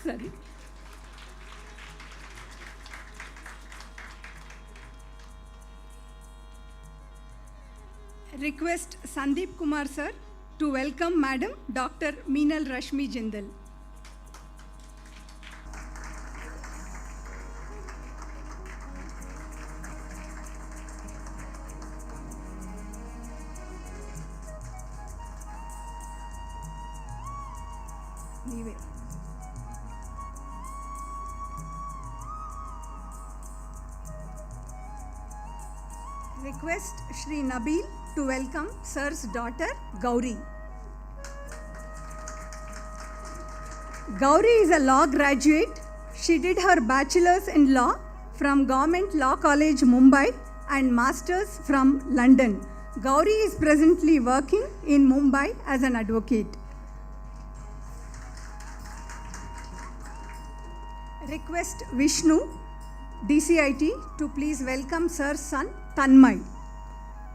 Sorry. Request Sandeep Kumar sir to welcome Madam Dr. Meenal Rashmi Jindal. Leave it. Request Shri Nabil to welcome Sir's daughter Gauri. Gauri is a law graduate. She did her bachelor's in law from Government Law College, Mumbai and master's from London. Gauri is presently working in Mumbai as an advocate. Request Vishnu, DCIT, to please welcome Sir's son Tanmay.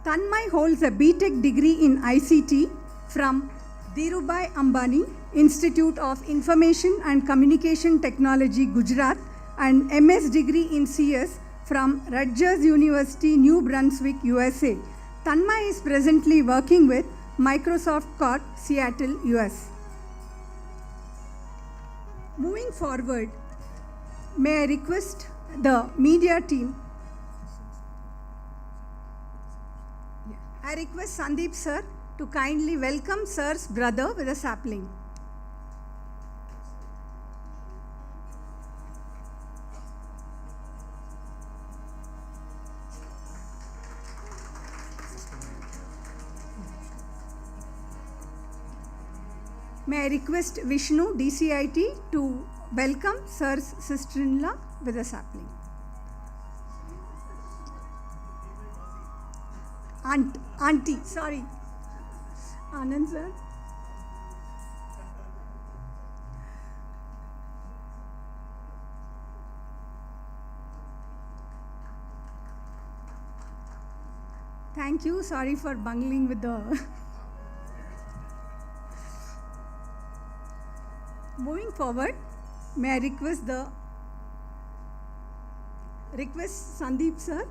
Tanmay holds a BTech degree in ICT from Dhirubhai Ambani Institute of Information and Communication Technology, Gujarat, and MS degree in CS from Rutgers University, New Brunswick, USA. Tanmay is presently working with Microsoft Corp, Seattle, US. Moving forward, may I request the media team. I request Sandeep sir to kindly welcome Sir's brother with a sapling. May I request Vishnu, DCIT, to welcome Sir's sister-in-law with a sapling. Auntie, sorry. Anand sir. Thank you. Sorry for bungling with the... Moving forward, may I request Sandeep sir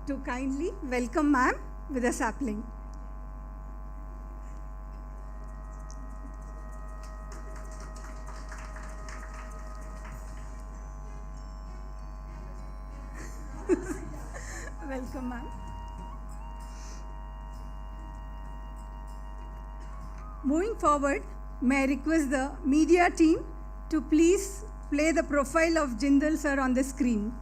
to kindly welcome ma'am with a sapling. Welcome ma'am. Moving forward, may I request the media team to please play the profile of Jindal sir on the screen.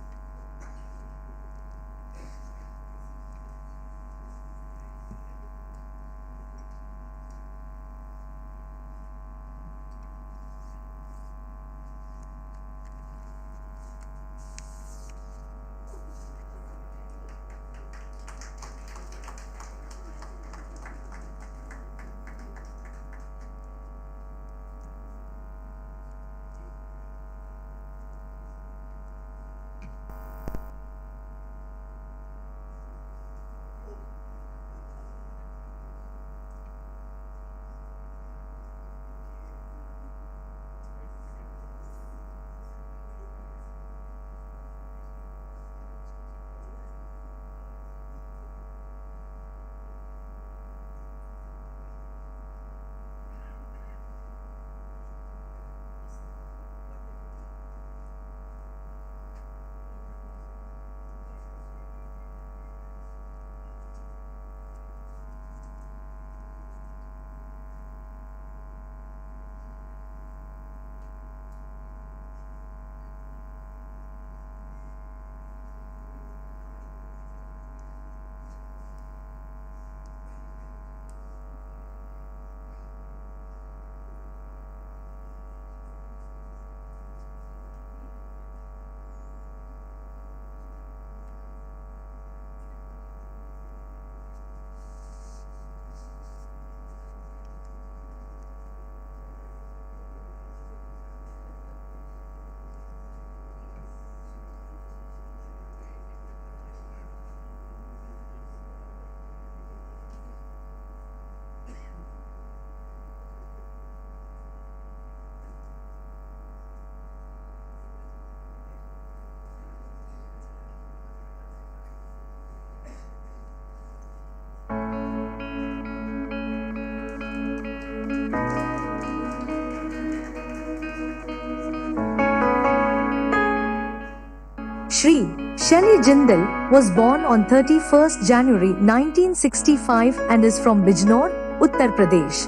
Shri, Shelley Jindal, was born on 31st January 1965 and is from Bijnor, Uttar Pradesh.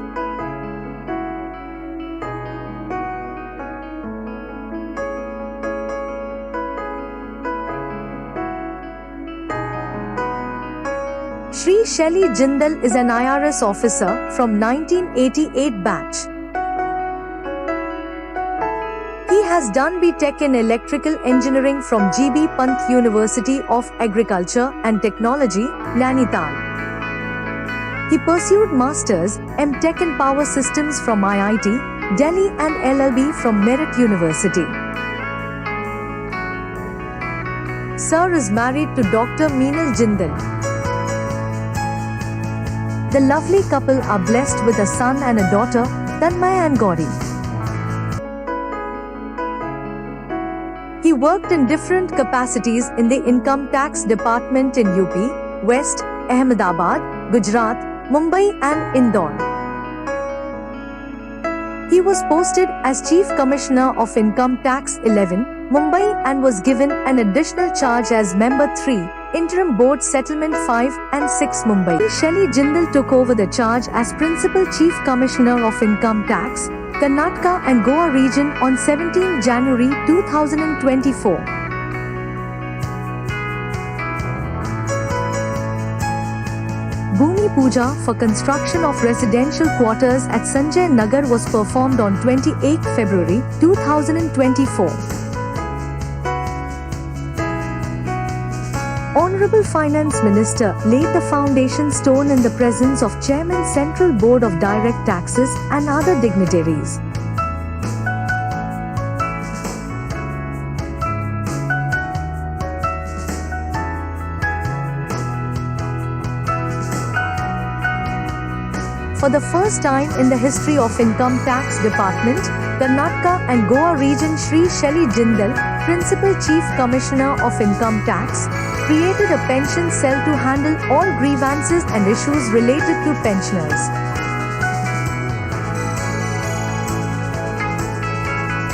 Shri Shelley Jindal is an IRS officer from 1988 batch. He has done B.Tech in Electrical Engineering from G.B. Pant University of Agriculture and Technology, Nainital. He pursued Masters, M.Tech in Power Systems from IIT, Delhi and LLB from Merit University. Sir is married to Dr. Meenal Jindal. The lovely couple are blessed with a son and a daughter, Naya and Gauri. He worked in different capacities in the Income Tax Department in UP, West, Ahmedabad, Gujarat, Mumbai and Indore. He was posted as Chief Commissioner of Income Tax 11, Mumbai and was given an additional charge as Member 3, Interim Board Settlement 5 and 6 Mumbai. Shelley Jindal took over the charge as Principal Chief Commissioner of Income Tax, Karnataka and Goa region on 17 January 2024. Bhumi Puja for construction of residential quarters at Sanjay Nagar was performed on 28 February 2024. Honorable Finance Minister laid the foundation stone in the presence of Chairman Central Board of Direct Taxes and other dignitaries. For the first time in the history of Income Tax Department, Karnataka and Goa region, Shri Shelley Jindal, Principal Chief Commissioner of Income Tax, created a pension cell to handle all grievances and issues related to pensioners.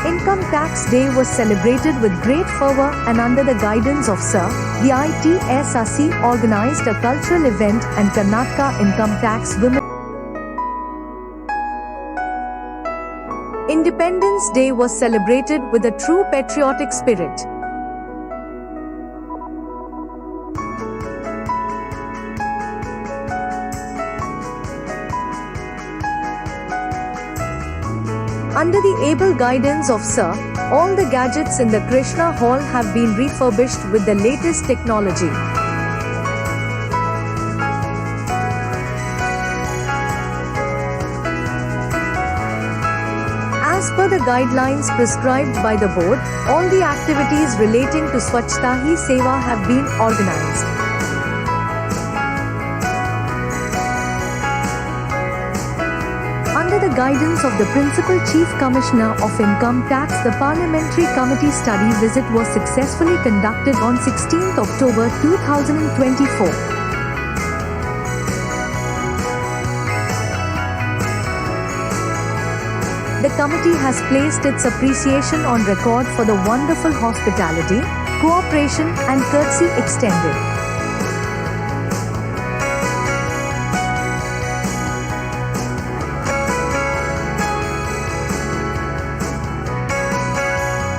Income Tax Day was celebrated with great fervour and under the guidance of Sir, the ITSRC organized a cultural event and Karnataka Income Tax Women. Independence Day was celebrated with a true patriotic spirit. Under the able guidance of Sir, all the gadgets in the Krishna Hall have been refurbished with the latest technology. As per the guidelines prescribed by the board, all the activities relating to Swachhta Hi Seva have been organized. Under the guidance of the Principal Chief Commissioner of Income Tax, the Parliamentary Committee study visit was successfully conducted on 16th October 2024. The committee has placed its appreciation on record for the wonderful hospitality, cooperation and courtesy extended.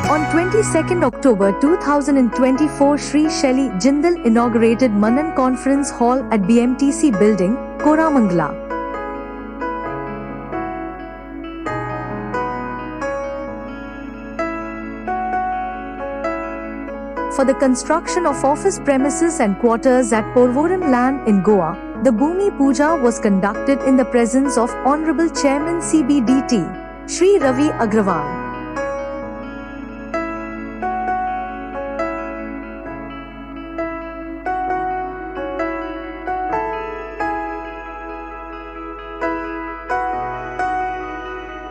On 22nd October 2024, Shri Shelley Jindal inaugurated Manan Conference Hall at BMTC Building, Koramangala. For the construction of office premises and quarters at Porvorim land in Goa, the Bhumi Puja was conducted in the presence of Honorable Chairman CBDT, Shri Ravi Agrawal.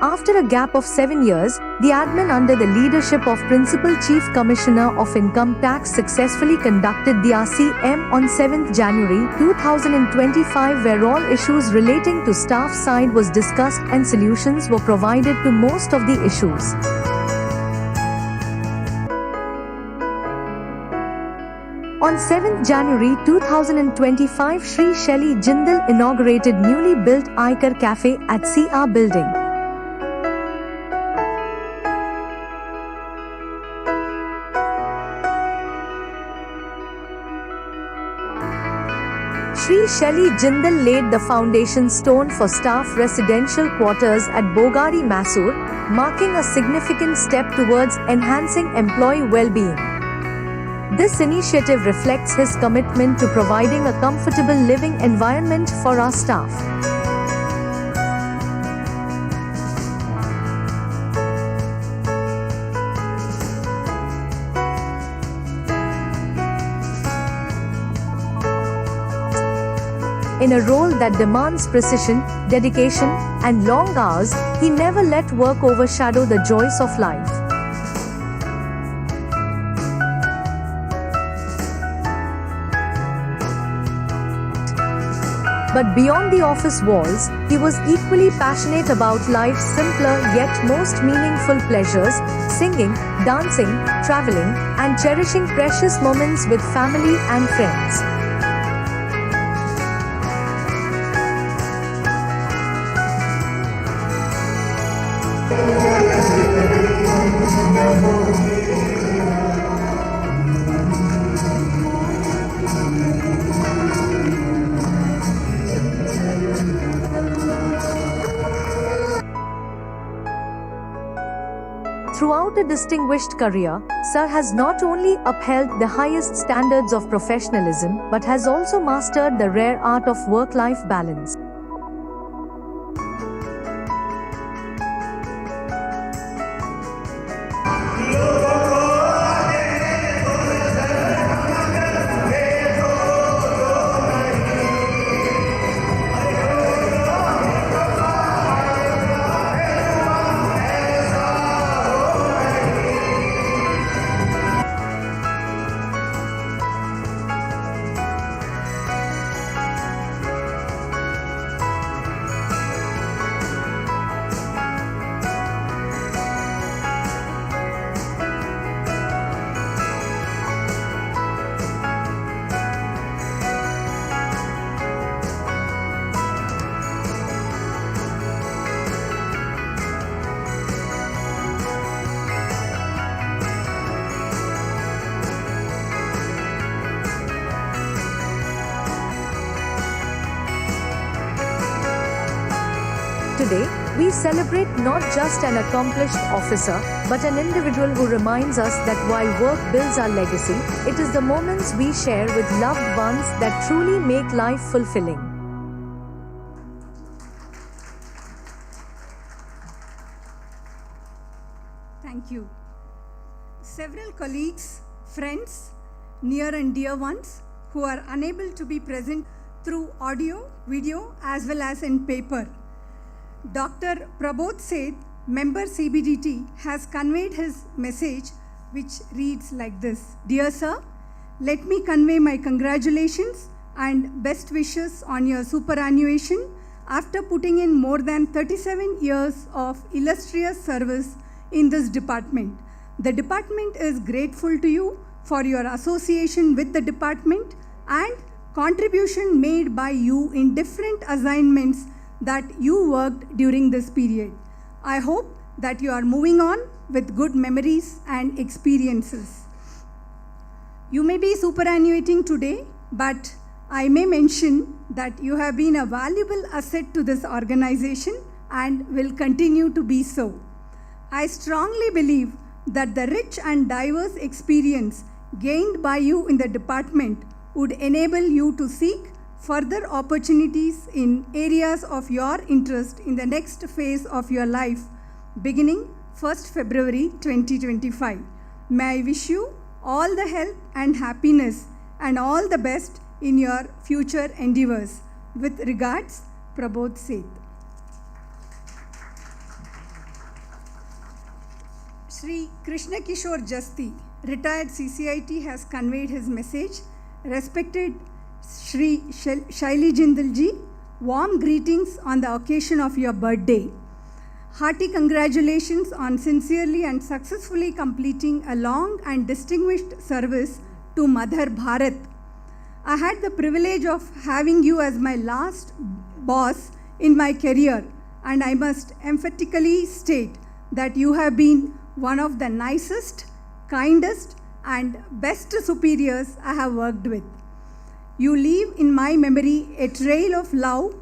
After a gap of 7 years, the admin under the leadership of Principal Chief Commissioner of Income Tax successfully conducted the RCM on 7th January 2025, where all issues relating to staff side was discussed and solutions were provided to most of the issues. On 7th January 2025, Shri Shelley Jindal inaugurated newly built Aikar Cafe at CR Building. Shri Shelley Jindal laid the foundation stone for staff residential quarters at Bogadi, Mysore, marking a significant step towards enhancing employee well-being. This initiative reflects his commitment to providing a comfortable living environment for our staff. In a role that demands precision, dedication, and long hours, he never let work overshadow the joys of life. But beyond the office walls, he was equally passionate about life's simpler yet most meaningful pleasures: singing, dancing, traveling, and cherishing precious moments with family and friends. Throughout a distinguished career, Sir has not only upheld the highest standards of professionalism but has also mastered the rare art of work-life balance. Today, we celebrate not just an accomplished officer, but an individual who reminds us that while work builds our legacy, it is the moments we share with loved ones that truly make life fulfilling. Thank you. Several colleagues, friends, near and dear ones who are unable to be present through audio, video, as well as in paper. Dr. Pr.CCIT, member CBDT, has conveyed his message, which reads like this. Dear Sir, let me convey my congratulations and best wishes on your superannuation after putting in more than 37 years of illustrious service in this department. The department is grateful to you for your association with the department and contribution made by you in different assignments that you worked during this period. I hope that you are moving on with good memories and experiences. You may be superannuating today, but I may mention that you have been a valuable asset to this organization and will continue to be so. I strongly believe that the rich and diverse experience gained by you in the department would enable you to seek further opportunities in areas of your interest in the next phase of your life, beginning 1st February 2025. May I wish you all the health and happiness and all the best in your future endeavors. With regards, Pr.CCIT. Shri Krishna Kishore Jasti, retired CCIT, has conveyed his message. Respected Shri Shelley Jindal ji, warm greetings on the occasion of your birthday. Hearty congratulations on sincerely and successfully completing a long and distinguished service to Mother Bharat. I had the privilege of having you as my last boss in my career, and I must emphatically state that you have been one of the nicest, kindest, and best superiors I have worked with. You leave in my memory a trail of love,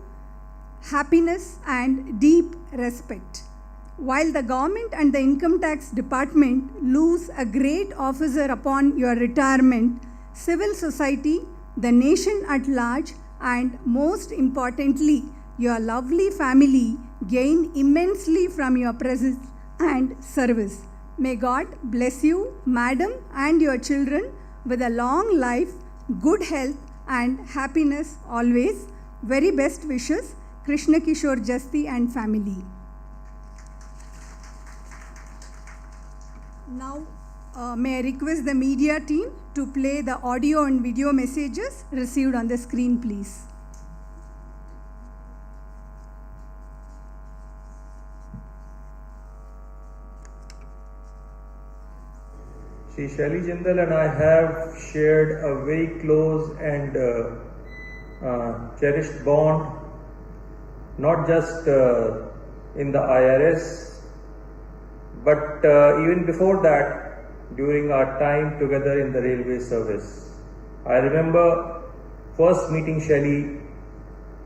happiness, and deep respect. While the government and the income tax department lose a great officer upon your retirement, civil society, the nation at large, and most importantly, your lovely family gain immensely from your presence and service. May God bless you, madam, and your children with a long life, good health, and happiness always. Very best wishes, Krishna Kishore Jasti and family. Now, may I request the media team to play the audio and video messages received on the screen, please. Shri Shelley, Jindal and I have shared a very close and cherished bond, not just in the IRS, but even before that, during our time together in the railway service. I remember first meeting Shelley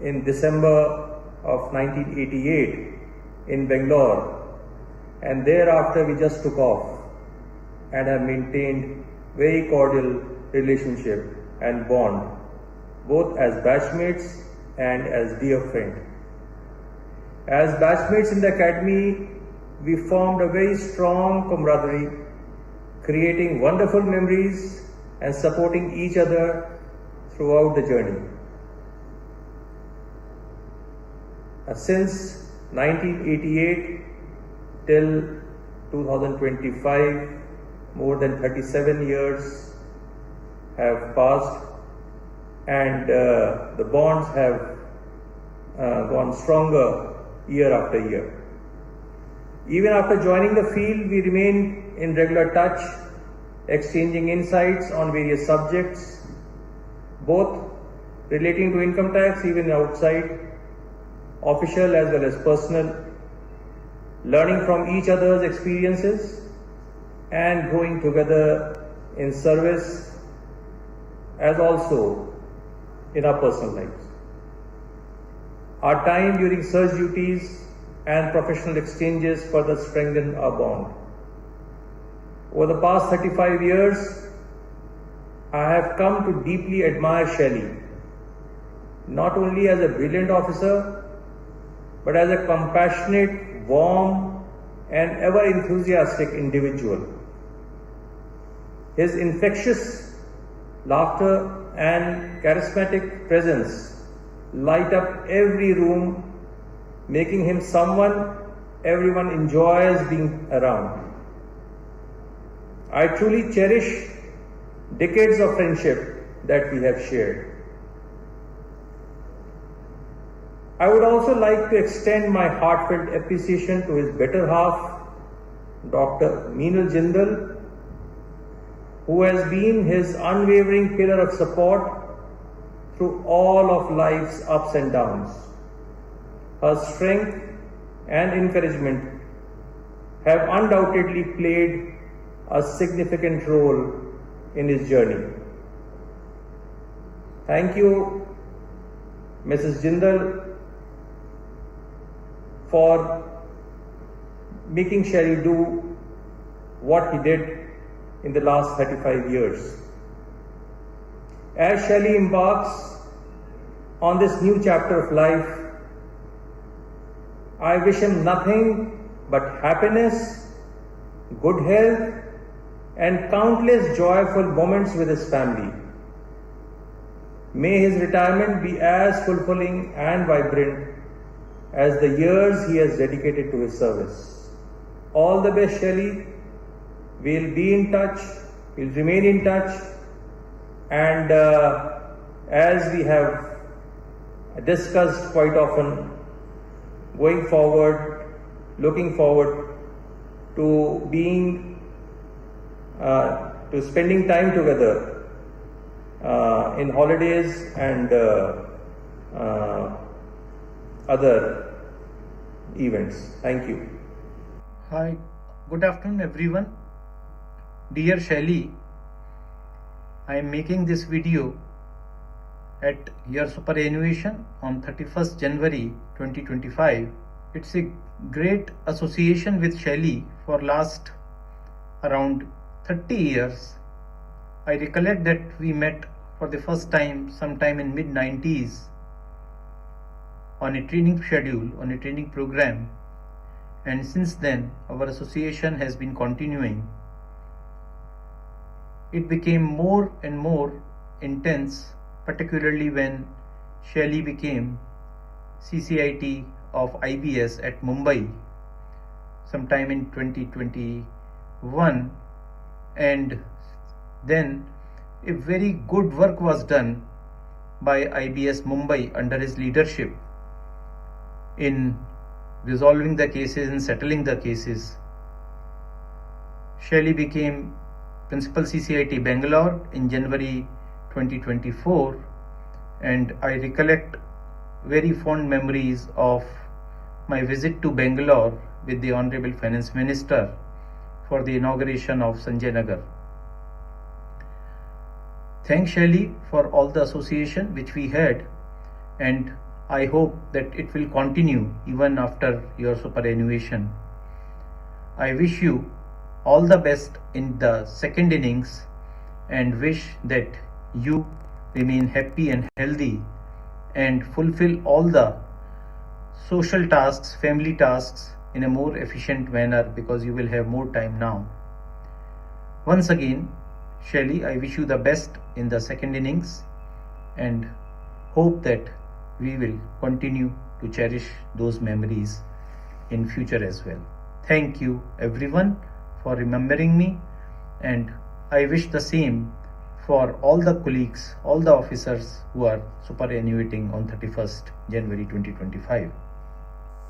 in December of 1988 in Bangalore, and thereafter we just took off and have maintained very cordial relationship and bond, both as batchmates and as dear friend. As batchmates in the academy, we formed a very strong camaraderie, creating wonderful memories and supporting each other throughout the journey. Since 1988 till 2025, more than 37 years have passed, and the bonds have gone stronger year after year. Even after joining the field, we remain in regular touch, exchanging insights on various subjects, both relating to income tax, even outside, official as well as personal, learning from each other's experiences and growing together in service as also in our personal lives. Our time during search duties and professional exchanges further strengthen our bond. Over the past 35 years, I have come to deeply admire Shelley, not only as a brilliant officer, but as a compassionate, warm, and ever enthusiastic individual. His infectious laughter and charismatic presence light up every room, making him someone everyone enjoys being around. I truly cherish decades of friendship that we have shared. I would also like to extend my heartfelt appreciation to his better half, Dr. Jindal, who has been his unwavering pillar of support through all of life's ups and downs. Her strength and encouragement have undoubtedly played a significant role in his journey. Thank you, Mrs. Jindal, for making Shelley do what he did in the last 35 years. As Shelley embarks on this new chapter of life, I wish him nothing but happiness, good health, and countless joyful moments with his family. May his retirement be as fulfilling and vibrant as the years he has dedicated to his service. All the best, Shelley. We'll be in touch, we'll remain in touch, and as we have discussed quite often, going forward, looking forward to spending time together in holidays and uh, other events. Thank you. Hi, good afternoon everyone. Dear Shelley, I am making this video at your superannuation on 31st January 2025. It's a great association with Shelley for last around 30 years. I recollect that we met for the first time sometime in mid-90s on a training schedule, on a training program, and since then our association has been continuing. It became more and more intense, particularly when Shelley became CCIT of IBS at Mumbai sometime in 2021, and then a very good work was done by IBS Mumbai under his leadership in resolving the cases and settling the cases. Shelley became Principal CCIT Bangalore in January 2024, and I recollect very fond memories of my visit to Bangalore with the Honorable Finance Minister for the inauguration of Sanjay Nagar. Thanks Shelley for all the association which we had, and I hope that it will continue even after your superannuation. I wish you all the best in the second innings and wish that you remain happy and healthy and fulfill all the social tasks, family tasks in a more efficient manner, because you will have more time now. Once again, Shelley, I wish you the best in the second innings and hope that we will continue to cherish those memories in future as well. Thank you everyone for remembering me, and I wish the same for all the colleagues, all the officers who are superannuating on 31st January 2025.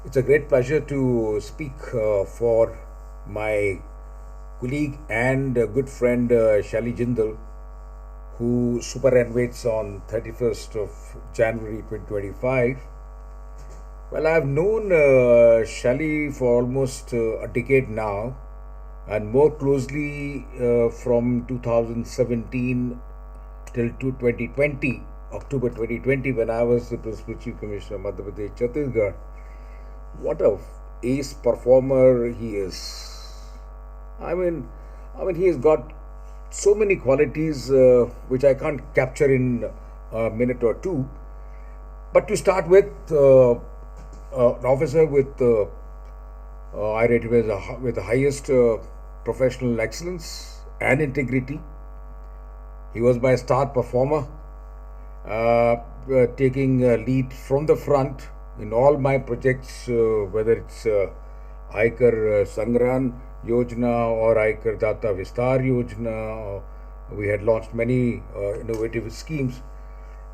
It's a great pleasure to speak for my colleague and good friend Shelley Jindal, who superannuates on 31st of January 2025. Well, I've known Shelley for almost a decade now, and more closely from 2017 till to 2020, October 2020, when I was the Principal Chief Commissioner of Madhya Pradesh, Chhattisgarh. What a ace performer he is. I mean, he has got so many qualities which I can't capture in a minute or two. But to start with, an officer with, I rate him as with the highest professional excellence and integrity. He was my star performer, taking lead from the front in all my projects, whether it's Aikar Sangran Yojana or Aikar Data Vistar Yojana. We had launched many innovative schemes,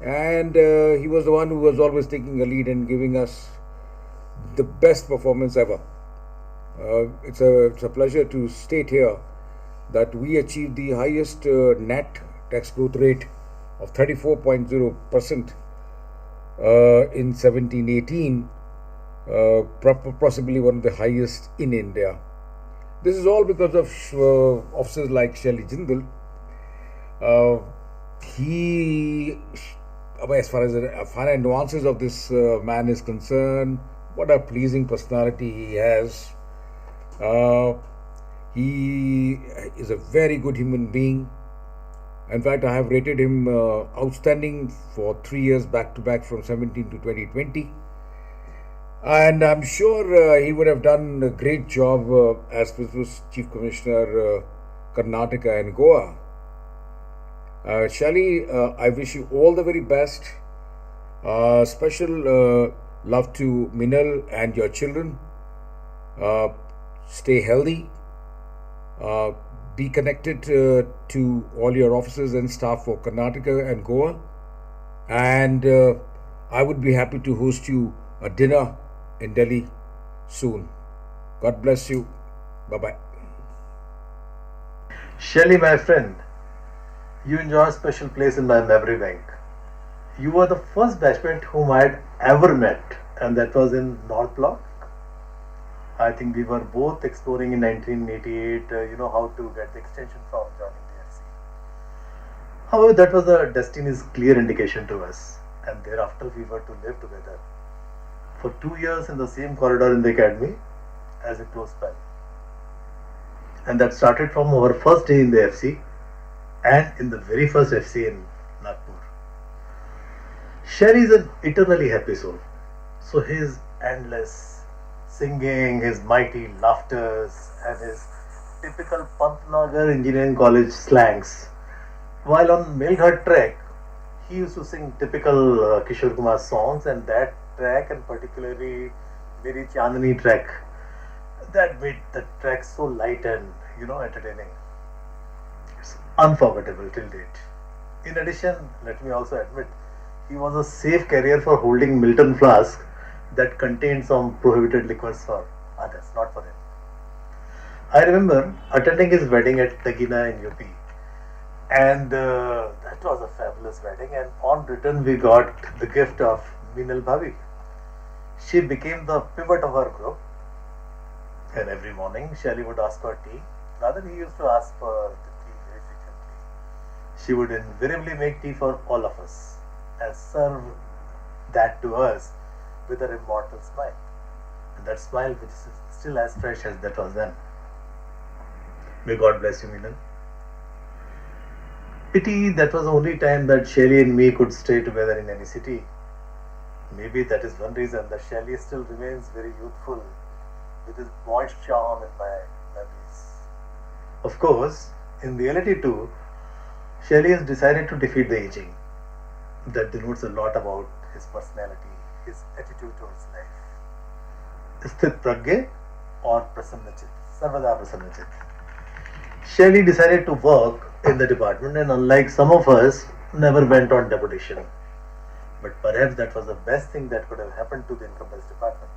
and he was the one who was always taking a lead and giving us the best performance ever. It's a pleasure to state here that we achieved the highest net tax growth rate of 34.0% in 17-18, possibly one of the highest in India. This is all because of officers like Shelley Jindal. As far as the fine nuances of this man is concerned, what a pleasing personality he has. He is a very good human being. In fact, I have rated him outstanding for 3 years back to back from 17 to 2020. And I'm sure he would have done a great job as Chief Commissioner Karnataka and Goa. Shelley, I wish you all the very best. Special love to Minal and your children. Stay healthy. Be connected to all your officers and staff for Karnataka and Goa. And I would be happy to host you a dinner in Delhi soon. God bless you. Bye-bye. Shelley, my friend, You enjoy a special place in my memory bank. You were the first batchmate whom I had ever met, and that was in North Block. I think we were both exploring in 1988, how to get the extension from joining the FC. However, that was a destiny's clear indication to us, and thereafter we were to live together for 2 years in the same corridor in the academy as a close pal. And that started from our first day in the FC and in the very first FC in Nagpur. Shelley is an eternally happy soul, so his endless singing, his mighty laughters, and his typical Pantnagar Engineering College slangs. While on Melghat track, he used to sing typical Kishore Kumar songs, and that track, and particularly Meri Chandni track, that made the track so light and entertaining. It's unforgettable till date. In addition, let me also admit, he was a safe carrier for holding Milton flask that contained some prohibited liquors for others, not for him. I remember attending his wedding at Tagina in UP, and that was a fabulous wedding. And on return, we got the gift of Meenal Bhavi. She became the pivot of our group, and every morning Shelley would ask for tea. Rather, he used to ask for the tea very frequently. She would invariably make tea for all of us and serve that to us with her immortal smile. And that smile which is still as fresh as that was then. May God bless you, Meenal. Pity that was the only time that Shelley and me could stay together in any city. Maybe that is one reason that Shelley still remains very youthful with his boyish charm in my memories. Of course, in reality too, Shelley has decided to defeat the aging. That denotes a lot about his personality, his attitude towards life. Sthit Pragya or Prasannachit, Sarvada Prasannachit. Shelley decided to work in the department, and unlike some of us, never went on deputation. But perhaps that was the best thing that could have happened to the income tax department.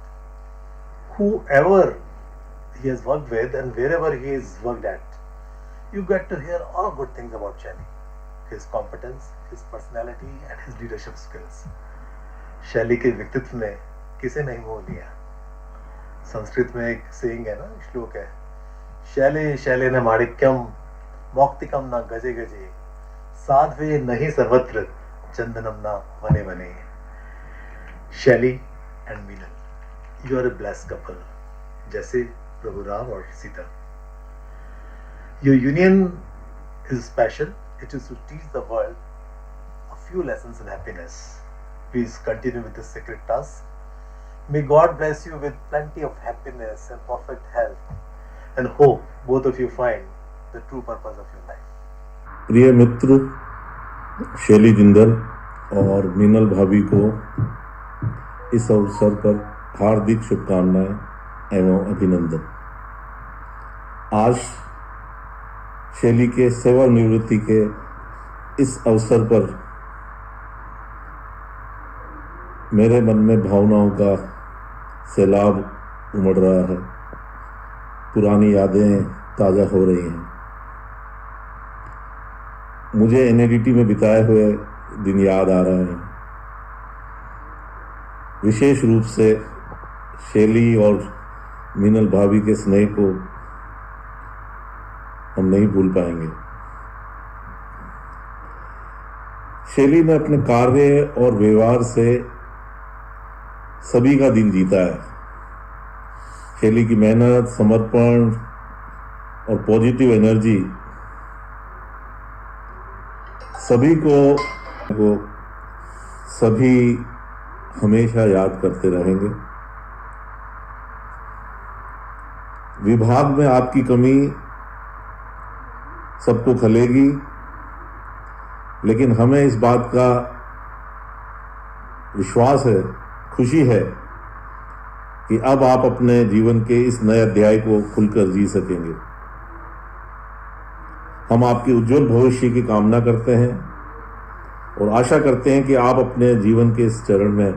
Whoever he has worked with and wherever he is worked at, you get to hear all good things about Shelley. His competence, his personality and his leadership skills. शैली के व्यक्तित्व ने किसे नहीं मोह लिया. संस्कृत में एक सेइंग है ना, श्लोक है, शैले शैले न माणिक्यम मौक्तिकम न गजे गजे साध्वे नहीं सर्वत्र चंदनम न वने वने. Shelley and Meenal, you are a blessed couple, जैसे प्रभु राम और Sita. Your union is special. It is to teach the world a few lessons in happiness. Please continue with this sacred task. May God bless you with plenty of happiness and perfect health, and hope both of you find the true purpose of your life. प्रिय मित्र शैली जिंदल और मीनल भाभी को इस अवसर पर हार्दिक शुभकामनाएं एवं अभिनंदन. आज शैली के सेवानिवृत्ति के इस अवसर पर मेरे मन में भावनाओं का सैलाब उमड़ रहा है. पुरानी यादें ताज़ा हो रही हैं. मुझे एनएडीटी में बिताए हुए दिन याद आ रहे हैं. विशेष रूप से शैली और मीनल भाभी के स्नेह को हम नहीं भूल पाएंगे. शैली ने अपने कार्य और व्यवहार से सभी का दिल जीता है. शैली की मेहनत, समर्पण और पॉजिटिव एनर्जी सभी को सभी हमेशा याद करते रहेंगे. विभाग में आपकी कमी सबको खलेगी, लेकिन हमें इस बात का विश्वास है, खुशी है कि अब आप अपने जीवन के इस नए अध्याय को खुलकर जी सकेंगे. हम आपके उज्जवल भविष्य की कामना करते हैं और आशा करते हैं कि आप अपने जीवन के इस चरण में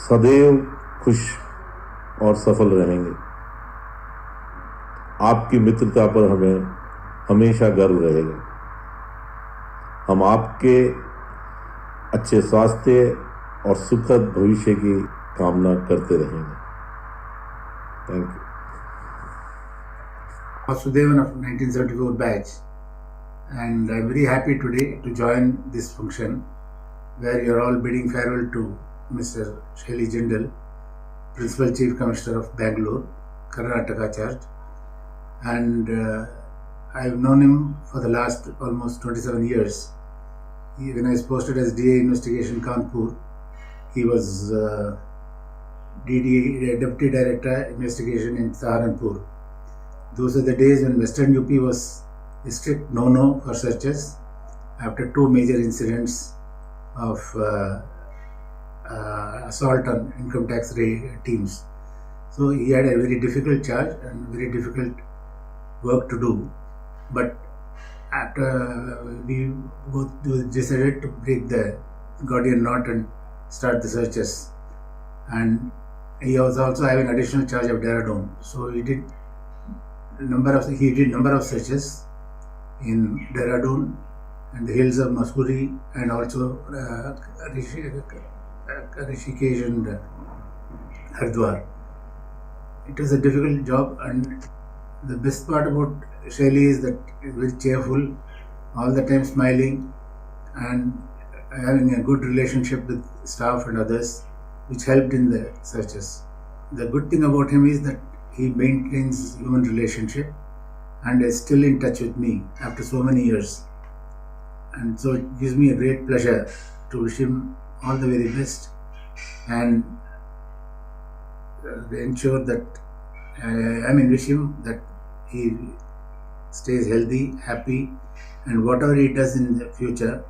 सदैव खुश और सफल रहेंगे. आपकी मित्रता पर हमें हमेशा गर्व रहेगा. हम आपके अच्छे स्वास्थ्य और सुखद भविष्य की कामना करते रहेंगे। Thank you. Vasudevan of 1974 batch, and I'm very happy today to join this function where you're all bidding farewell to Mr. Shelley Jindal, Principal Chief Commissioner of Bangalore, Karnataka Charge, and I've known him for the last almost 27 years. When I was posted as DA Investigation Kanpur, he was Deputy Director Investigation in Saharanpur. Those are the days when Western UP was a strict no-no for searches after two major incidents of assault on income tax teams. So he had a very difficult charge and very difficult work to do. But after we both decided to break the Gordian knot and start the searches, and he was also having additional charge of Dehradun. So he did number of searches in Dehradun and the hills of Mussoorie and also Rishikesh and Haridwar. It was a difficult job, and the best part about Shelley is that he's very cheerful, all the time smiling and having a good relationship with staff and others, which helped in the searches. The good thing about him is that he maintains human relationship and is still in touch with me after so many years, and so it gives me a great pleasure to wish him all the very best and ensure that wish him that he stays healthy, happy, and whatever he does in the future,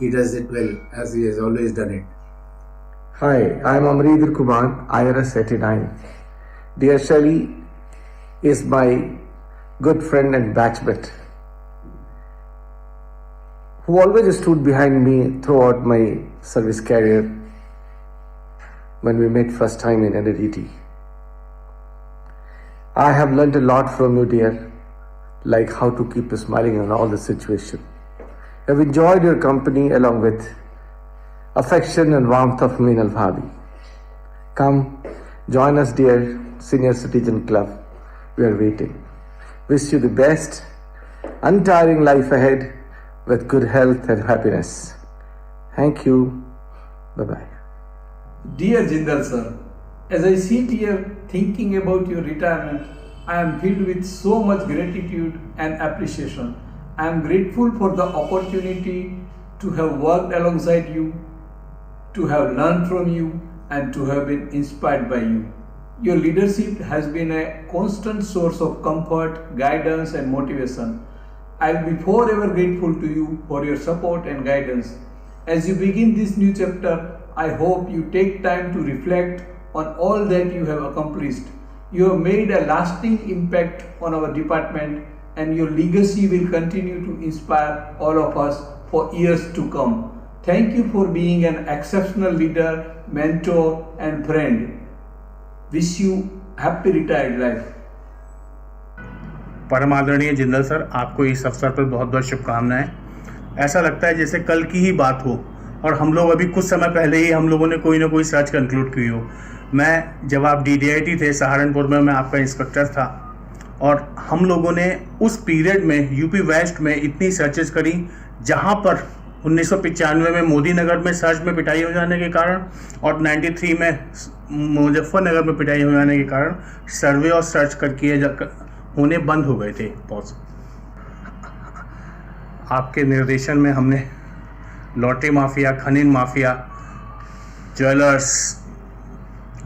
he does it well as he has always done it. Hi, I am Amridhar Kumar, IRS 89. Dear Shelley is my good friend and batchmate, who always stood behind me throughout my service career when we met first time in NDT. I have learnt a lot from you, dear, like how to keep smiling in all the situation. I have enjoyed your company along with affection and warmth of Meenal Bhabi. Come, join us, dear Senior Citizen Club. We are waiting. Wish you the best, untiring life ahead with good health and happiness. Thank you. Bye-bye. Dear Jindal sir, as I sit here thinking about your retirement, I am filled with so much gratitude and appreciation. I am grateful for the opportunity to have worked alongside you, to have learned from you, and to have been inspired by you. Your leadership has been a constant source of comfort, guidance, and motivation. I'll be forever grateful to you for your support and guidance. As you begin this new chapter, I hope you take time to reflect on all that you have accomplished. You have made a lasting impact on our department, and your legacy will continue to inspire all of us for years to come. Thank you for being an exceptional leader, mentor, and friend. Wish you happy retired life. परम आदरणीय Jindal sir, आपको इस अवसर पर बहुत बहुत शुभकामनाएं। ऐसा लगता है जैसे कल की ही बात हो और हम लोग अभी कुछ समय पहले ही हम लोगों ने कोई ना कोई सर्च कंक्लूड की हो। जब आप DDIT थे सहारनपुर में, मैं आपका इंस्पेक्टर था और हम लोगों ने उस पीरियड में यूपी वेस्ट में इतनी सर्चेस करी, जहां पर 1995 में मोदी नगर में सर्च में पिटाई हो जाने के कारण और 93 में मुजफ्फरनगर में पिटाई हो जाने के कारण सर्वे और सर्च होने बंद हो गए थे। आपके निर्देशन में हमने लॉटरी माफिया, खनिन माफिया, ज्वेलर्स,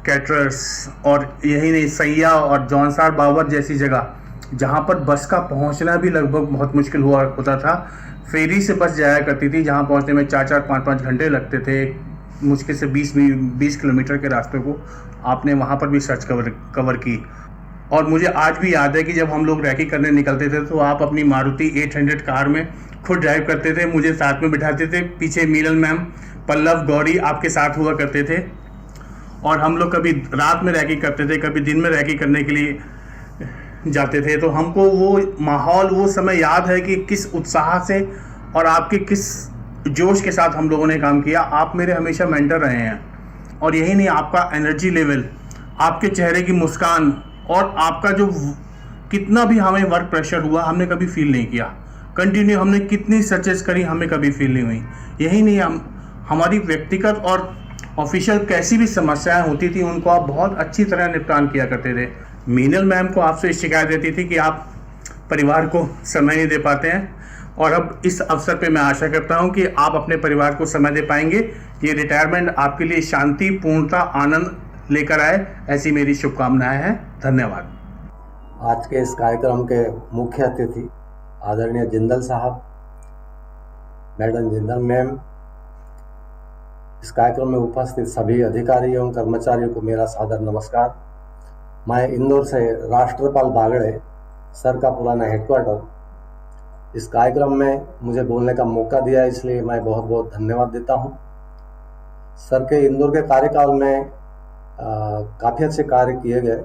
कैटरर्स और यही नहीं सैया और जौनसार बाबर जैसी जगह जहाँ पर बस का पहुँचना भी लगभग बहुत मुश्किल होता था। फेरी से बस जाया करती थी जहाँ पहुँचने में 4-4, 5-5 घंटे लगते थे, मुश्किल से 20 किलोमीटर के रास्ते को आपने वहाँ पर भी सर्च कवर की। और मुझे आज भी याद है कि जब हम लोग रैकी करने निकलते थे तो आप अपनी मारुति 800 कार में खुद ड्राइव करते थे, मुझे साथ में बिठाते थे, पीछे मीनल मैम, पल्लव, गौरी आपके साथ हुआ करते थे और हम लोग कभी रात में रैकी करते थे, कभी दिन में रैकी करने के लिए जाते थे। तो हमको वो माहौल, वो समय याद है कि किस उत्साह से और आपके किस जोश के साथ हम लोगों ने काम किया। आप मेरे हमेशा मेंटर रहे हैं, और यही नहीं, आपका एनर्जी लेवल, आपके चेहरे की मुस्कान, और आपका जो कितना भी हमें वर्क प्रेशर हुआ हमने कभी फील नहीं किया। कंटिन्यू हमने कितनी सर्चेस करी, हमें कभी फील नहीं हुई। यही नहीं, हमारी व्यक्तिगत और ऑफिशियल कैसी भी समस्याएं होती थी उनको आप बहुत अच्छी तरह निपटान किया करते थे। मीनल मैम को आपसे शिकायत रहती थी कि आप परिवार को समय नहीं दे पाते हैं, और अब इस अवसर पे मैं आशा करता हूं कि आप अपने परिवार को समय दे पाएंगे। ये रिटायरमेंट आपके लिए शांति, पूर्णता, आनंद लेकर आए, ऐसी मेरी शुभकामनाएं हैं। धन्यवाद। आज के इस कार्यक्रम के मुख्य अतिथि आदरणीय जिंदल साहब, मैडम जिंदल मैम, इस कार्यक्रम में उपस्थित सभी अधिकारियों एवं कर्मचारियों को मेरा सादर नमस्कार। मैं इंदौर से राष्ट्रपाल बागड़े, सर का पुराना हेडक्वार्टर, इस कार्यक्रम में मुझे बोलने का मौका दिया, इसलिए मैं बहुत बहुत धन्यवाद देता हूं। सर के इंदौर के कार्यकाल में काफ़ी अच्छे कार्य किए गए।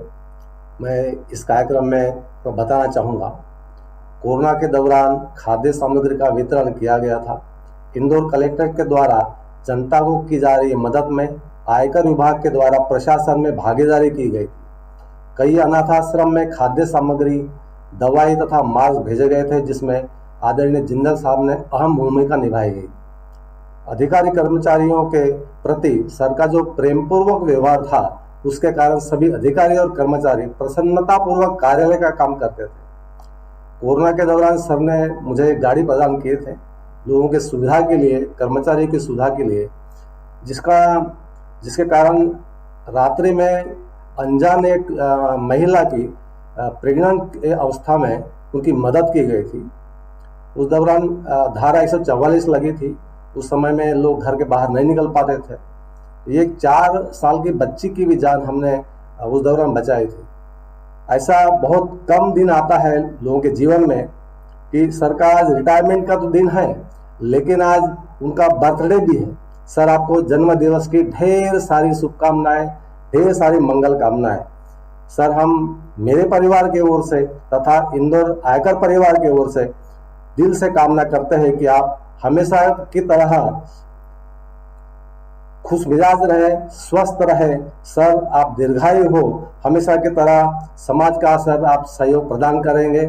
मैं इस कार्यक्रम में तो बताना चाहूँगा, कोरोना के दौरान खाद्य सामग्री का वितरण किया गया था। इंदौर कलेक्टर के द्वारा जनता को की जा रही मदद में आयकर विभाग के द्वारा प्रशासन में भागीदारी की गई। कई अनाथ आश्रम में खाद्य सामग्री, दवाई तथा मास्क भेजे गए थे, जिसमें आदरणीय जिंदल साहब ने अहम भूमिका निभाई गई। अधिकारी कर्मचारियों के प्रति सर का जो प्रेमपूर्वक व्यवहार था, उसके कारण सभी अधिकारी और कर्मचारी प्रसन्नतापूर्वक कार्यालय का काम करते थे। कोरोना के दौरान सर ने मुझे एक गाड़ी प्रदान किए थे लोगों के सुविधा के लिए, कर्मचारियों की सुविधा के लिए, जिसके कारण रात्रि में अनजान एक महिला की प्रेग्नेंट अवस्था में उनकी मदद की गई थी। उस दौरान धारा 144 लगी थी। उस समय में लोग घर के बाहर नहीं निकल पाते थे। ये 4 साल की बच्ची की भी जान हमने उस दौरान बचाई थी। ऐसा बहुत कम दिन आता है लोगों के जीवन में कि सर का आज रिटायरमेंट का तो दिन है, लेकिन आज उनका बर्थडे भी है। सर, आपको जन्म दिवस की ढेर सारी शुभकामनाएं, ढेर सारी मंगल कामनाएं। सर, हम मेरे परिवार की ओर से तथा इंदौर आयकर परिवार की ओर से दिल से कामना करते हैं कि आप हमेशा की तरह खुश मिजाज रहे, स्वस्थ रहे। सर, आप दीर्घायु हो, हमेशा की तरह समाज का सर आप सहयोग प्रदान करेंगे।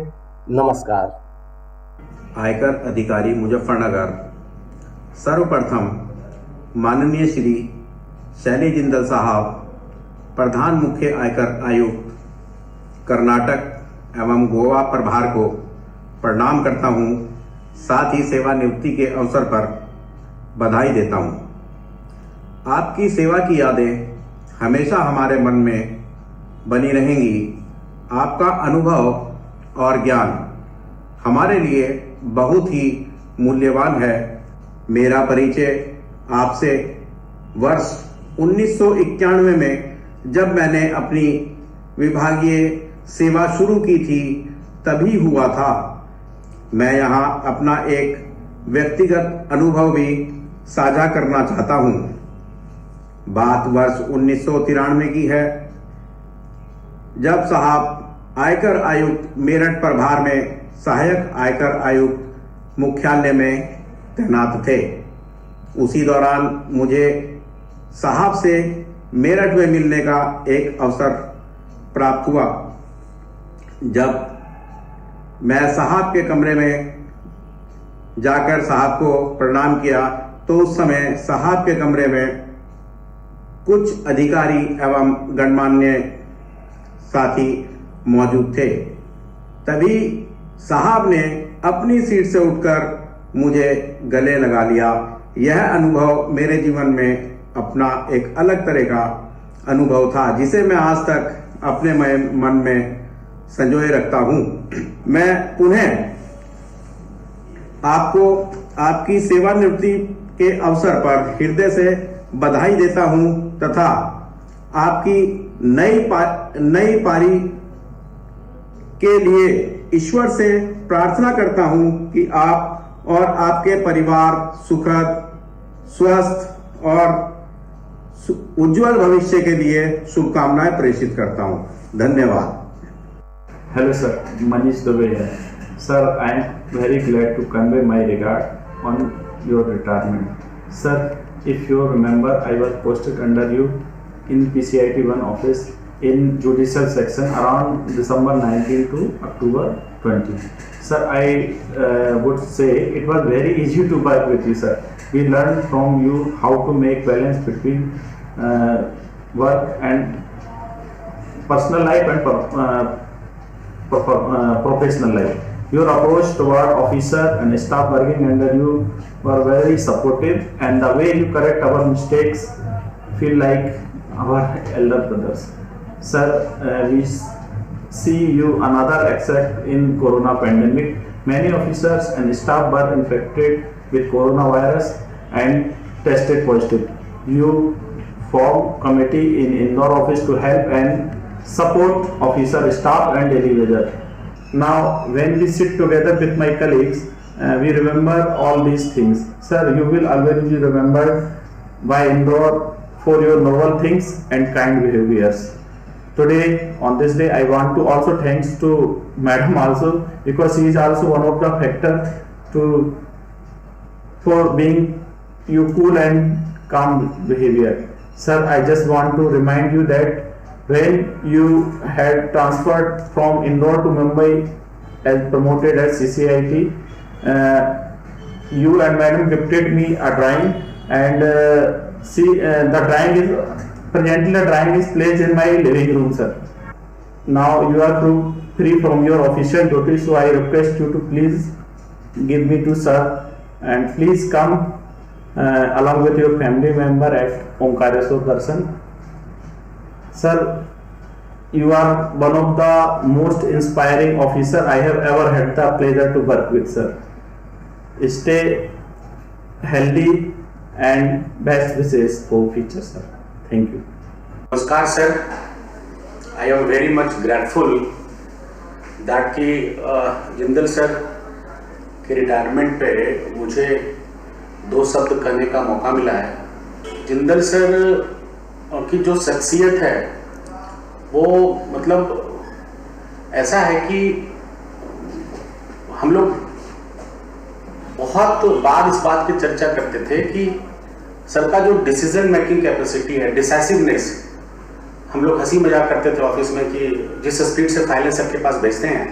नमस्कार। आयकर अधिकारी मुजफ्फरनगर, सर्वप्रथम माननीय श्री शैली जिंदल साहब, प्रधान मुख्य आयकर आयुक्त कर्नाटक एवं गोवा प्रभार को प्रणाम करता हूं। साथ ही सेवानिवृत्ति के अवसर पर बधाई देता हूं। आपकी सेवा की यादें हमेशा हमारे मन में बनी रहेंगी। आपका अनुभव और ज्ञान हमारे लिए बहुत ही मूल्यवान है। मेरा परिचय आपसे वर्ष 1991 में जब मैंने अपनी विभागीय सेवा शुरू की थी तभी हुआ था। मैं यहाँ अपना एक व्यक्तिगत अनुभव भी साझा करना चाहता हूँ। बात वर्ष 1993 की है, जब साहब आयकर आयुक्त मेरठ प्रभार में सहायक आयकर आयुक्त मुख्यालय में तैनात थे। उसी दौरान मुझे साहब से मेरठ में मिलने का एक अवसर प्राप्त हुआ। जब मैं साहब के कमरे में जाकर साहब को प्रणाम किया तो उस समय साहब के कमरे में कुछ अधिकारी एवं गणमान्य साथी मौजूद थे। तभी साहब ने अपनी सीट से उठकर मुझे गले लगा लिया। यह अनुभव मेरे जीवन में अपना एक अलग तरह का अनुभव था, जिसे मैं आज तक अपने मन में संजोए रखता हूं। मैं पुनः आपको आपकी सेवानिवृत्ति के अवसर पर हृदय से बधाई देता हूं तथा आपकी नई पारी के लिए ईश्वर से प्रार्थना करता हूं कि आप और आपके परिवार सुखद, स्वस्थ और उज्जवल भविष्य के लिए शुभकामनाएं प्रेषित करता हूं। धन्यवाद। Hello sir, Manish Dubey here. Sir, I am very glad to convey my regard on your retirement. Sir, if you remember, I was posted under you in PCIT 1 office in judicial section around December 19 to October 20. Sir, I would say it was very easy to work with you, sir. We learned from you how to make balance between work and personal life and professional life. Your approach toward officer and staff working under you were very supportive, and the way you correct our mistakes feel like our elder brothers. Sir, we see you another except in corona pandemic. Many officers and staff were infected with coronavirus and tested positive. You formed committee in Indore office to help and support officer, staff and daily weather. Now, when we sit together with my colleagues, we remember all these things. Sir, you will always be remembered by Indore for your noble things and kind behaviors. Today, on this day, I want to also thanks to Madam also, because she is also one of the factor for being you cool and calm behavior. Sir, I just want to remind you that when you had transferred from Indore to Mumbai as promoted as CCIT, you and Madam gifted me a drawing, and the drawing is placed in my living room, sir. Now you are free from your official duty, so I request you to please give me to sir, and please come along with your family member at Omkareshwar Darshan. Sir, you are one of the most inspiring officer I have ever had the pleasure to work with, sir. Stay healthy and best wishes for future, sir. Thank you. Namaskar, sir. I am very much grateful that कि Jindal sir के retirement पे मुझे 2 शब्द कहने का मौका मिला है। जिंदल सर की जो शख्सियत है वो मतलब ऐसा है कि हम लोग बहुत बार इस बात की चर्चा करते थे कि सर का जो डिसीजन मेकिंग कैपेसिटी है, डिसाइसिवनेस, हम लोग हंसी मजाक करते थे ऑफिस में कि जिस स्पीड से फाइलें सर के पास भेजते हैं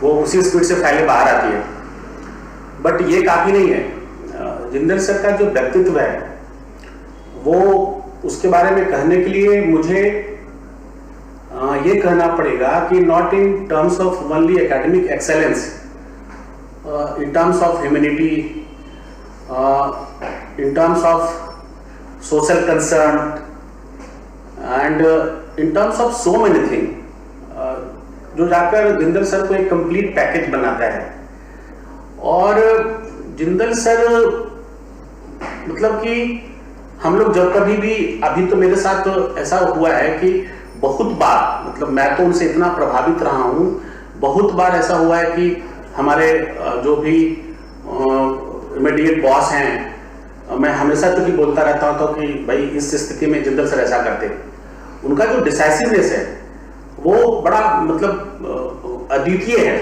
वो उसी स्पीड से फाइलें बाहर आती है। बट ये काफ़ी नहीं है। जिंदल सर का जो व्यक्तित्व है वो उसके बारे में कहने के लिए मुझे ये कहना पड़ेगा कि not in terms of only academic excellence, in terms of humanity, in terms of social concern, and in terms of so many things, जो जाकर जिंदल सर को एक कंप्लीट पैकेज बनाता है। और जिंदल सर मतलब कि हम लोग जब कभी भी, अभी तो मेरे साथ ऐसा हुआ है कि बहुत बार, मतलब मैं तो उनसे इतना प्रभावित रहा हूँ, बहुत बार ऐसा हुआ है कि हमारे जो भी इमीडिएट बॉस हैं, मैं हमेशा तो बोलता रहता हूँ तो कि भाई इस स्थिति में जिंदल सर ऐसा करते। उनका जो डिसाइसिवनेस है वो बड़ा मतलब अद्वितीय है,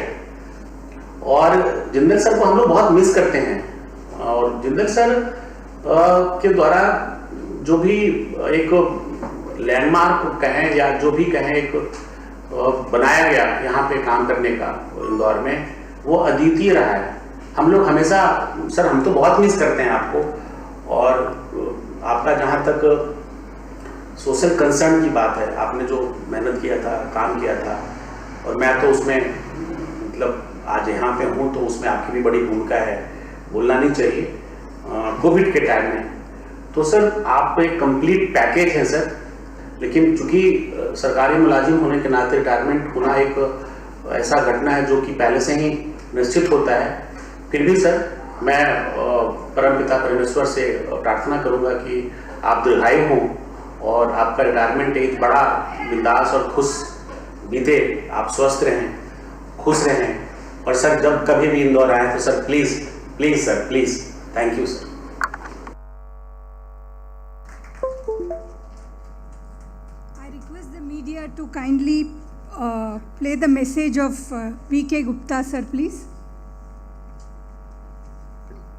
और जिंदल सर को हम लोग बहुत मिस करते हैं। और जिंदल सर के द्वारा जो भी एक लैंडमार्क कहें या जो भी कहें एक बनाया गया यहाँ पे काम करने का इंदौर में, वो अद्वितीय रहा है। हम लोग हमेशा, सर हम तो बहुत मिस करते हैं आपको, और आपका जहाँ तक सोशल कंसर्न की बात है, आपने जो मेहनत किया था, काम किया था, और मैं तो उसमें मतलब आज यहाँ पे हूँ तो उसमें आपकी भी बड़ी भूमिका है, बोलना नहीं चाहिए। कोविड के टाइम में तो सर आप एक कंप्लीट पैकेज है सर, लेकिन चूंकि सरकारी मुलाजिम होने के नाते रिटायरमेंट होना एक ऐसा घटना है जो कि पहले से ही निश्चित होता है। फिर भी सर मैं परमपिता परमेश्वर से प्रार्थना करूंगा कि आप दीर्घायु हों और आपका रिटायरमेंट एक बड़ा बिंदास और खुश बीते, आप स्वस्थ रहें, खुश रहें। और सर जब कभी भी इंदौर आए तो sir please please sir please, thank you sir. I request the media to kindly play the message of V.K. Gupta sir, please.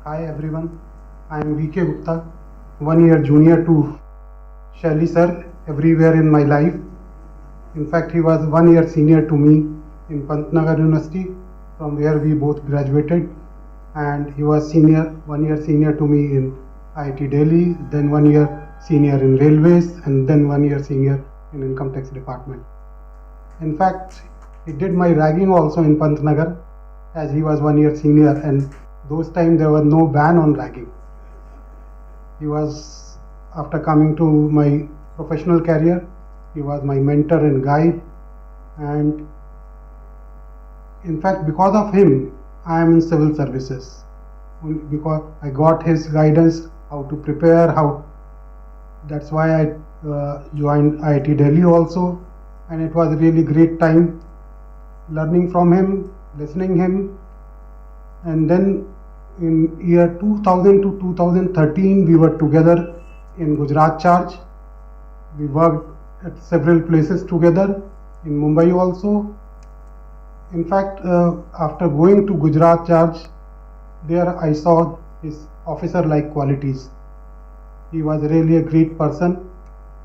Hi everyone. I am VK Gupta, 1 year junior to Shelley sir everywhere in my life. In fact, he was 1 year senior to me in Pantnagar University, from where we both graduated, and he was 1 year senior to me in IIT Delhi, then 1 year senior in Railways, and then 1 year senior in Income Tax Department. In fact, he did my ragging also in Pantnagar, as he was 1 year senior, and those times there was no ban on ragging. He was, after coming to my professional career, he was my mentor and guide, and in fact, because of him, I am in civil services. Because I got his guidance, how to prepare, that's why I joined IIT Delhi also, and it was a really great time learning from him, listening him, and then in year 2000 to 2013 we were together in Gujarat Charge. We worked at several places together in Mumbai also. In fact, after going to Gujarat Charge, there I saw his officer-like qualities. He was really a great person.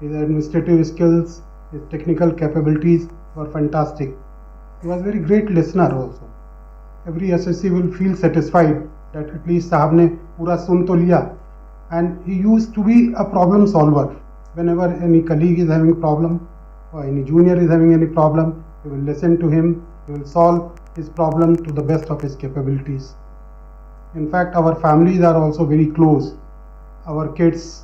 His administrative skills, his technical capabilities were fantastic. He was a very great listener also. Every associate will feel satisfied that at least साहब ने पूरा सुन तो लिया. And he used to be a problem solver. Whenever any colleague is having a problem or any junior is having any problem, he will listen to him. He will solve his problem to the best of his capabilities. In fact, our families are also very close. Our kids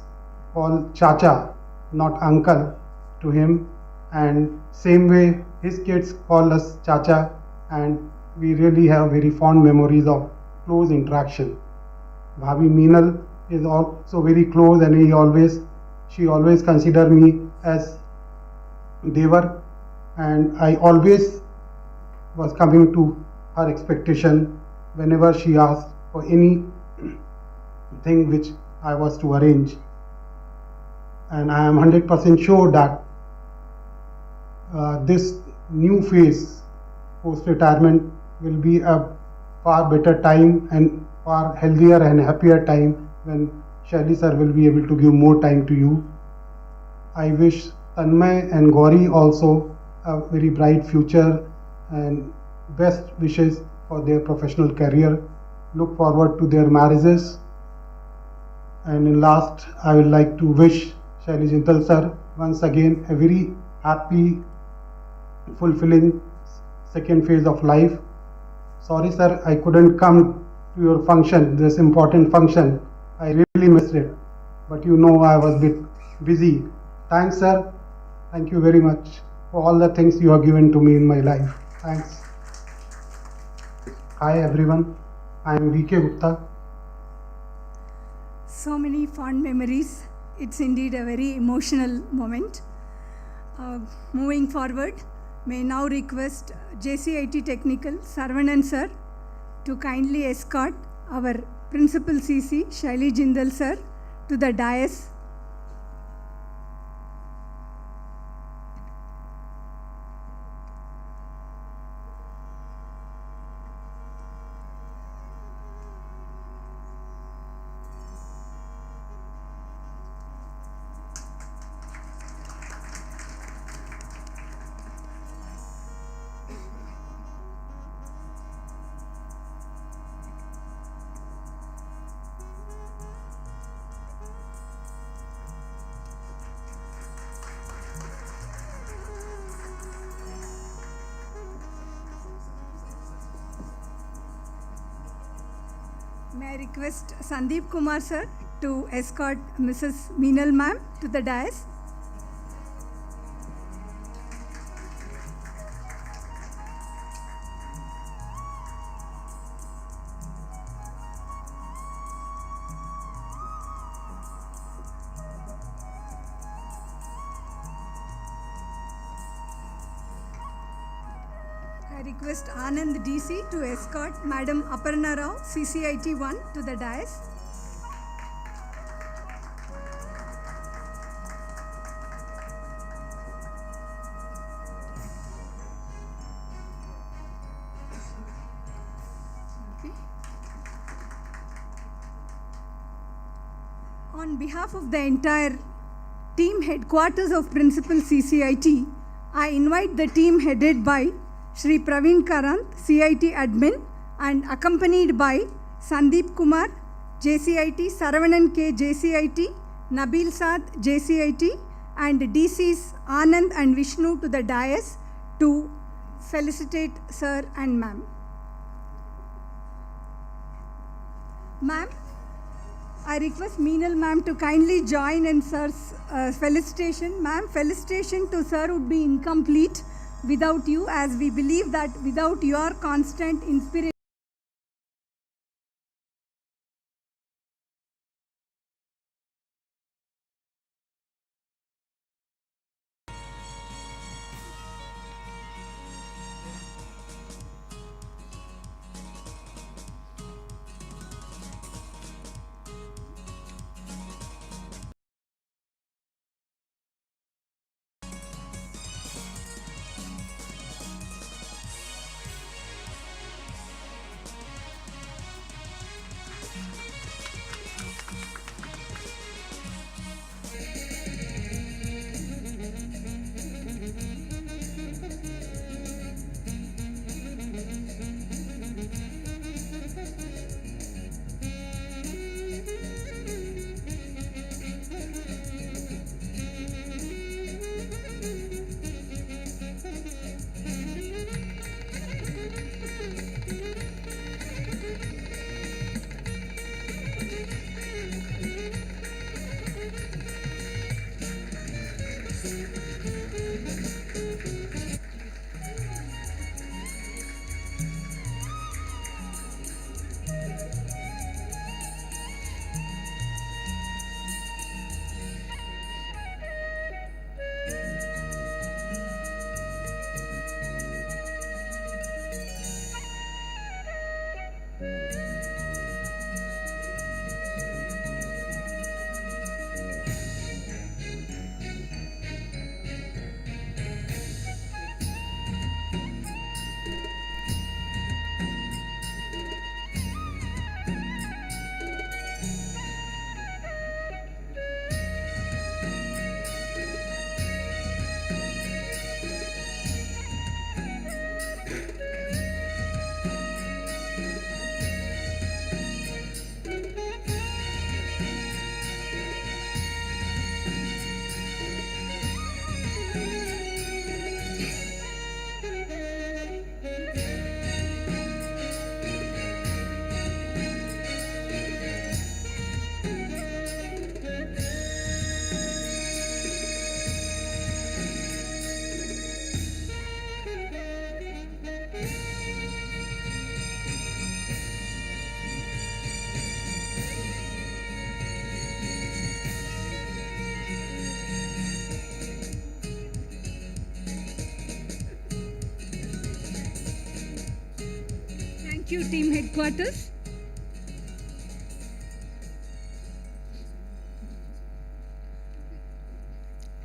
call Chacha, not uncle, to him, and same way his kids call us Chacha, and we really have very fond memories of close interaction. Bhabi Meenal is also very close, and she always consider me as Devar, and I always was coming to her expectation whenever she asked for any thing which I was to arrange. And I am 100% sure that this new phase post-retirement will be a far better time and far healthier and happier time when Shelley sir will be able to give more time to you. I wish Tanmay and Gauri also a very bright future and best wishes for their professional career. Look forward to their marriages. And in last, I would like to wish Shelley Jindal sir once again a very happy, fulfilling second phase of life. Sorry sir, I couldn't come to your function, this important function. I really missed it, but you know I was a bit busy. Thanks sir, thank you very much for all the things you have given to me in my life. Thanks. Hi everyone, I am VK Gupta. So many fond memories. It's indeed a very emotional moment. Moving forward, may now request JCIT Technical Sarvanan sir to kindly escort our Principal CC Shelley Jindal sir to the dais. May I request Sandeep Kumar sir to escort Mrs. Meenal ma'am to the dais. I request Anand DC to escort Madam Aparna Rao, CCIT 1 to the dais. On behalf of the entire team headquarters of Pr.CCIT, I invite the team headed by Shri Praveen Karant, CIT admin, and accompanied by Sandeep Kumar, JCIT, Saravanan K, JCIT, Nabil Saad, JCIT, and DCs Anand and Vishnu to the dais to felicitate Sir and Ma'am. Ma'am, I request Meenal Ma'am to kindly join in Sir's felicitation. Ma'am, felicitation to Sir would be incomplete without you, as we believe that without your constant inspiration, thank you, team headquarters.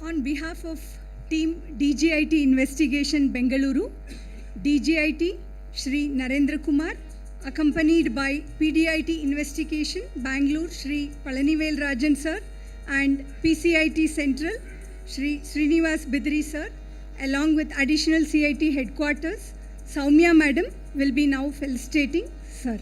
On behalf of team DGIT Investigation Bengaluru, DGIT Shri Narendra Kumar, accompanied by PDIT Investigation Bangalore Shri Palanivel Rajan Sir, and PCIT Central Shri Srinivas Bidri Sir, along with additional CIT headquarters, Soumya Madam will be now felicitating Sir.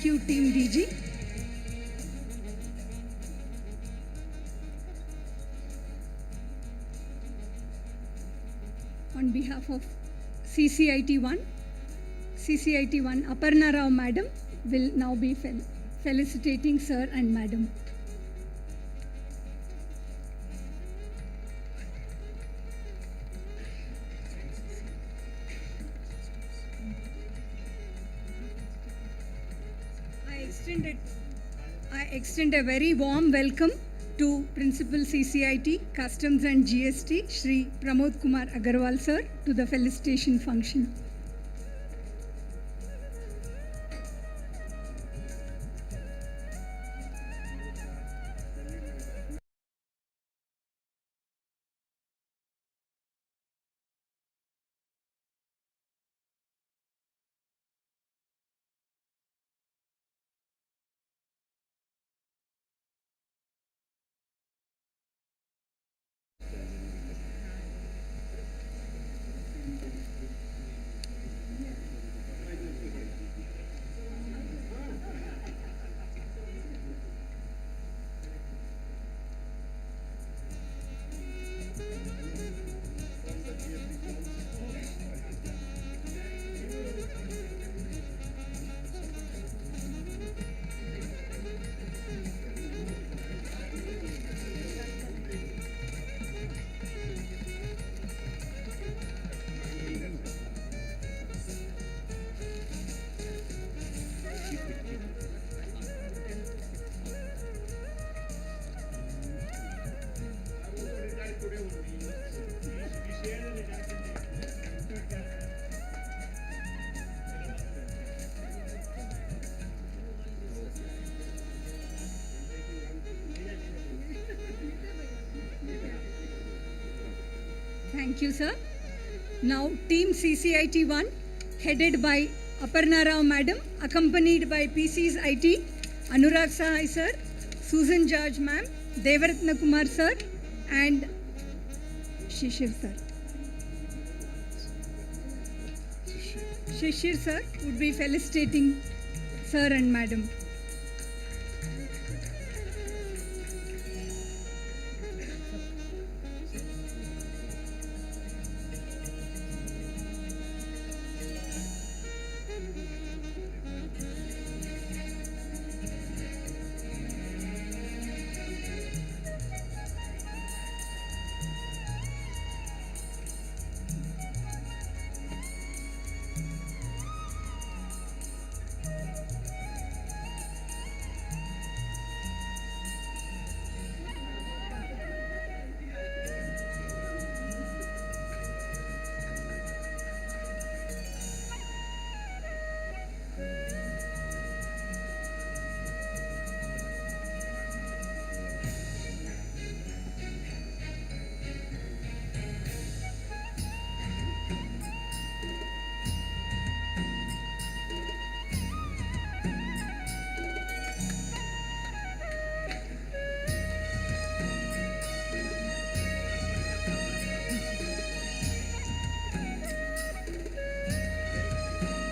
Thank you, Team DG. On behalf of CCIT 1, Aparna Rao Madam will now be felicitating Sir and Madam. I extend a very warm welcome to Principal CCIT, Customs and GST, Shri Pramod Kumar Agarwal Sir, to the felicitation function. Thank you, sir. Now, Team CCIT 1, headed by Aparna Rao Madam, accompanied by Pr.CCIT, Anurag Sahai sir, Susan George ma'am, Devaratna Kumar sir, and Shishir sir. Shishir sir would be felicitating sir and madam.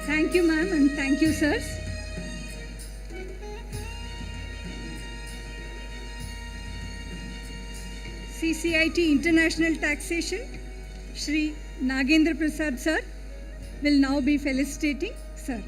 Thank you, ma'am, and thank you, sirs. CCIT International Taxation, Shri Nagendra Prasad sir, will now be felicitating sir.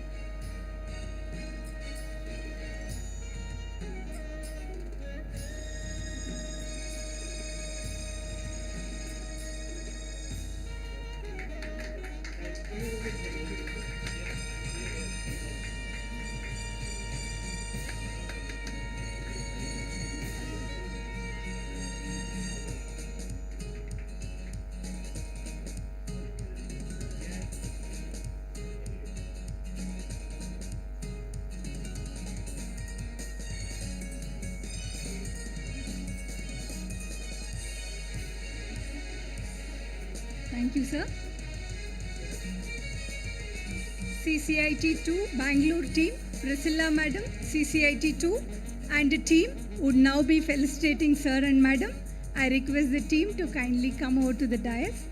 Thank you, sir. CCIT 2 Bangalore team, Priscilla madam, CCIT 2 and the team would now be felicitating sir and madam. I request the team to kindly come over to the dais.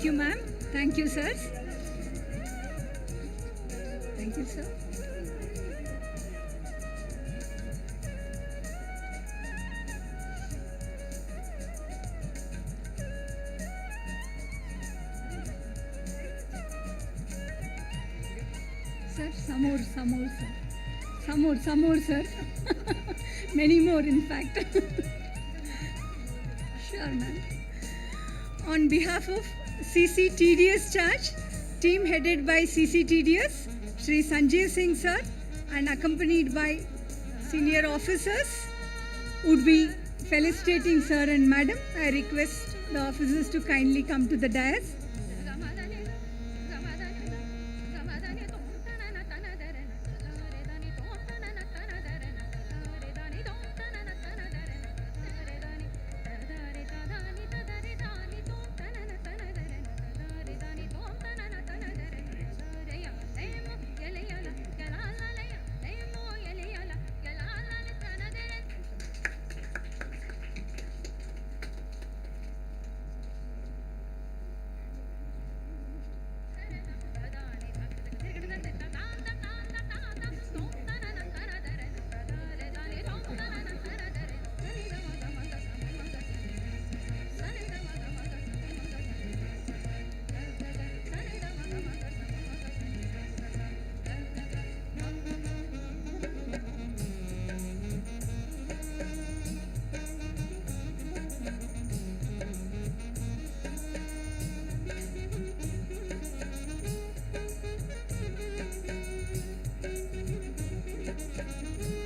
Thank you, ma'am. Thank you, sirs. Thank you, sir. Sir, some more, sir. Some more, sir. Many more, in fact. Sure, ma'am. On behalf of CCTDS charge, team headed by CCTDS, Shri Sanjeev Singh sir, and accompanied by senior officers, would be felicitating sir and madam. I request the officers to kindly come to the dais.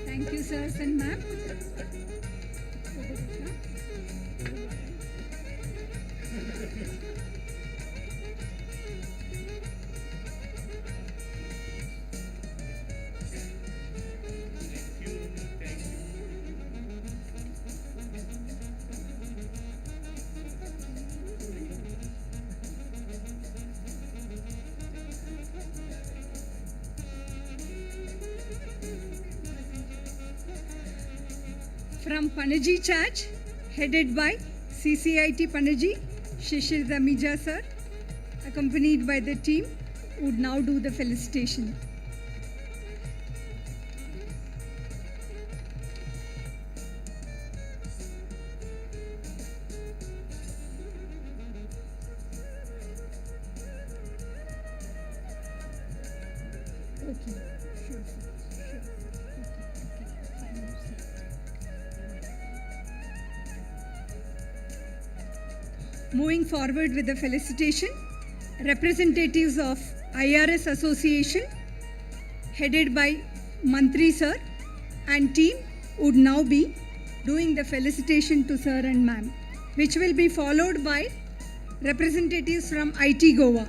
Thank you, sirs and ma'am. From Panaji Charge, headed by CCIT Panaji, Shri Damija sir, accompanied by the team, would now do the felicitation. Okay, sure, sir. Sure. Okay. Fine, sir. Moving forward with the felicitation, representatives of IRS Association, headed by Mantri sir and team, would now be doing the felicitation to sir and ma'am, which will be followed by representatives from IT Goa.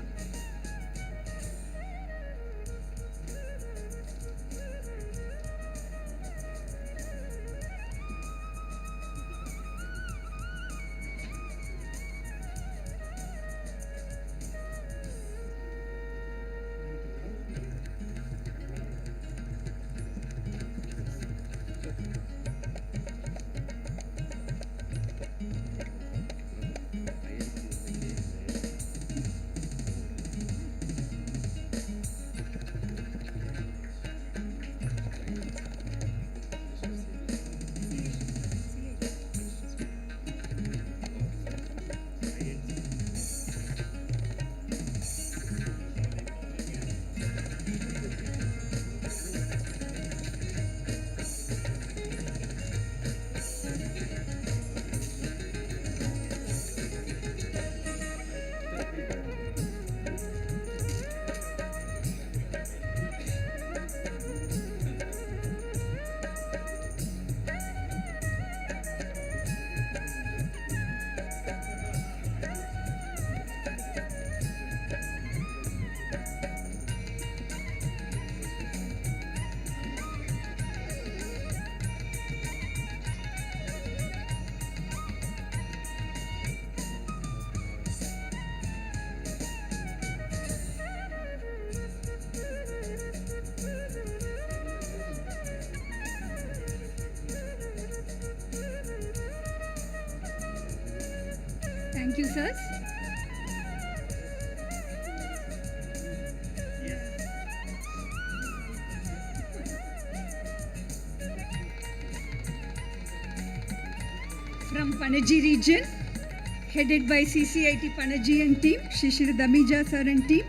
Thank you, sirs. from Panaji region, headed by CCIT Panaji and team, Shri Damija sir and team,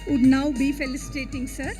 would now be felicitating sir.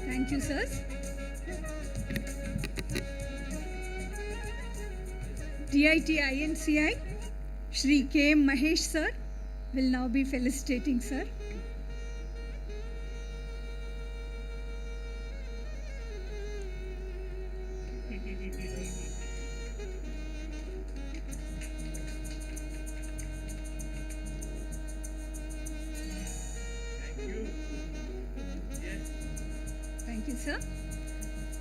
Thank you, sirs. DIT INCI, Shri K.M. Mahesh sir will now be felicitating sir. Thank you, sir.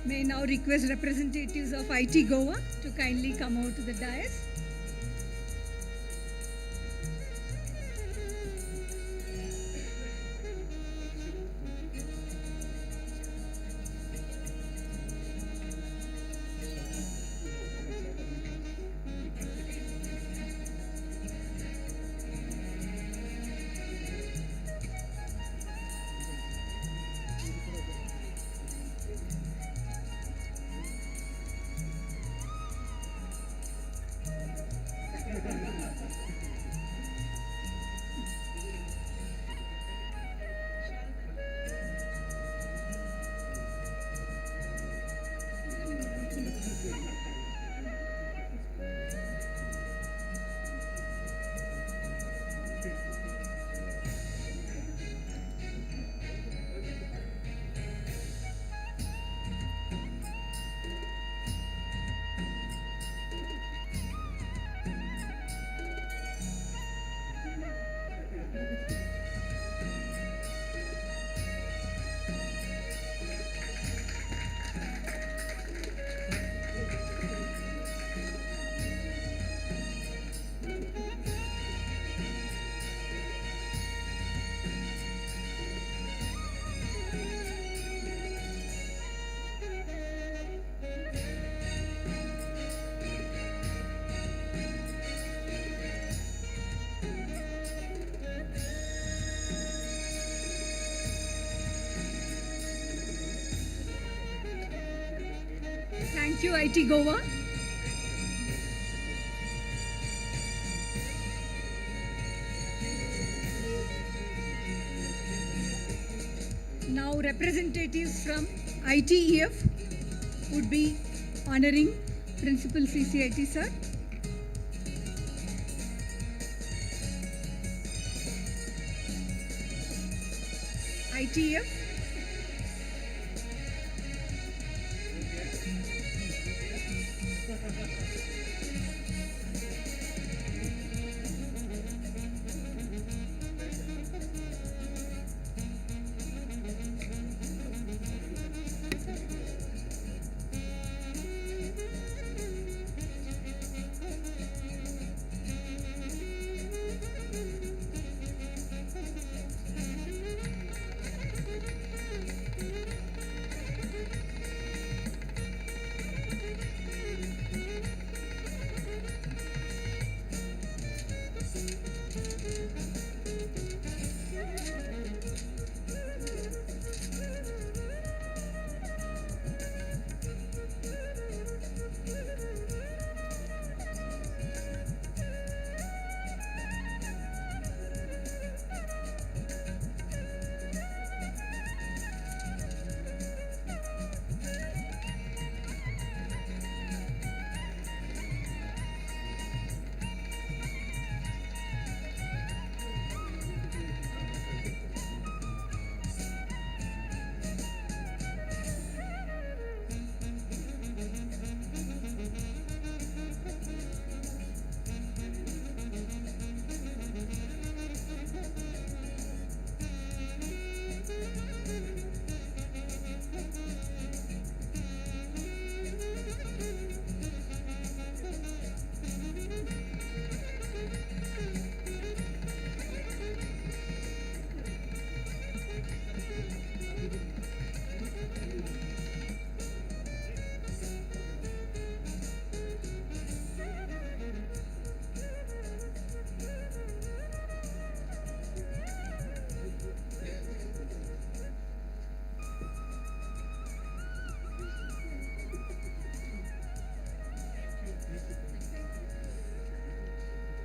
May I now request representatives of IT Goa to kindly come out to the dais. Thank you, IT Goa. Now, representatives from ITEF would be honoring Principal CCIT, sir. ITEF.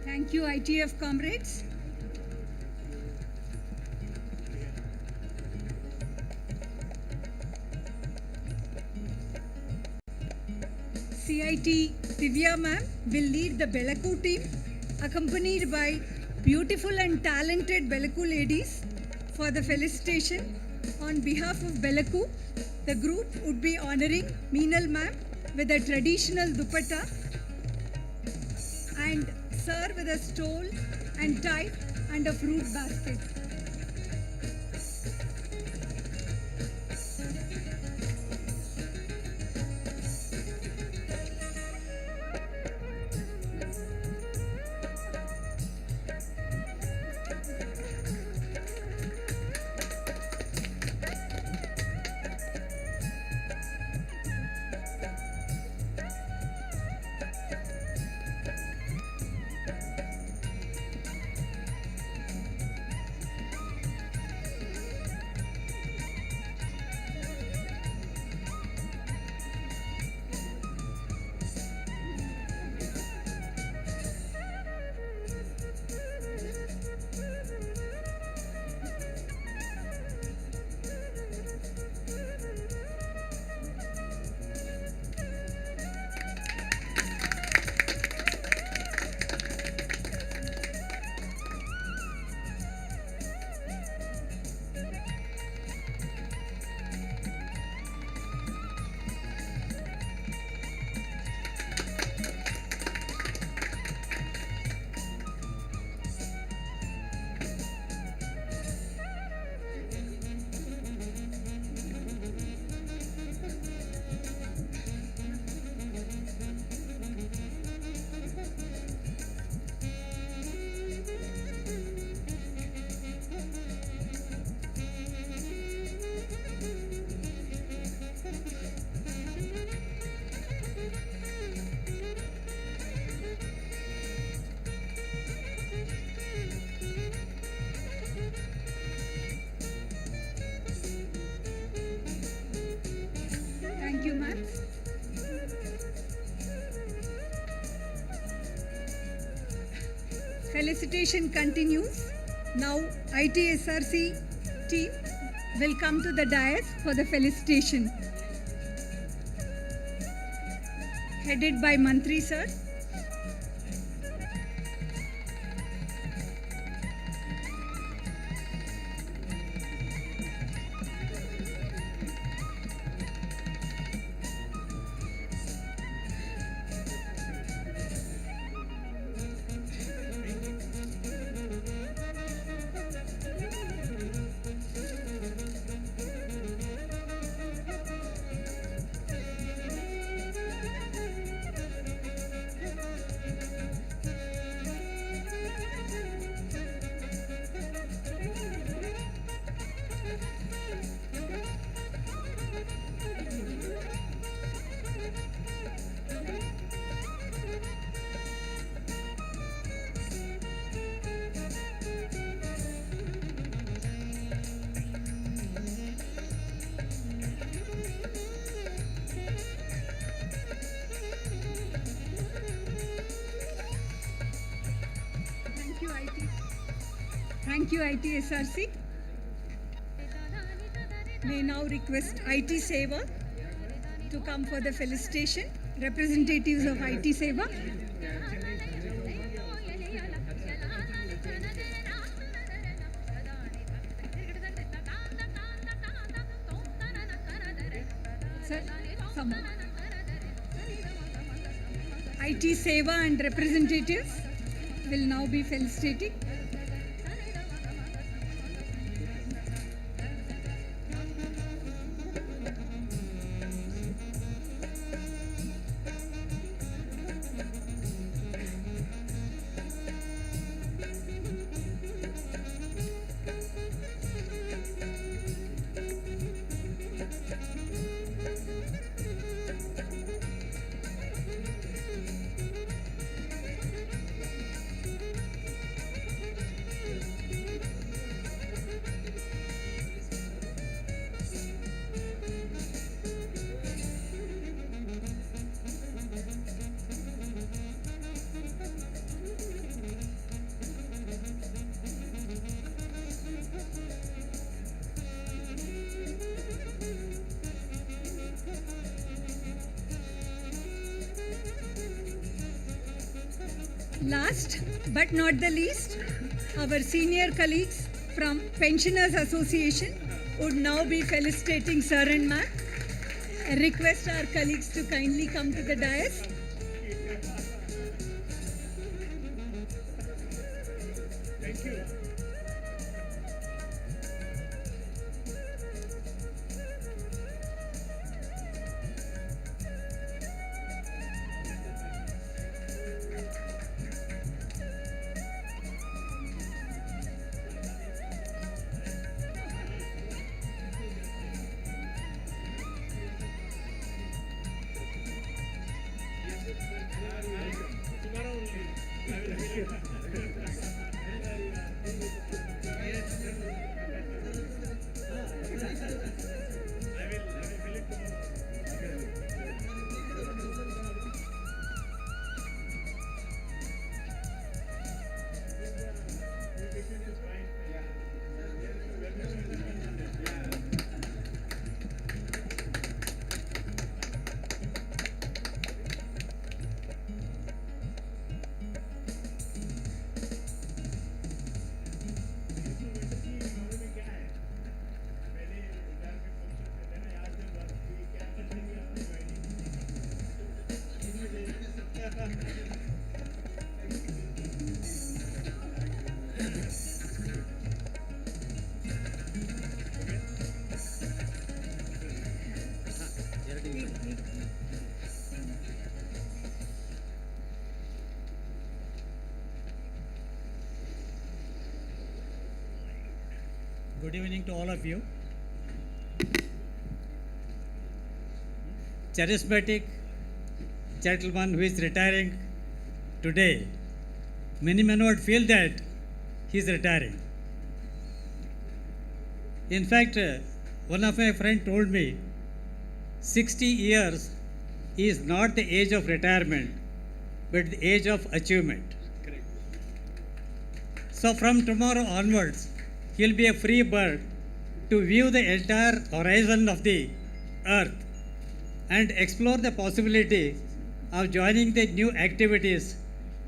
Thank you, ITF comrades. CIT Divya ma'am will lead the Belaku team, accompanied by beautiful and talented Belaku ladies for the felicitation. On behalf of Belaku, the group would be honoring Meenal ma'am with a traditional dupatta and sir with a stole and tie and a fruit basket. Thank you, ma'am. Felicitation continues. Now, ITSRC team will come to the dais for the felicitation. Headed by Mantri sir. Thank you, ITSRC. May now request IT Seva to come for the felicitation. Representatives of IT Seva. Sir, come on. IT Seva and representatives will now be felicitating. Last but not the least, our senior colleagues from Pensioners Association would now be felicitating Sir and Ma'am. I request our colleagues to kindly come to the dais. Thank you. Good evening to all of you. Charismatic gentleman who is retiring today. Many may not feel that he is retiring. In fact, one of my friends told me 60 years is not the age of retirement, but the age of achievement. Correct. So from tomorrow onwards, he will be a free bird to view the entire horizon of the earth and explore the possibility of joining the new activities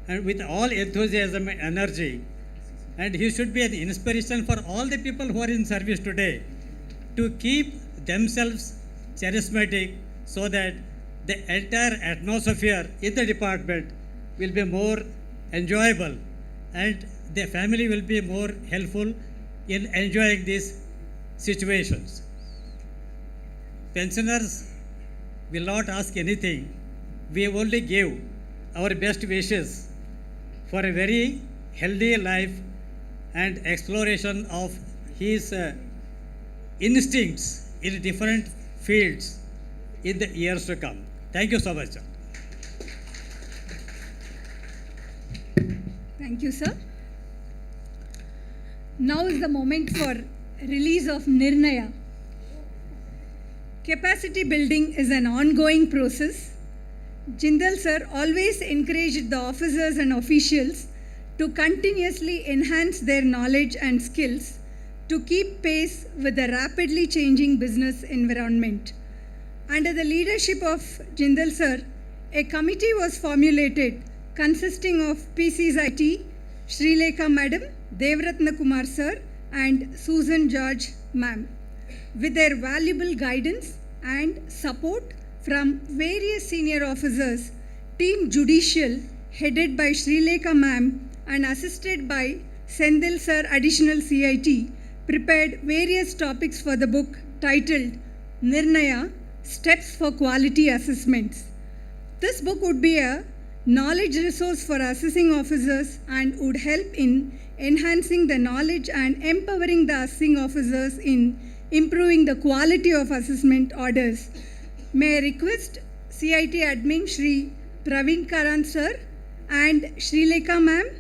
and with all enthusiasm and energy. And he should be an inspiration for all the people who are in service today to keep themselves charismatic so that the entire atmosphere in the department will be more enjoyable and the family will be more helpful in enjoying these situations. Pensioners will not ask anything. We only give our best wishes for a very healthy life and exploration of his instincts in different fields in the years to come. Thank you so much, sir. Thank you, sir. Now is the moment for release of Nirnaya. Capacity building is an ongoing process. Jindal sir always encouraged the officers and officials to continuously enhance their knowledge and skills to keep pace with the rapidly changing business environment. Under the leadership of Jindal sir, a committee was formulated consisting of Pr.CCIT, Shri Madam, Devratna Kumar sir and Susan George ma'am. With their valuable guidance and support from various senior officers, Team Judicial headed by Shri ma'am and assisted by Sendil sir Additional CIT prepared various topics for the book titled Nirnaya, Steps for Quality Assessments. This book would be a knowledge resource for assessing officers and would help in enhancing the knowledge and empowering the assessing officers in improving the quality of assessment orders. May I request CIT admin Shri Praveen Karan sir and Shri ma'am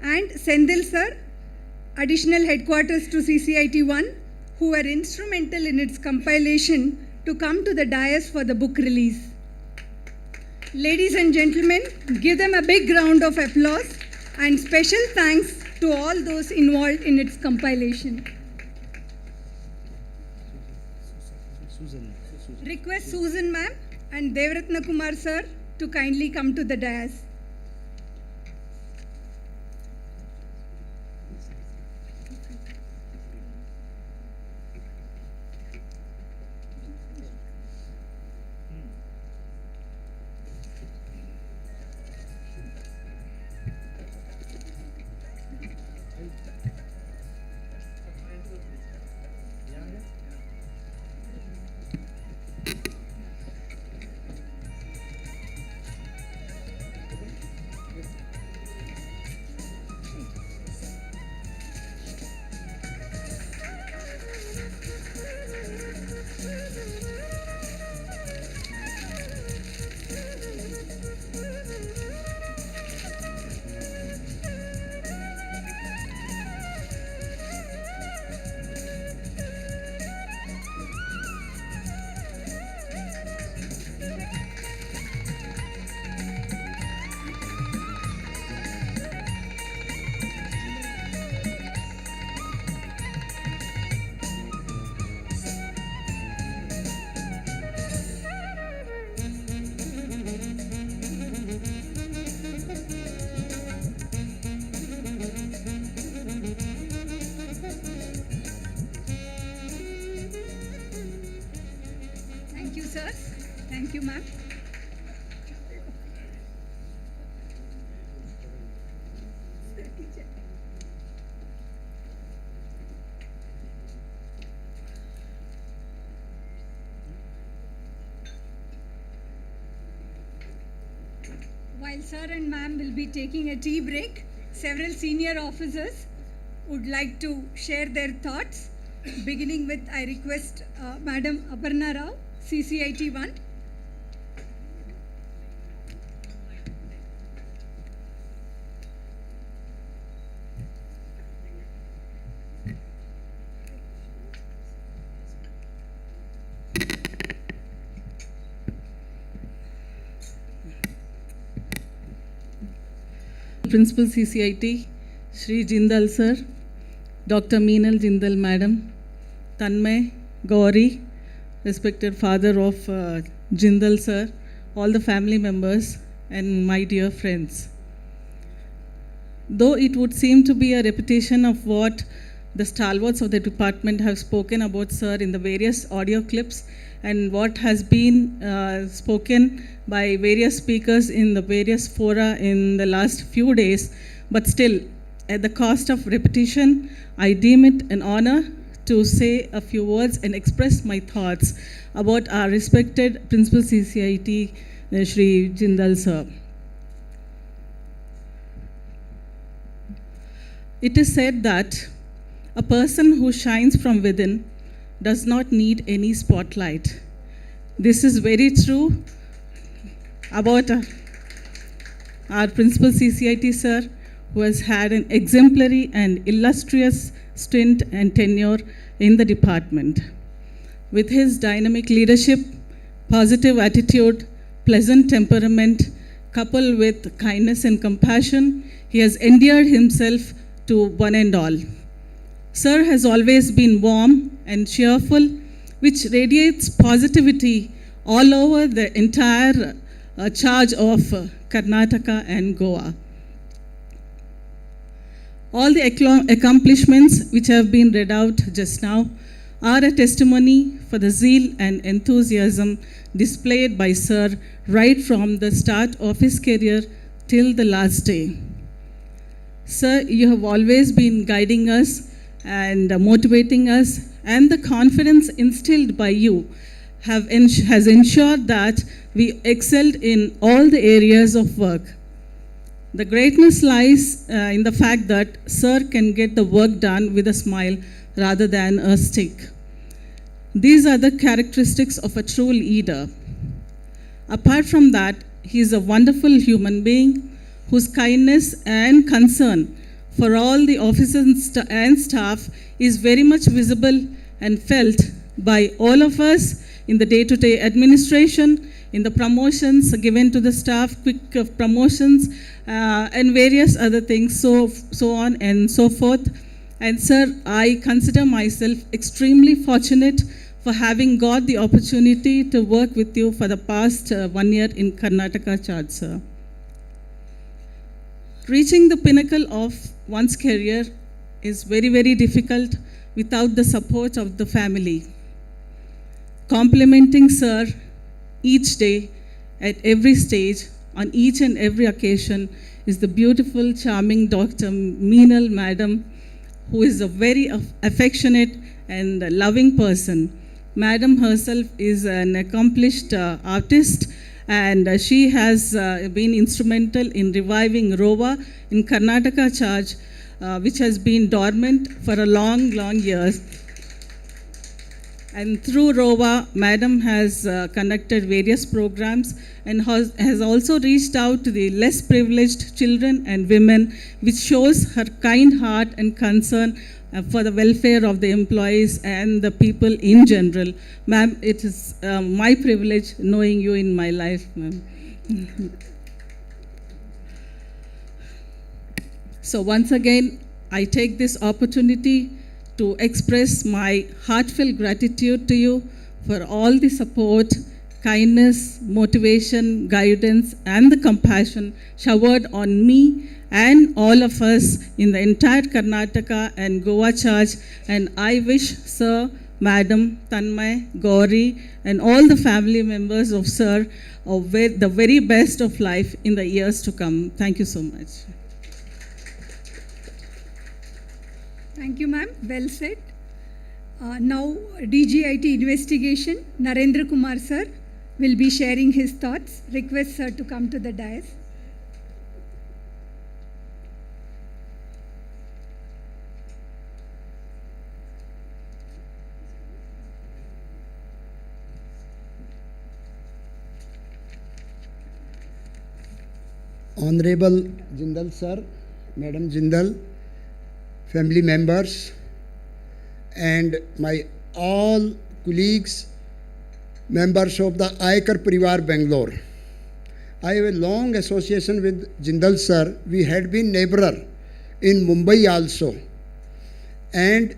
and Sendil sir, additional headquarters to CCIT 1, who were instrumental in its compilation, to come to the dais for the book release. Ladies and gentlemen, give them a big round of applause and special thanks to all those involved in its compilation. Request Susan ma'am and Devratna Kumar sir to kindly come to the dais. Thank you, sir. Thank you, ma'am. While sir and ma'am will be taking a tea break, several senior officers would like to share their thoughts. Beginning with, I request Madam Aparna Rao, CCIT 1. Principal CCIT, Shri Jindal sir, Dr. Meenal Jindal madam, Tanmay, Gauri, respected father of Jindal sir, all the family members and my dear friends. Though it would seem to be a repetition of what the stalwarts of the department have spoken about sir in the various audio clips and what has been spoken by various speakers in the various fora in the last few days, but still, at the cost of repetition, I deem it an honor to say a few words and express my thoughts about our respected Principal CCIT, Shri Jindal sir. It is said that a person who shines from within does not need any spotlight. This is very true about our Principal CCIT sir, who has had an exemplary and illustrious stint and tenure in the department. With his dynamic leadership, positive attitude, pleasant temperament, coupled with kindness and compassion, he has endeared himself to one and all. Sir has always been warm and cheerful, which radiates positivity all over the entire charge of Karnataka and Goa. All the accomplishments which have been read out just now are a testimony for the zeal and enthusiasm displayed by Sir right from the start of his career till the last day. Sir, you have always been guiding us and motivating us, and the confidence instilled by you has ensured that we excelled in all the areas of work. The greatness lies in the fact that Sir can get the work done with a smile rather than a stick. These are the characteristics of a true leader. Apart from that, he is a wonderful human being whose kindness and concern for all the officers and staff is very much visible and felt by all of us in the day-to-day administration, in the promotions given to the staff, quick promotions, and various other things, so on and so forth. And sir, I consider myself extremely fortunate for having got the opportunity to work with you for the past 1 year in Karnataka charge, sir. Reaching the pinnacle of one's career is very, very difficult without the support of the family. Complimenting Sir each day, at every stage, on each and every occasion, is the beautiful, charming Dr. Meenal Madam, who is a very affectionate and loving person. Madam herself is an accomplished artist, and she has been instrumental in reviving Rova in Karnataka Church, which has been dormant for a long, long years. And through Rova, Madam has conducted various programs and has also reached out to the less privileged children and women, which shows her kind heart and concern for the welfare of the employees and the people in general. Ma'am, it is my privilege knowing you in my life, ma'am. So once again, I take this opportunity to express my heartfelt gratitude to you for all the support, kindness, motivation, guidance, and the compassion showered on me and all of us in the entire Karnataka and Goa Church. And I wish Sir, Madam, Tanmay, Gauri, and all the family members of Sir the very best of life in the years to come. Thank you so much. Thank you, ma'am. Well said. Now, DGIT investigation, Narendra Kumar sir will be sharing his thoughts. Request sir to come to the dais. Honorable Jindal sir, Madam Jindal, family members, and my all colleagues, members of the Aikar Parivar Bangalore. I have a long association with Jindal sir. We had been neighbor in Mumbai also. And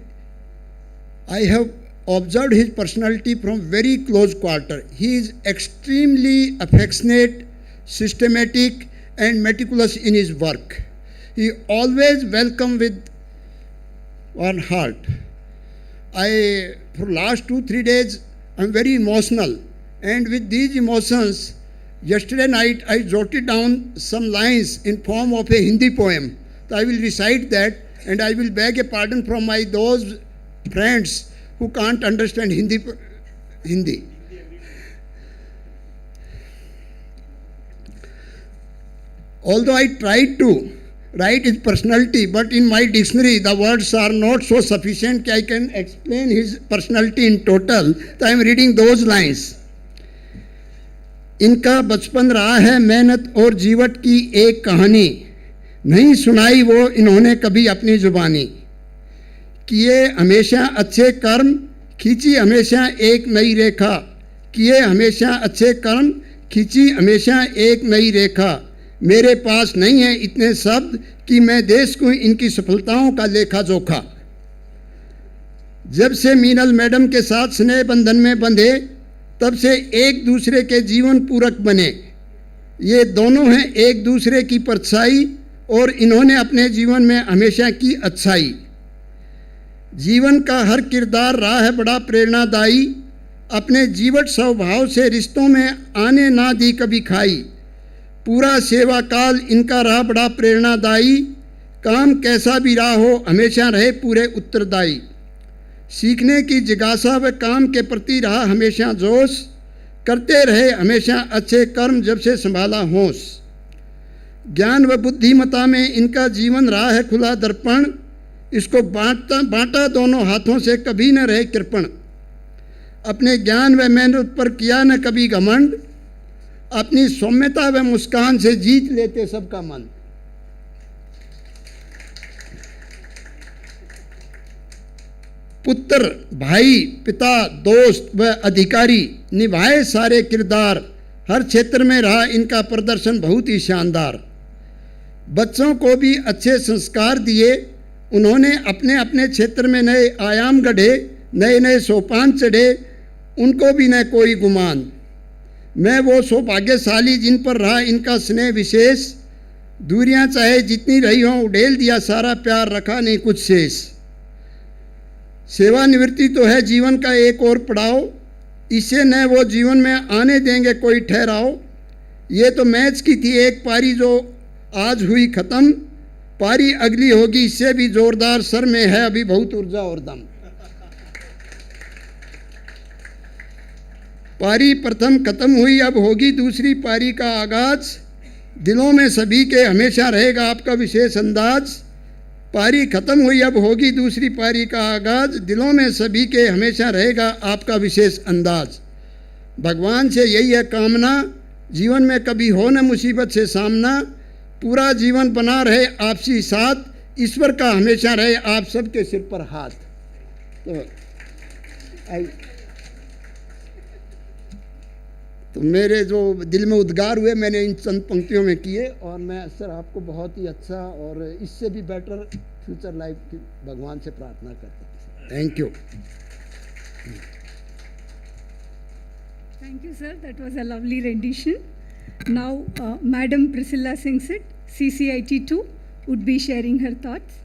I have observed his personality from very close quarter. He is extremely affectionate, systematic, and meticulous in his work. He always welcome with one heart. For last 2-3 days, I am very emotional. And with these emotions, yesterday night I jotted down some lines in form of a Hindi poem. So I will recite that, and I will beg a pardon from those friends who can't understand Hindi. Although I tried to write his personality, but in my dictionary the words are not so sufficient that I can explain his personality in total. So I am reading those lines. इनका बचपन रहा है मेहनत और जीवट की एक कहानी, नहीं सुनाई वो इन्होंने कभी अपनी जुबानी, किए हमेशा अच्छे कर्म, खींची हमेशा एक नई रेखा, किए हमेशा अच्छे कर्म, खींची हमेशा एक नई रेखा, मेरे पास नहीं है इतने शब्द कि मैं देश को इनकी सफलताओं का लेखा जोखा। जब से मीनल मैडम के साथ स्नेह बंधन में बंधे, तब से एक दूसरे के जीवन पूरक बने। ये दोनों हैं एक दूसरे की परछाई और इन्होंने अपने जीवन में हमेशा की अच्छाई। जीवन का हर किरदार रहा है बड़ा प्रेरणादायी, अपने जीवट स्वभाव से रिश्तों में आने ना दी कभी खाई। पूरा सेवा काल इनका रहा बड़ा प्रेरणादायी, काम कैसा भी रहा हो हमेशा रहे पूरे उत्तरदायी। सीखने की जिज्ञासा व काम के प्रति रहा हमेशा जोश, करते रहे हमेशा अच्छे कर्म जब से संभाला होश। ज्ञान व बुद्धिमता में इनका जीवन रहा है खुला दर्पण, इसको बांटा दोनों हाथों से कभी न रहे कृपण। अपने ज्ञान व मेहनत पर किया न कभी घमंड, अपनी सौम्यता व मुस्कान से जीत लेते सबका मन। पुत्र, भाई, पिता, दोस्त व अधिकारी निभाए सारे किरदार, हर क्षेत्र में रहा इनका प्रदर्शन बहुत ही शानदार। बच्चों को भी अच्छे संस्कार दिए, उन्होंने अपने अपने क्षेत्र में नए आयाम गढ़े, नए नए सोपान चढ़े, उनको भी न कोई गुमान। मैं वो सौभाग्यशाली जिन पर रहा इनका स्नेह विशेष, दूरियां चाहे जितनी रही हों उड़ेल दिया सारा प्यार, रखा नहीं कुछ शेष। सेवानिवृत्ति तो है जीवन का एक और पड़ाव, इससे न वो जीवन में आने देंगे कोई ठहराव। ये तो मैच की थी एक पारी जो आज हुई ख़त्म, पारी अगली होगी इससे भी जोरदार, सर में है अभी बहुत ऊर्जा और दम। पारी प्रथम खत्म हुई, अब होगी दूसरी पारी का आगाज, दिलों में सभी के हमेशा रहेगा आपका विशेष अंदाज। पारी खत्म हुई, अब होगी दूसरी पारी का आगाज, दिलों में सभी के हमेशा रहेगा आपका विशेष अंदाज। भगवान से यही है कामना, जीवन में कभी हो न मुसीबत से सामना, पूरा जीवन बना रहे आपसी साथ, ईश्वर का हमेशा रहे आप सबके सिर पर हाथ। तो मेरे जो दिल में उद्गार हुए मैंने इन चंद पंक्तियों में किए, और मैं सर आपको बहुत ही अच्छा और इससे भी बेटर फ्यूचर लाइफ की भगवान से प्रार्थना करता हूँ। Thank you. Thank you, sir. That was a lovely rendition. Now, Madam Pr.CCIT, CCIT 2, would be sharing her thoughts.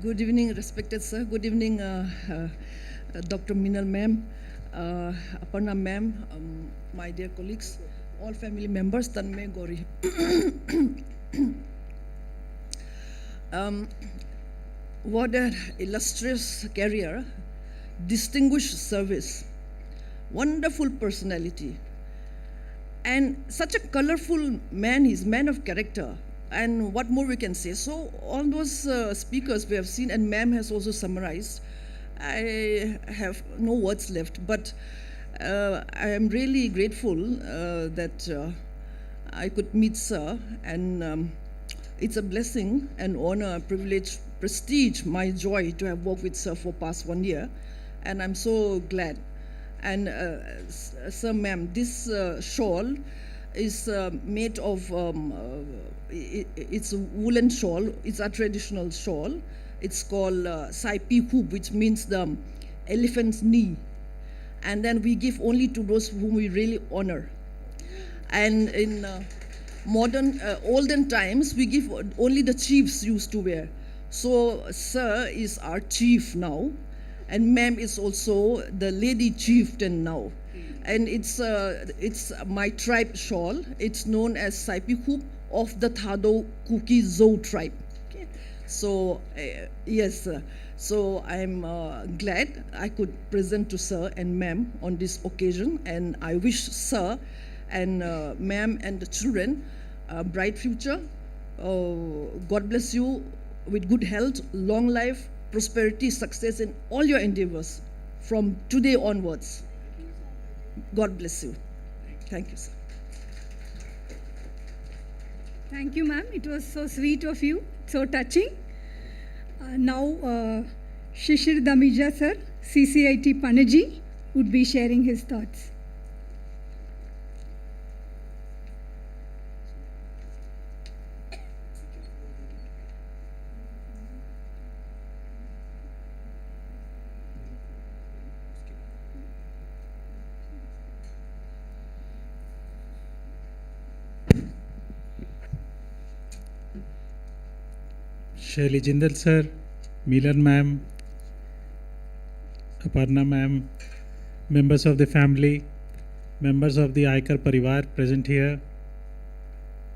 Good evening, respected sir. Good evening, Dr. Minal ma'am, Aparna ma'am, my dear colleagues, all family members, Tanmay Gauri. What an illustrious career, distinguished service, wonderful personality, and such a colorful man. He's man of character. And what more we can say? So all those speakers we have seen, and ma'am has also summarized. I have no words left, but I am really grateful that I could meet sir, and it's a blessing, an honor, a privilege, prestige, my joy to have worked with sir for past 1 year, and I'm so glad. And sir, ma'am, this shawl is made of, it's a woolen shawl. It's a traditional shawl. It's called Saipi Hoop, which means the elephant's knee. And then we give only to those whom we really honor. And in modern, olden times, we give only the chiefs used to wear. So sir is our chief now, and ma'am is also the lady chieftain now. And it's my tribe shawl. It's known as Saipi Hoop of the Thado Kuki Zou tribe. Okay. So yes, so I'm glad I could present to sir and ma'am on this occasion, and I wish sir and ma'am and the children a bright future. God bless you with good health, long life, prosperity, success in all your endeavors from today onwards. God bless you. Thank you, sir. Thank you, ma'am. It was so sweet of you, so touching. Now, Shishir Damija, sir, CCIT Panaji, would be sharing his thoughts. Shelley Jindal sir, Milan ma'am, Aparna ma'am, members of the family, members of the Aikar Parivar present here.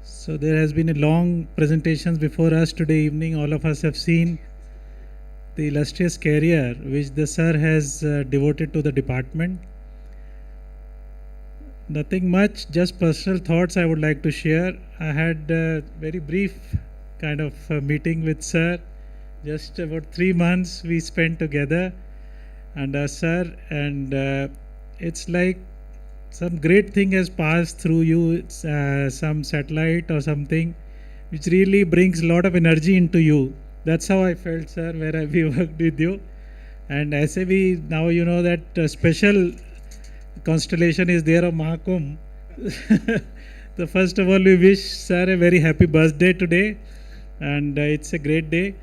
So there has been a long presentations before us today evening. All of us have seen the illustrious career which the sir has devoted to the department. Nothing much, just personal thoughts I would like to share. I had a very brief kind of meeting with sir. Just about 3 months we spent together under sir, and it's like some great thing has passed through you. It's, some satellite or something which really brings a lot of energy into you. That's how I felt, sir, where we worked with you. And SAB, now you know that special constellation is there of Mahakumbh. So first of all, we wish sir a very happy birthday today, and it's a great day.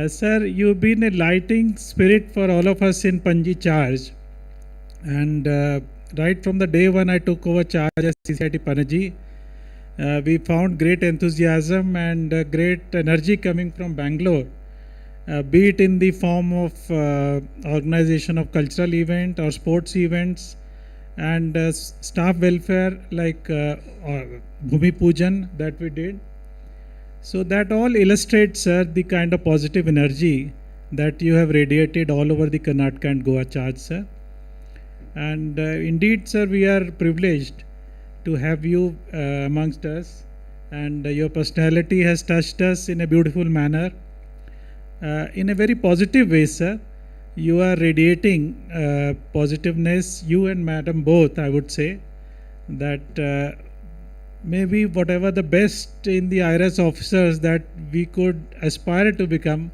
Sir, you've been a lighting spirit for all of us in Panji Charge, and right from the day when I took over charge as CCIT Panaji, we found great enthusiasm and great energy coming from Bangalore, be it in the form of organization of cultural event or sports events, and staff welfare like Bhumi Pujan that we did. So that all illustrates, sir, the kind of positive energy that you have radiated all over the Karnataka and Goa charge, sir. And indeed, sir, we are privileged to have you amongst us, and your personality has touched us in a beautiful manner, in a very positive way, sir. You are radiating positiveness, you and madam both, I would say, that maybe whatever the best in the IRS officers that we could aspire to become.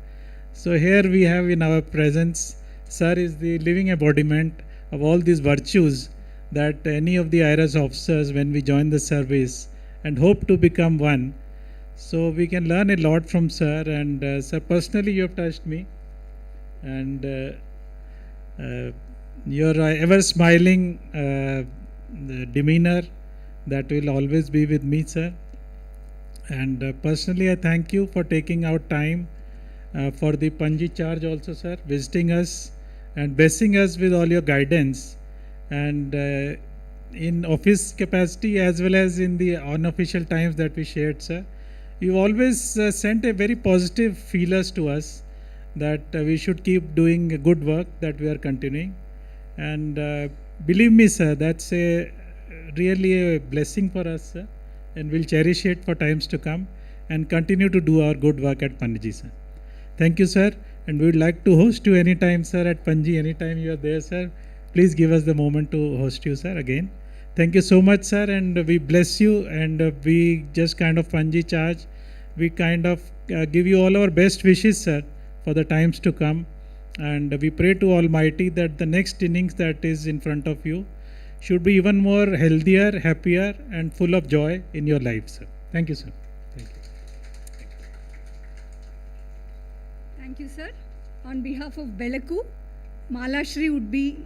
So here we have in our presence, sir is the living embodiment of all these virtues that any of the IRS officers, when we join the service and hope to become one, so we can learn a lot from sir. And sir, personally you have touched me, and your ever smiling demeanor, that will always be with me, sir. And personally I thank you for taking out time for the Panji charge also, sir, visiting us and blessing us with all your guidance, and in office capacity as well as in the unofficial times that we shared, sir. You always sent a very positive feelers to us that we should keep doing good work that we are continuing. And believe me, sir, that's a really a blessing for us, sir, and we'll cherish it for times to come and continue to do our good work at Panji, sir. Thank you, sir, and we would like to host you anytime, sir, at Panji. Anytime you are there, sir, please give us the moment to host you, sir, again. Thank you so much, sir, and we bless you, and we just kind of Panji charge. We kind of give you all our best wishes, sir, for the times to come, and we pray to Almighty that the next innings that is in front of you should be even more healthier, happier, and full of joy in your life, sir. Thank you, sir. Thank you. Thank you, sir. On behalf of Belaku, Mala Shri would be.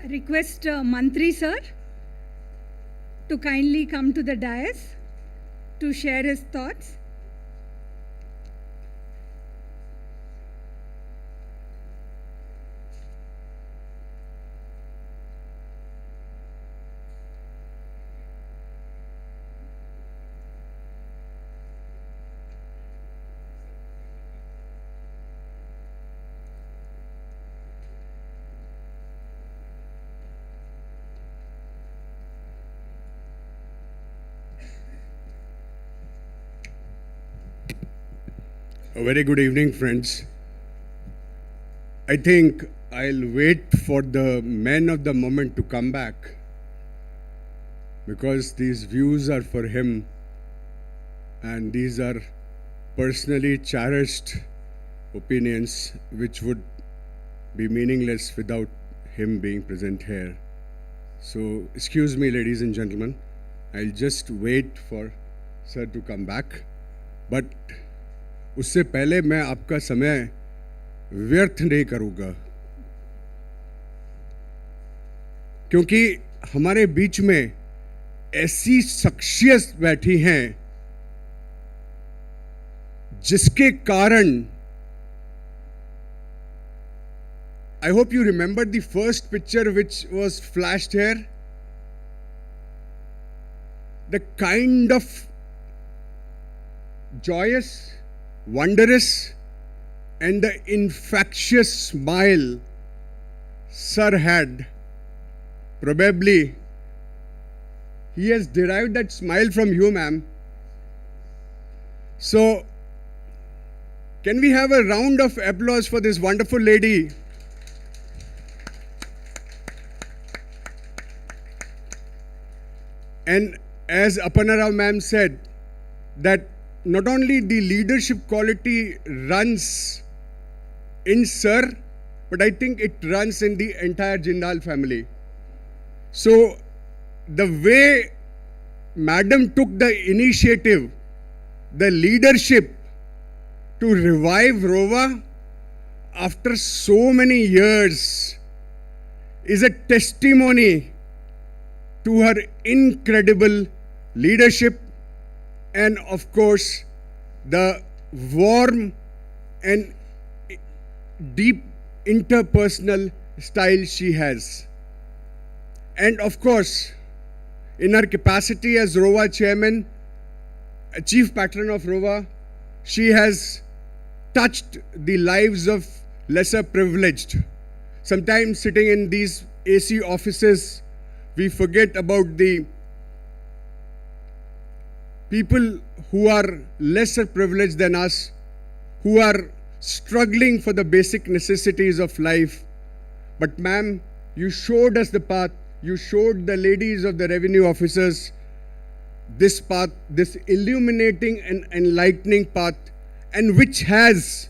Request Mantri sir to kindly come to the dais to share his thoughts. A very good evening, friends. I think I'll wait for the man of the moment to come back because these views are for him and these are personally cherished opinions which would be meaningless without him being present here. So, excuse me, ladies and gentlemen, I'll just wait for sir to come back. But उससे पहले मैं आपका समय व्यर्थ नहीं करूँगा क्योंकि हमारे बीच में ऐसी शख्सियत बैठी हैं जिसके कारण I hope you remember the first picture which was flashed here. The kind of joyous, wondrous, and the infectious smile Sir had. Probably he has derived that smile from you, ma'am. So, can we have a round of applause for this wonderful lady? And as Aparna Rao ma'am said, that not only the leadership quality runs in Sir, but I think it runs in the entire Jindal family. So the way Madam took the initiative, the leadership to revive Rova after so many years is a testimony to her incredible leadership and of course the warm and deep interpersonal style she has. And of course, in her capacity as Rova chairman, chief patron of Rova, she has touched the lives of lesser privileged. Sometimes sitting in these AC offices, we forget about the people who are lesser privileged than us, who are struggling for the basic necessities of life. But ma'am, you showed us the path. You showed the ladies of the revenue officers this path, this illuminating and enlightening path, and which has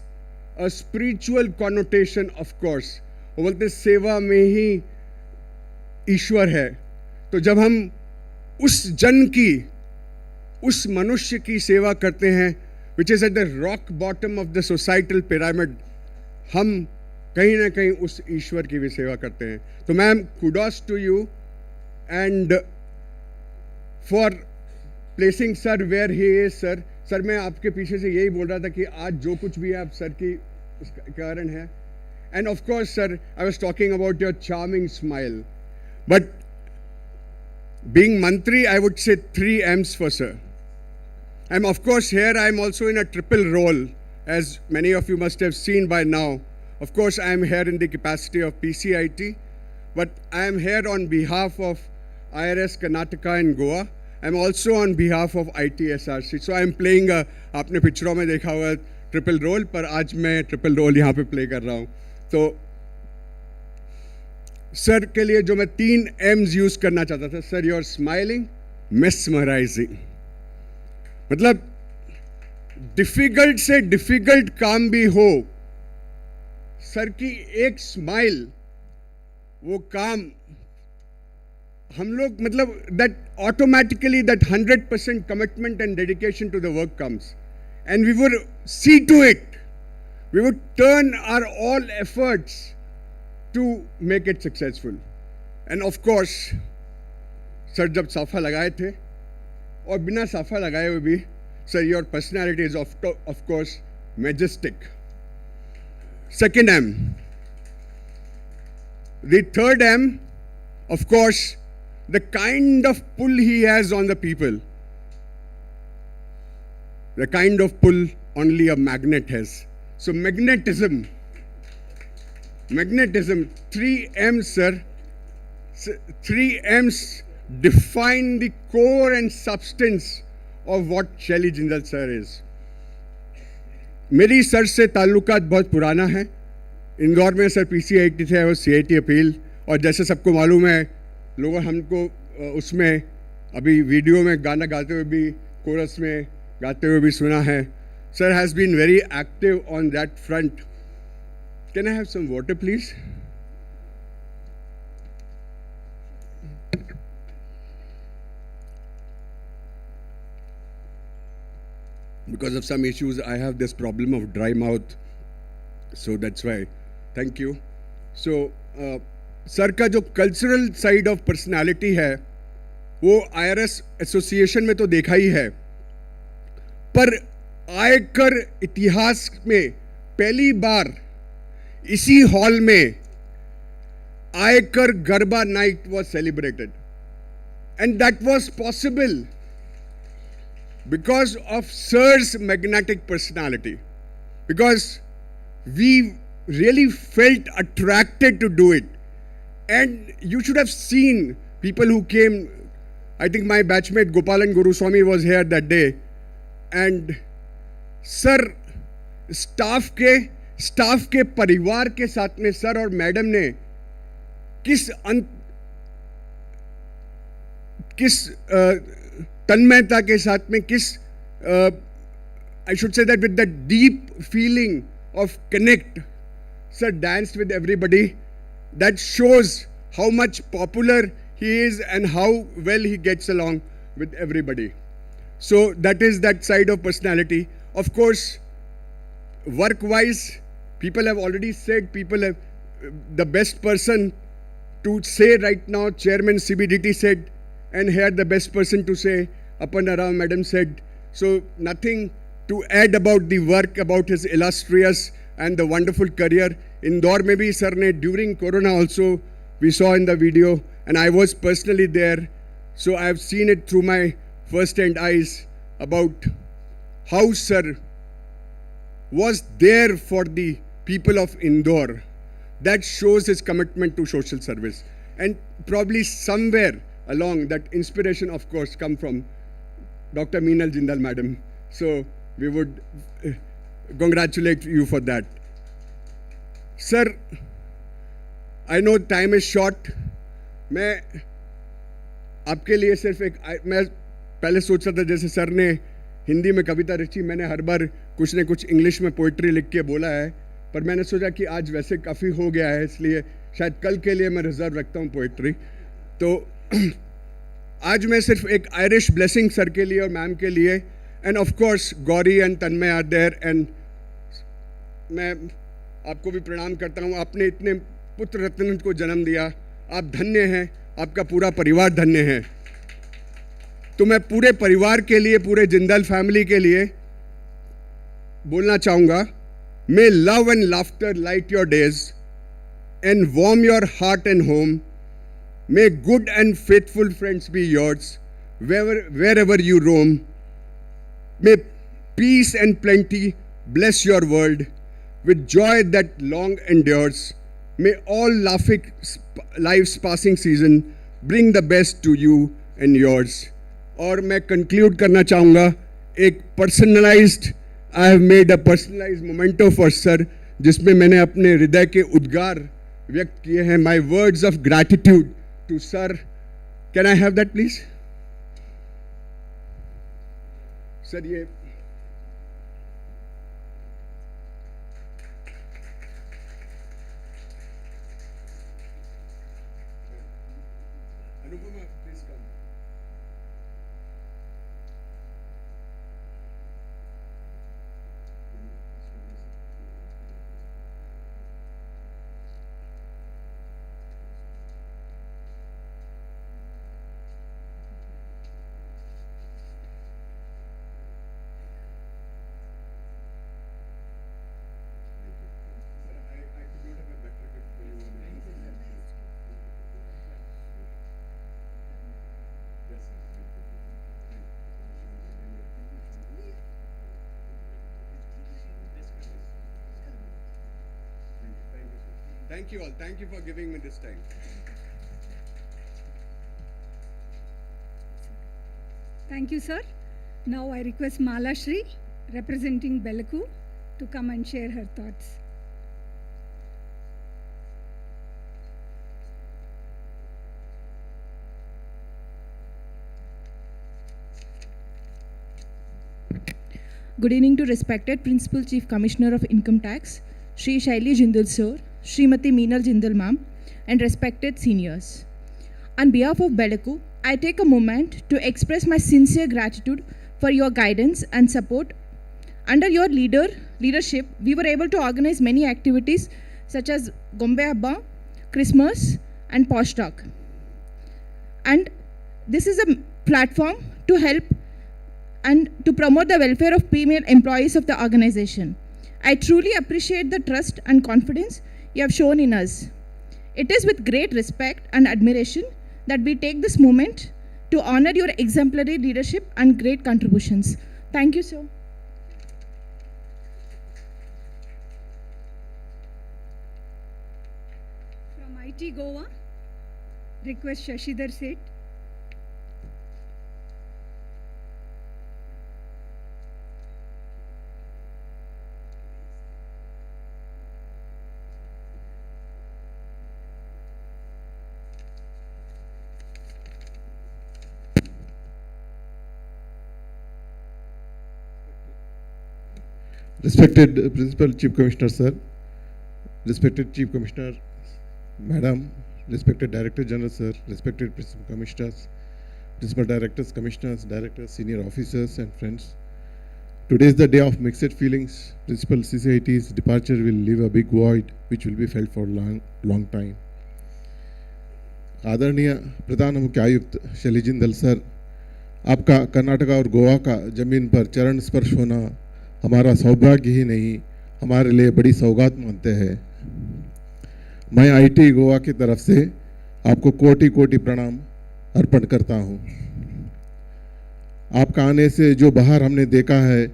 a spiritual connotation, of course. वो बोलते सेवा में ही ईश्वर है. तो जब हम उस जन की, उस मनुष्य की सेवा करते हैं, which is at the rock bottom of the societal pyramid, हम कहीं ना कहीं उस ईश्वर की भी सेवा करते हैं. तो ma'am, kudos to you and for placing sir where he is, sir. Sir मैं आपके पीछे से यही बोल रहा था कि आज जो कुछ भी आप सर की कारण है. And of course, sir, I was talking about your charming smile. But being Mantri, I would say 3 M's for sir. I'm of course here, I'm also in a triple role, as many of you must have seen by now. Of course, I am here in the capacity of Pr.CCIT, but I am here on behalf of IRS Karnataka and Goa. I'm also on behalf of ITSRC. So I'm playing a, आपने पिक्चरों में देखा हुआ triple role, पर आज मैं triple role यहाँ पे प्ले कर रहा हूँ. तो सर के लिए जो मैं 3 M's यूज करना चाहता था, sir you are smiling, mesmerising. मतलब डिफिकल्ट से डिफिकल्ट काम भी हो, सर की एक स्माइल, वो काम हम लोग मतलब that automatically that 100% commitment and dedication to the work comes, and we would see to it, we would turn our all efforts to make it successful. And of course, sir जब साफा लगाए थे और बिना साफा लगाए हुए भी, sir your personality is of course majestic. Second M. The third M, of course, the kind of pull he has on the people. The kind of pull only a magnet has. So magnetism, 3 M's, sir. 3 M's define the core and substance of what Shelley Jindal sir is. मेरी sir से ताल्लुकात बहुत पुराना है। इंदौर में sir Pr.CCIT थे और CIT appeal, और जैसे सबको मालूम है, लोगों हमको उसमें अभी वीडियो में गाना गाते हुए भी, कोरस में गाते हुए भी सुना है। Sir has been very active on that front. Can I have some water please? Because of some issues, I have this problem of dry mouth, so that's why. Thank you. So, sir का जो cultural side of personality है वो IRS association में तो देखा ही है, पर आयकर इतिहास में पहली बार इसी हॉल में आयकर garba night was celebrated, and that was possible because of Sir's magnetic personality, because we really felt attracted to do it. And you should have seen people who came. I think my batchmate Gopalan Guruswamy was here that day, and sir staff के परिवार के साथ में sir और madam ने किस तन्मयता के साथ में, किस I should say that with that deep feeling of connect, sir danced with everybody. That shows how much popular he is and how well he gets along with everybody. So that is that side of personality. Of course, work-wise, people have already said, the best person to say right now, Chairman CBDT said, and here the best person to say, Aparna Rao Madam said. So nothing to add about the work, about his illustrious and the wonderful career. Indore mein bhi sir ne during Corona also, we saw in the video, and I was personally there. So I have seen it through my first-hand eyes about how sir was there for the people of Indore. That shows his commitment to social service. And probably somewhere along that inspiration, of course, come from Dr. Meenal Jindal Madam. So we would congratulate you for that. Sir, I know time is short. मैं आपके लिए सिर्फ मैं पहले सोच रहा था जैसे सर ने हिंदी में कविता रची, मैंने हर बार कुछ न कुछ इंग्लिश में पोइट्री लिख के बोला है, पर मैंने सोचा कि आज वैसे काफ़ी हो गया है, इसलिए शायद कल के लिए मैं रिजर्व रखता हूँ पोइट्री। तो आज मैं सिर्फ एक आयरिश ब्लेसिंग सर के लिए और मैम के लिए, and of course Gauri and Tanmay are there, and मैं आपको भी प्रणाम करता हूँ। आपने इतने पुत्र रत्न को जन्म दिया, आप धन्य हैं, आपका पूरा परिवार धन्य है। तो मैं पूरे परिवार के लिए, पूरे जिंदल फैमिली के लिए बोलना चाहूँगा, मे love and laughter light your days and warm your heart and home. May good and faithful friends be yours wherever you roam. May peace and plenty bless your world with joy that long endures. May all laughing life's passing season bring the best to you and yours. और मैं conclude करना चाहूँगा एक personalized, I have made a personalized memento for sir, जिसमें मैंने अपने हृदय के उद्गार व्यक्त किए हैं. My words of gratitude to sir. Can I have that please? Sir, ये Anupama please come. Thank you all. Thank you for giving me this time. Thank you, sir. Now I request Mala Shri, representing Belaku, to come and share her thoughts. Good evening to respected Principal Chief Commissioner of Income Tax, Shri Jindal Sir, Srimati Meenal Jindal Ma'am, and respected seniors. On behalf of Belaku, I take a moment to express my sincere gratitude for your guidance and support. Under your leadership, we were able to organize many activities such as Gombe Abba, Christmas, and Posh Talk. And this is a platform to help and to promote the welfare of premier employees of the organization. I truly appreciate the trust and confidence you have shown in us. It is with great respect and admiration that we take this moment to honor your exemplary leadership and great contributions. Thank you, sir. From IT Goa, request Shashidhar Seth. Respected Principal Chief Commissioner Sir, respected Chief Commissioner Madam, respected Director General Sir, respected Principal Commissioners, Principal Directors, Commissioners, Directors, Senior Officers and friends. Today is the day of mixed feelings. Principal CCIT's departure will leave a big void which will be felt for a long time. आदरणीय प्रधान मुख्य आयुक्त शैली Jindal sir, आपका कर्नाटका और गोवा का ज़मीन पर चरण स्पर्श होना हमारा सौभाग्य ही नहीं, हमारे लिए बड़ी सौगात मानते हैं। मैं आईटी गोवा की तरफ से आपको कोटि कोटि प्रणाम अर्पण करता हूं। आपका आने से जो बाहर हमने देखा है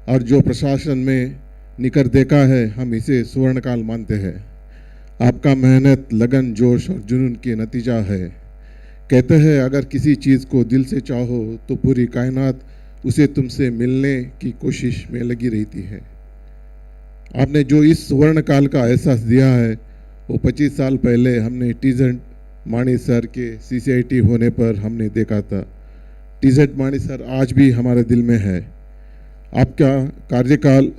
और जो प्रशासन में निकर देखा है, हम इसे सुवर्णकाल मानते हैं। आपका मेहनत, लगन, जोश और जुनून की नतीजा है। कहते हैं अगर किसी चीज़ को दिल से चाहो तो पूरी कायनात उसे तुमसे मिलने की कोशिश में लगी रहती है। आपने जो इस सुवर्ण काल का एहसास दिया है वो 25 साल पहले हमने टीजेड माणी सर के सीसीआईटी होने पर हमने देखा था। टीजेड माणी सर आज भी हमारे दिल में है। आपका कार्यकाल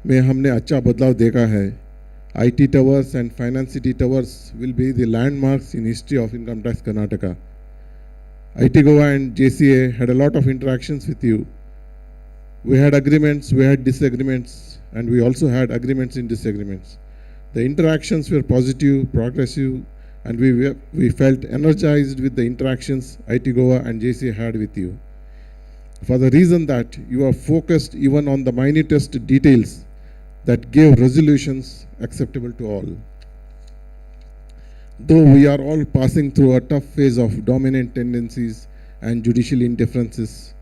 में हमने अच्छा बदलाव देखा है। IT towers and finance city towers will be the landmarks in history of income tax Karnataka. IT Goa and JCA had a lot of interactions with you. We had agreements, we had disagreements, and we also had agreements in disagreements. The interactions were positive, progressive, and we felt energized with the interactions IT Goa and JCA had with you. For the reason that you are focused even on the minutest details that gave resolutions acceptable to all. Though we are all passing through a tough phase of dominant tendencies and judicial indifferences,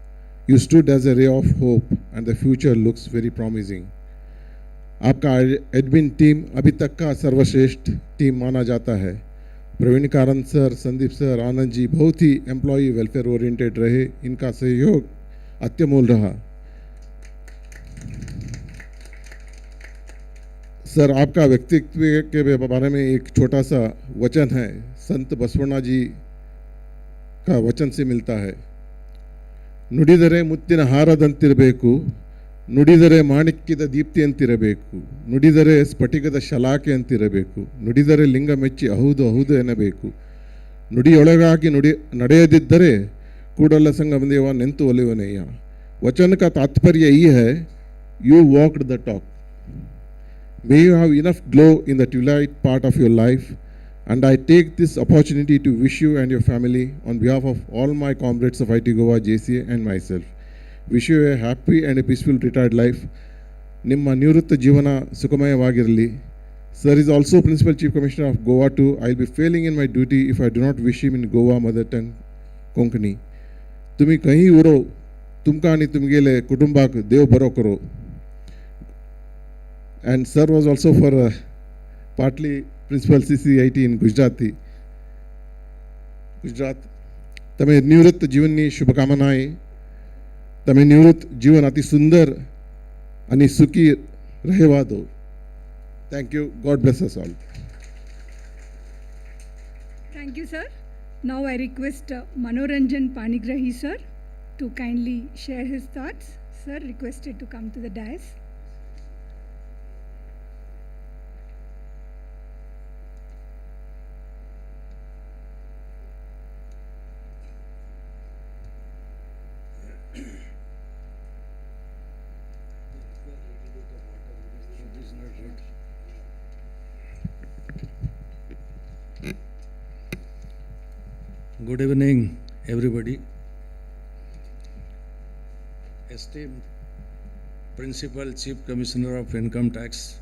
you stood as a ray of hope and the future looks very promising. आपका admin team अभी तक का सर्वश्रेष्ठ team माना जाता है। प्रवीण कारण sir, Sandeep sir, Anand ji बहुत ही एम्प्लॉई वेलफेयर ओरिएंटेड रहे। इनका सहयोग अत्यमूल रहा। सर, आपका व्यक्तित्व के बारे में एक छोटा सा वचन है, संत बसवಣ್ಣ जी का वचन से मिलता है। ನುಡಿದರೆ ಮುತ್ತಿನ ಹಾರದಂತಿರಬೇಕು, ನುಡಿದರೆ ಮಾಣಿಕ್ಯದ ದೀಪ್ತಿ ಅಂತಿರಬೇಕು, ನುಡಿದರೆ ಸ್ಫಟಿಕದ ಶಲಾಕೆ ಅಂತಿರಬೇಕು, ನುಡಿದರೆ ಲಿಂಗ ಮೆಚ್ಚಿ ಹೌದು ಹೌದು ಎನ್ನಬೇಕು, ನುಡಿಯೊಳಗಾಗಿ ನಡೆಯದಿದ್ದರೆ ಕೂಡಲ ಸಂಗಮದೇವ ನೆಂತು ಒಲಿವನಯ್ಯ। वचन का तात्पर्य ये है, you walked the talk. May you have enough glow in the twilight part of your life, and I take this opportunity to wish you and your family, on behalf of all my comrades of IT Goa, JCA and myself, wish you a happy and a peaceful retired life. Nimma nivritta jivana sukhamayavagirali. Sir is also Principal Chief Commissioner of Goa too. I will be failing in my duty if I do not wish him in Goa mother tongue Konkani. Tumi kahi uro, tumka ani tumgele kutumbak dev baro karo. And sir was also for partly Principal CCIT in Gujarat. તમે નિવૃત્ત જીવનની શુભકામનાએ, તમે નિવૃત્ત જીવન અતિ સુંદર અને સુખી रहेवा दो. Thank you. God bless us all. Thank you, sir. Now I request Manoranjan Panigrahi, sir, to kindly share his thoughts. Sir, requested to come to the dais. Good evening, everybody. Esteemed Principal Chief Commissioner of Income Tax,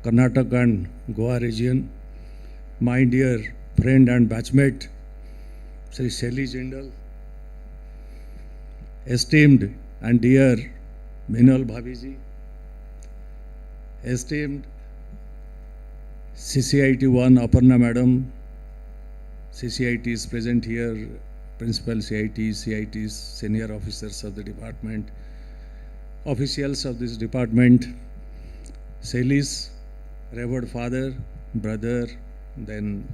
Karnataka and Goa region, my dear friend and batchmate, Shri Shelley Jindal, esteemed and dear Minal Bhabiji, esteemed CCIT 1 Aparna Madam, CCIT is present here, Principal CITs, CITs, senior officers of the department, officials of this department, Shelley's revered father, brother, then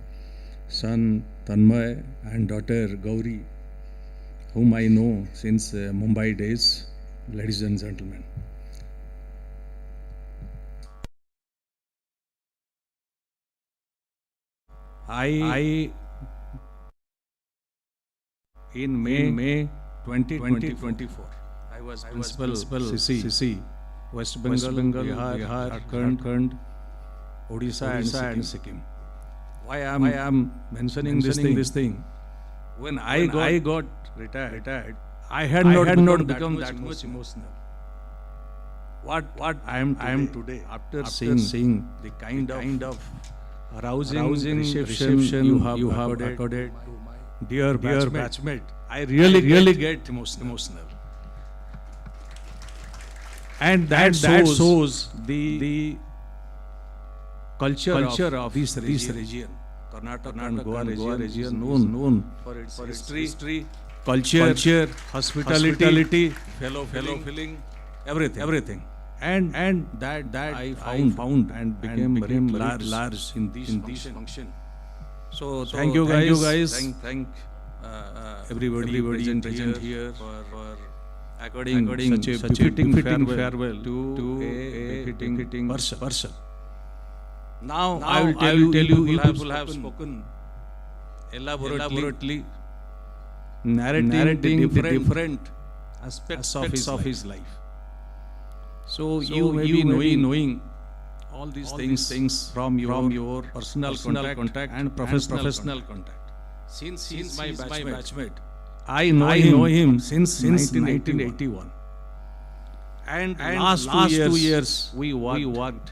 son Tanmay and daughter Gauri, whom I know since Mumbai days, ladies and gentlemen. In May 2024, I was Principal CC, West Bengal, Bihar, Jharkhand, Odisha and Sikkim. Why I am mentioning this thing? When I got retired, I had not become that much emotional. What I am today, after seeing the kind of arousing reception you have accorded dear batchmate, I really get emotional. And that shows the culture of this region. Karnataka and Goa region known for its history, culture, hospitality, fellow feeling, everything. And that I found and became large in this function. So thank you guys. Thank everybody present here for according such a befitting farewell to a befitting person. Now I will tell you people have spoken elaborately, narrating the different aspects of his life. So you may be knowing all these things from your personal contact and professional contact. Since he is my batchmate, I know him since 1981. And last 2 years we worked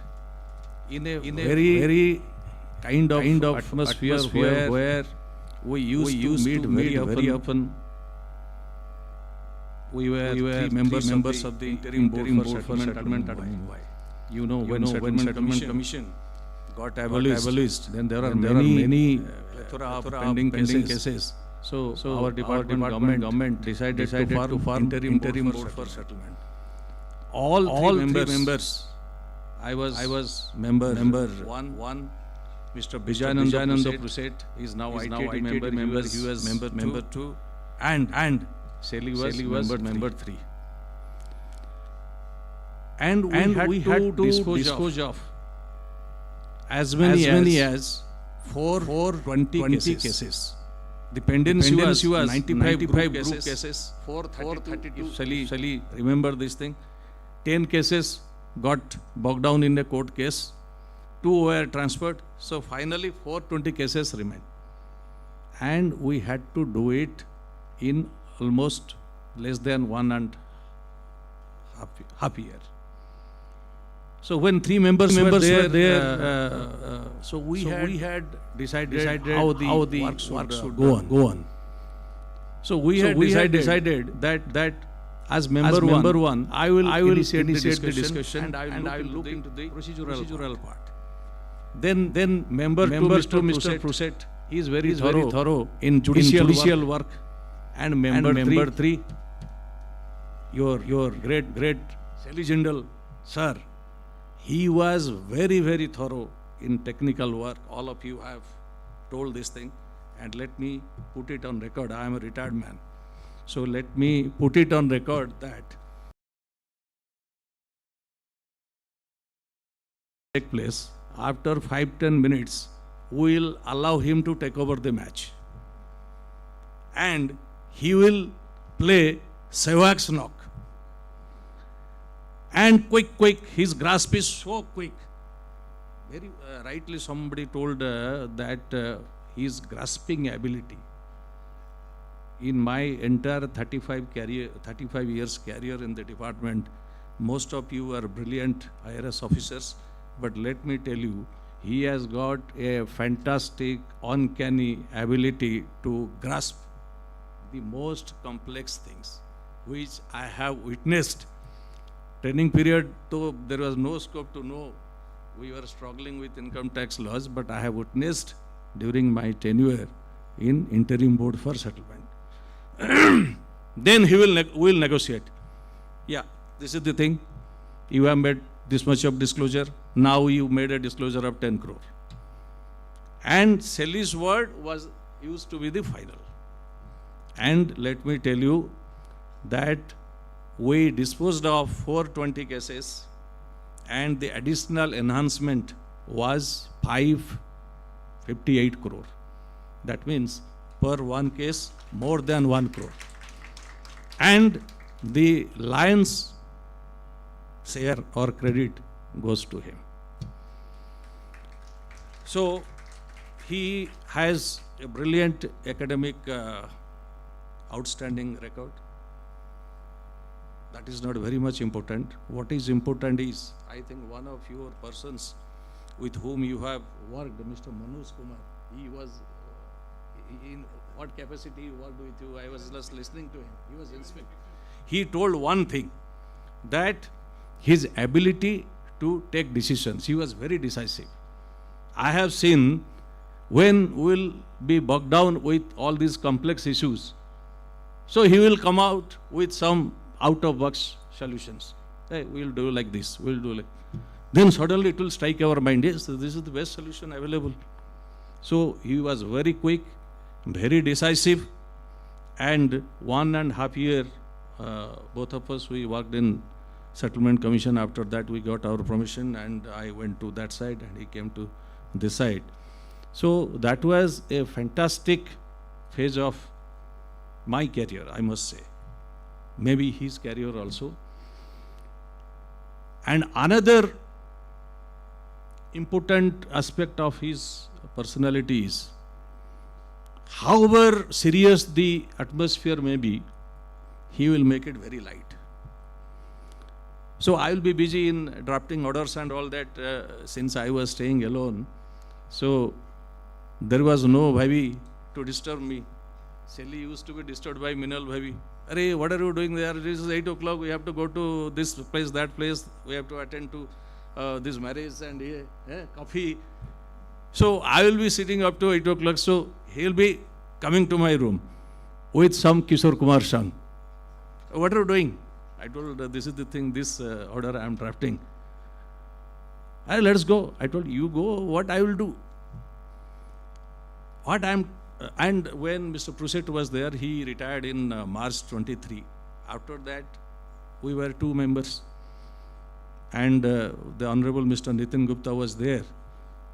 in a very kind of atmosphere where we used to meet very often. We were three members of the interim board for settlement at Mumbai. You know, when settlement commission got abolished, then there are many plethora of pending cases. So our department government decided to form interim board for settlement. All three members. I was member one. Mr. Bijananda Pr.CCIT is now IT member. He was member 2, and Shelley was member 3. And we had to dispose of as many as 420 cases. The pendency was 95 group cases, 432. Shelley, remember this thing? 10 cases got bogged down in a court case, 2 were transferred, so finally 420 cases remained. And we had to do it in almost less than 1.5 year. So when 3 members were there, so we had decided how the work should go on. So we had decided that as member one, I will initiate the discussion and I will look into the procedural part. Then member two, Mr. Pr.CCIT, he is very thorough in judicial work. And member 3, your great Shelley Jindal, sir, He was very, very thorough in technical work. All of you have told this thing. And let me put it on record. I am a retired man. So let me put it on record that take place after 5-10 minutes, we will allow him to take over the match. And he will play Sehwag's knock. And quick, his grasp is so quick. Very rightly somebody told that his grasping ability. In my entire 35 years career in the department, most of you are brilliant IRS officers, but let me tell you, he has got a fantastic, uncanny ability to grasp the most complex things, which I have witnessed. Training period, though there was no scope to know, we were struggling with income tax laws, but I have witnessed during my tenure in interim board for settlement. Then he will negotiate. Yeah, this is the thing. You have made this much of disclosure. Now you made a disclosure of 10 crore. And Shelley's word was used to be the final. And let me tell you that we disposed of 420 cases and the additional enhancement was 558 crore. That means per one case, more than 1 crore. And the lion's share or credit goes to him. So he has a brilliant academic outstanding record. That is not very much important. What is important is, I think one of your persons with whom you have worked, Mr. Manoj Kumar, he was, in what capacity he worked with you? I was just listening to him. He was inspector. He told one thing, that his ability to take decisions, he was very decisive. I have seen when we will be bogged down with all these complex issues, so he will come out with some out-of-box solutions. Hey, we'll do like this, we'll do like. Then suddenly it will strike our mind, yes, this is the best solution available. So he was very quick, very decisive, and 1.5 years, both of us, we worked in Settlement Commission. After that, we got our promotion, and I went to that side, and he came to this side. So that was a fantastic phase of my career, I must say. Maybe his career also. And another important aspect of his personality is, however serious the atmosphere may be, he will make it very light. So I will be busy in drafting orders and all that since I was staying alone. So there was no bhabi to disturb me. Shelley used to be disturbed by Minal bhabi. Arey, what are you doing there? This is 8 o'clock. We have to go to this place, that place. We have to attend to this marriage and coffee. So I will be sitting up to 8 o'clock. So he will be coming to my room with some Kishore Kumar song. What are you doing? I told, this is the thing, this order I am drafting. Let's go. I told, you go, what I will do. What I am, and when Mr. Pr.CCIT was there, he retired in March 23. After that, we were 2 members. And the Honorable Mr. Nitin Gupta was there.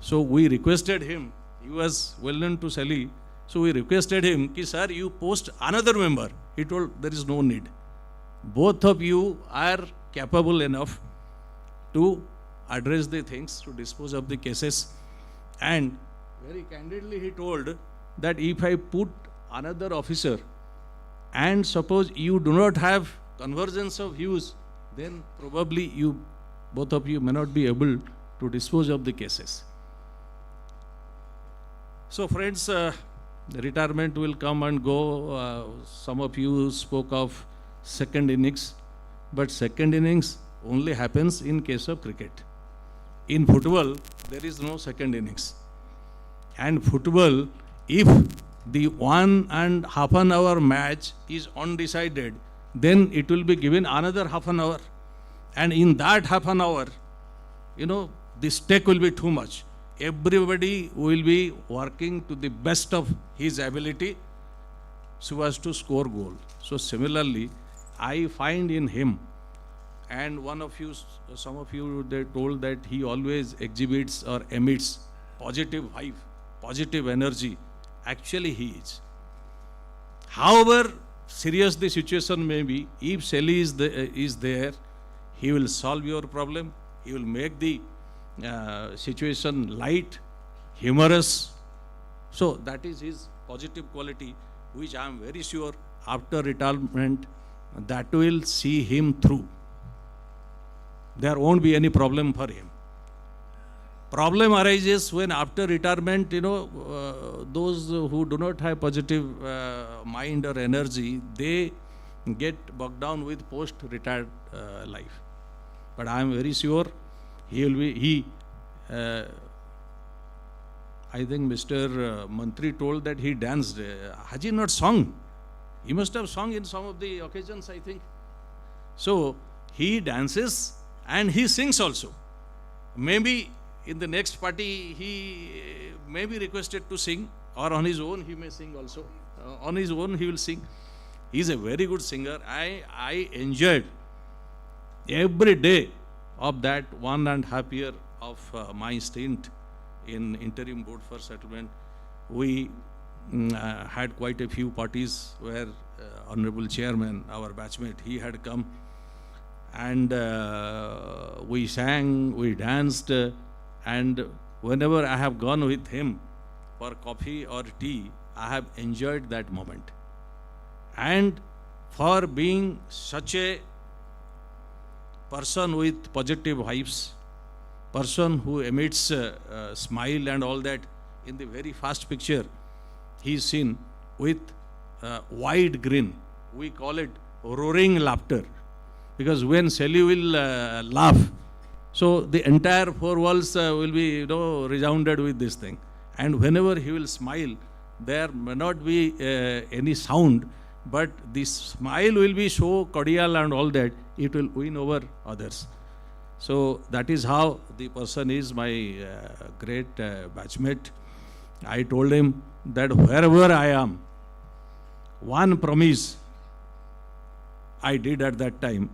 So we requested him, he was well known to Shelley. So we requested him, ki, sir, you post another member. He told, there is no need. Both of you are capable enough to address the things, to dispose of the cases. And very candidly he told that if I put another officer and suppose you do not have convergence of views, then probably you, both of you may not be able to dispose of the cases. So friends, the retirement will come and go. Some of you spoke of second innings, but second innings only happens in case of cricket. In football, there is no second innings. And football, if the 1.5 hour match is undecided, then it will be given another half an hour. And in that half an hour, the stake will be too much. Everybody will be working to the best of his ability so as to score goal. So similarly, I find in him, and some of you, they told that he always exhibits or emits positive vibe, positive energy. Actually, he is. However serious the situation may be, if Shelley is there, he will solve your problem. He will make the situation light, humorous. So that is his positive quality, which I am very sure after retirement that will see him through. There won't be any problem for him. Problem arises when after retirement, those who do not have positive mind or energy, they get bogged down with post-retired life. But I am very sure I think Mr. Mantri told that he danced. Has he not sung? He must have sung in some of the occasions, I think. So he dances and he sings also. Maybe in the next party he may be requested to sing, or on his own he may sing also. On his own he will sing. He is a very good singer. I enjoyed every day of that 1.5 year of my stint in interim board for settlement. We had quite a few parties where Honorable Chairman, our batchmate, he had come, and we sang, we danced, and whenever I have gone with him for coffee or tea, I have enjoyed that moment. And for being such a person with positive vibes, person who emits smile and all that, in the very first picture, he is seen with wide grin. We call it roaring laughter, because when Shelley will laugh, so the entire four walls will be resounded with this thing. And whenever he will smile, there may not be any sound, but the smile will be so cordial and all that, it will win over others. So that is how the person is, my great batchmate. I told him that wherever I am, one promise I did at that time,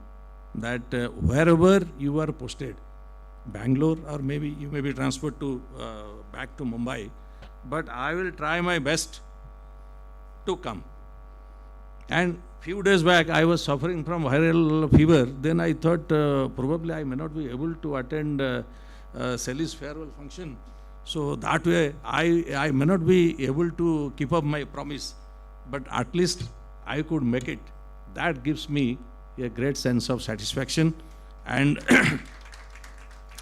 that wherever you are posted, Bangalore, or maybe you may be transferred to back to Mumbai, but I will try my best to come. And few days back, I was suffering from viral fever. Then I thought probably I may not be able to attend Shelley's farewell function. So that way, I may not be able to keep up my promise, but at least I could make it. That gives me a great sense of satisfaction. And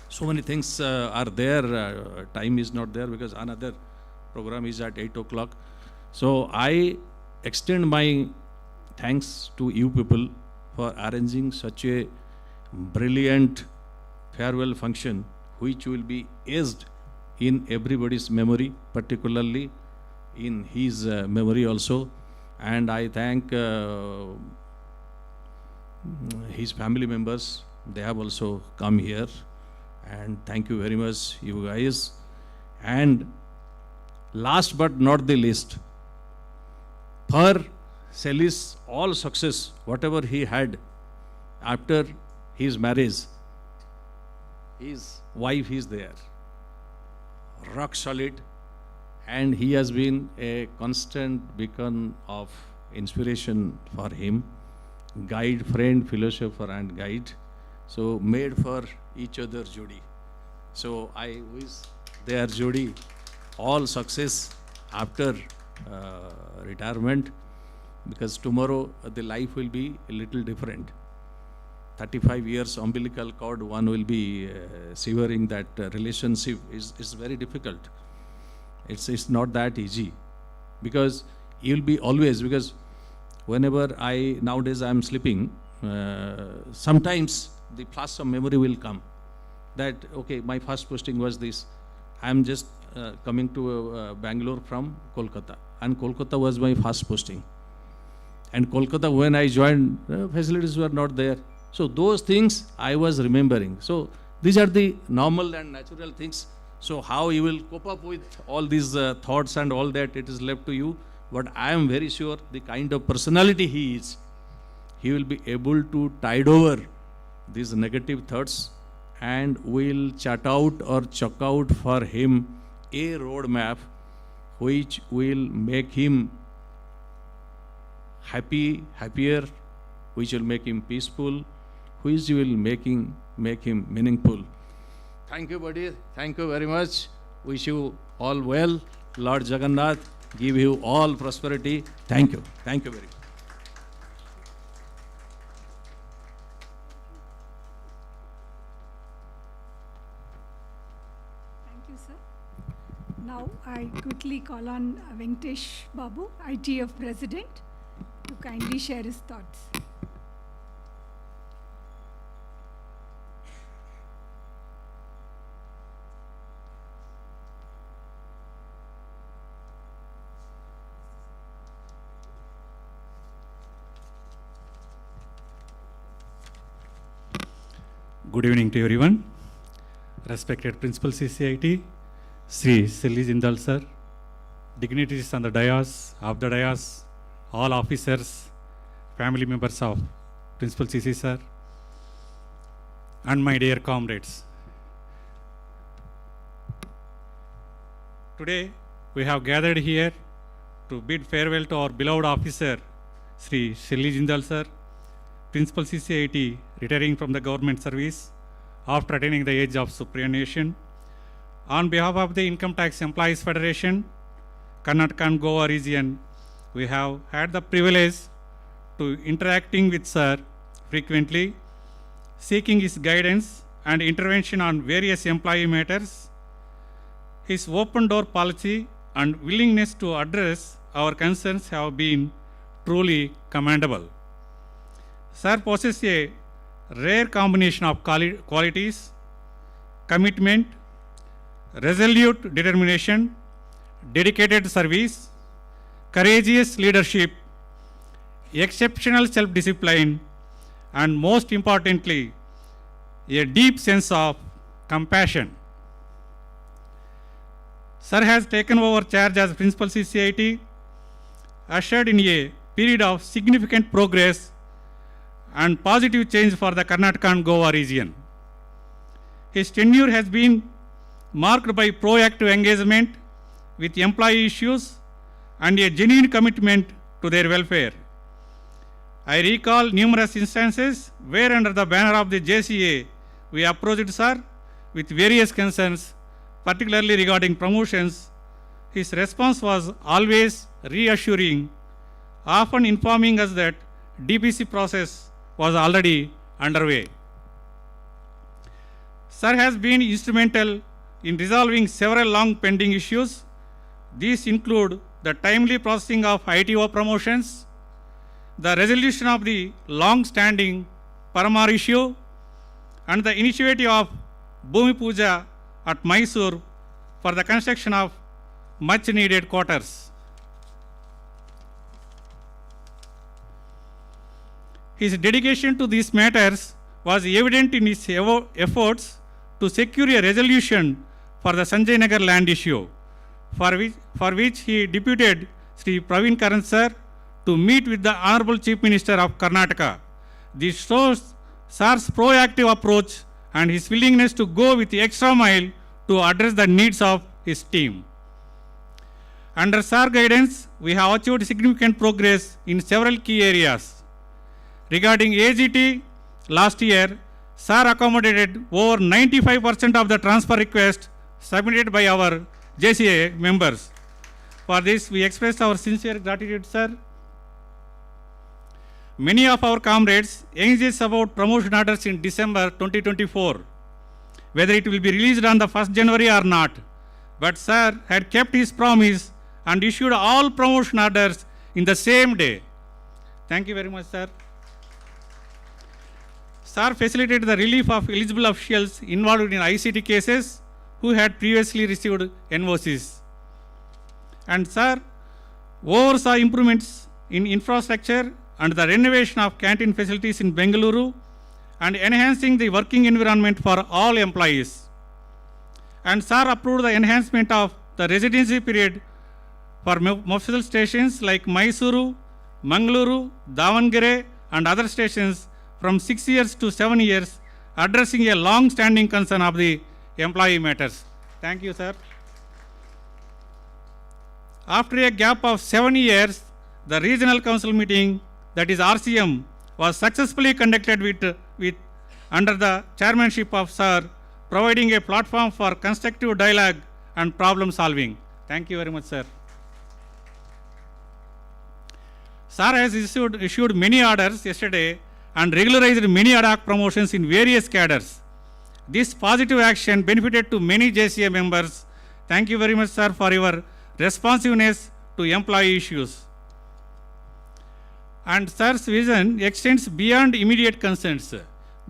so many things are there. Time is not there because another program is at 8 o'clock. So I extend my thanks to you people for arranging such a brilliant farewell function, which will be aged in everybody's memory, particularly in his memory also. And I thank his family members. They have also come here. And thank you very much, you guys. And last but not the least, for Shelley's all success, whatever he had after his marriage, his wife is there, rock solid, and he has been a constant beacon of inspiration for him, guide, friend, philosopher and guide. So made for each other Jodi. So I wish their Jodi all success after retirement, because tomorrow the life will be a little different. 35 years umbilical cord, one will be severing that relationship is very difficult. It's not that easy, because you'll be always, because whenever nowadays I'm sleeping, sometimes the flash of memory will come that, okay, my first posting was this. I'm just coming to Bangalore from Kolkata, and Kolkata was my first posting. And Kolkata, when I joined, facilities were not there. So those things I was remembering. So These are the normal and natural things. So how you will cope up with all these thoughts and all that, it is left to you. But I am very sure the kind of personality he is, he will be able to tide over these negative thoughts, and will chart out or chalk out for him a roadmap which will make him happier, which will make him peaceful, which will make him meaningful. Thank you, buddy. Thank you very much. Wish you all well. Lord Jagannath give you all prosperity. Thank you. Thank you very much. Thank you, sir. Now I quickly call on Venkatesh Babu, ITF President, to kindly share his thoughts. Good evening to everyone. Respected Principal CCIT, Shri Jindal sir, dignitaries on the dais, all officers, family members of Principal CC sir, and my dear comrades. Today we have gathered here to bid farewell to our beloved officer, Shri Shelley Jindal sir, Principal CCIT, retiring from the government service after attaining the age of superannuation. On behalf of the Income Tax Employees Federation, Karnataka and Goa region, we have had the privilege to interacting with sir frequently, seeking his guidance and intervention on various employee matters. His open door policy and willingness to address our concerns have been truly commendable. Sir possesses a rare combination of qualities: commitment, resolute determination, dedicated service, courageous leadership, exceptional self-discipline, and most importantly, a deep sense of compassion. Sir has taken over charge as Principal CCIT, ushered in a period of significant progress and positive change for the Karnataka and Goa region. His tenure has been marked by proactive engagement with employee issues and a genuine commitment to their welfare. I recall numerous instances where under the banner of the JCA, we approached sir with various concerns, particularly regarding promotions. His response was always reassuring, often informing us that DPC process was already underway. Sir has been instrumental in resolving several long pending issues. These include the timely processing of ITO promotions, the resolution of the long-standing Paramar issue, and the initiative of Bhumi Puja at Mysore for the construction of much-needed quarters. His dedication to these matters was evident in his efforts to secure a resolution for the Sanjay Nagar land issue, for which he deputed Shri Praveen Karan sir to meet with the Honorable Chief Minister of Karnataka. This shows sir's proactive approach and his willingness to go with the extra mile to address the needs of his team. Under sir guidance, we have achieved significant progress in several key areas. Regarding AGT, last year, sir accommodated over 95% of the transfer requests submitted by our JCA members. For this, we express our sincere gratitude, sir. Many of our comrades engaged about promotion orders in December 2024, whether it will be released on the 1st January or not. But sir had kept his promise and issued all promotion orders in the same day. Thank you very much, sir. Sir facilitated the relief of eligible officials involved in ICT cases who had previously received NOCs. And sir oversaw improvements in infrastructure and the renovation of canteen facilities in Bengaluru and enhancing the working environment for all employees. And sir approved the enhancement of the residency period for Mofussil stations like Mysuru, Mangaluru, Davangere and other stations from 6 years to 7 years, addressing a long-standing concern of the employee matters. Thank you, sir. After a gap of 7 years, the Regional Council meeting, that is RCM, was successfully conducted with under the chairmanship of Sir, providing a platform for constructive dialogue and problem solving. Thank you very much, sir. Sir has issued many orders yesterday and regularized many ad hoc promotions in various cadres. This positive action benefited to many JCA members. Thank you very much, sir, for your responsiveness to employee issues. And sir's vision extends beyond immediate concerns.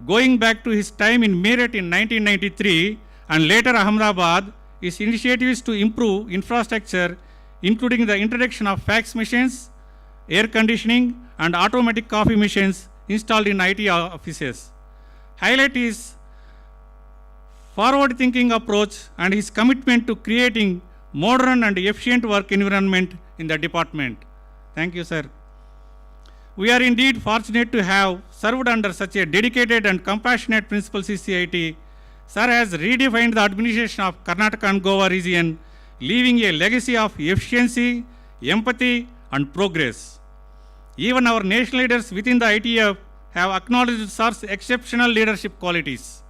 Going back to his time in Meerut in 1993 and later Ahmedabad, his initiatives to improve infrastructure, including the introduction of fax machines, air conditioning, and automatic coffee machines installed in IT offices, highlight his forward-thinking approach and his commitment to creating modern and efficient work environment in the department. Thank you, sir. We are indeed fortunate to have served under such a dedicated and compassionate principal CCIT. Sir has redefined the administration of Karnataka and Goa region, leaving a legacy of efficiency, empathy, and progress. Even our national leaders within the ITF have acknowledged Sir's exceptional leadership qualities.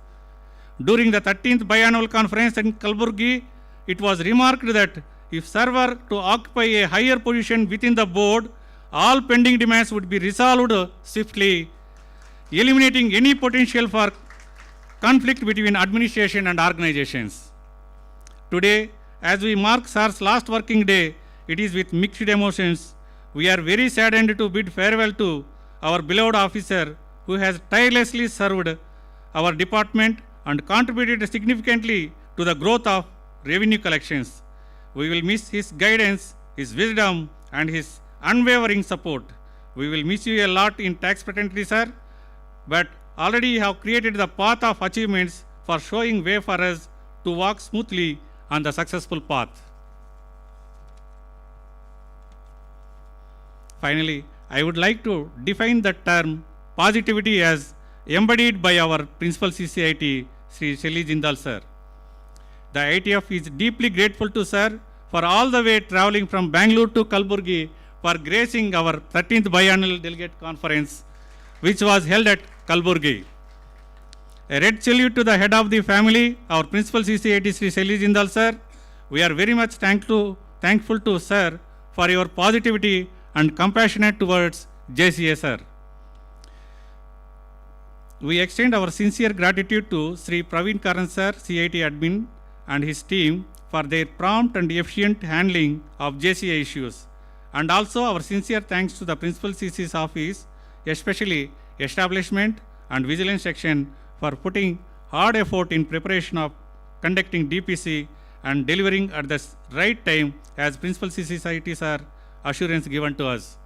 During the 13th biannual conference in Kalburgi, it was remarked that if Sir were to occupy a higher position within the board, all pending demands would be resolved swiftly, eliminating any potential for conflict between administration and organizations. Today, as we mark Sir's last working day, it is with mixed emotions. We are very saddened to bid farewell to our beloved officer who has tirelessly served our department and contributed significantly to the growth of revenue collections. We will miss his guidance, his wisdom, and his unwavering support. We will miss you a lot in tax fraternity, sir, but already you have created the path of achievements for showing way for us to walk smoothly on the successful path. Finally, I would like to define the term positivity as embodied by our principal CCIT, Shri Shelley Jindal, sir. The ITF is deeply grateful to sir for all the way traveling from Bangalore to Kalburgi for gracing our 13th biannual delegate conference, which was held at Kalburgi. A red salute to the head of the family, our principal CCIT, Shri Shelley Jindal, sir. We are very much thankful to sir for your positivity and compassionate towards JCA, sir. We extend our sincere gratitude to Sri Praveen Karan, sir, CIT admin, and his team for their prompt and efficient handling of JCA issues. And also our sincere thanks to the Principal CC's office, especially Establishment and Vigilance section, for putting hard effort in preparation of conducting DPC and delivering at the right time as Principal CCIT, sir, assurance given to us.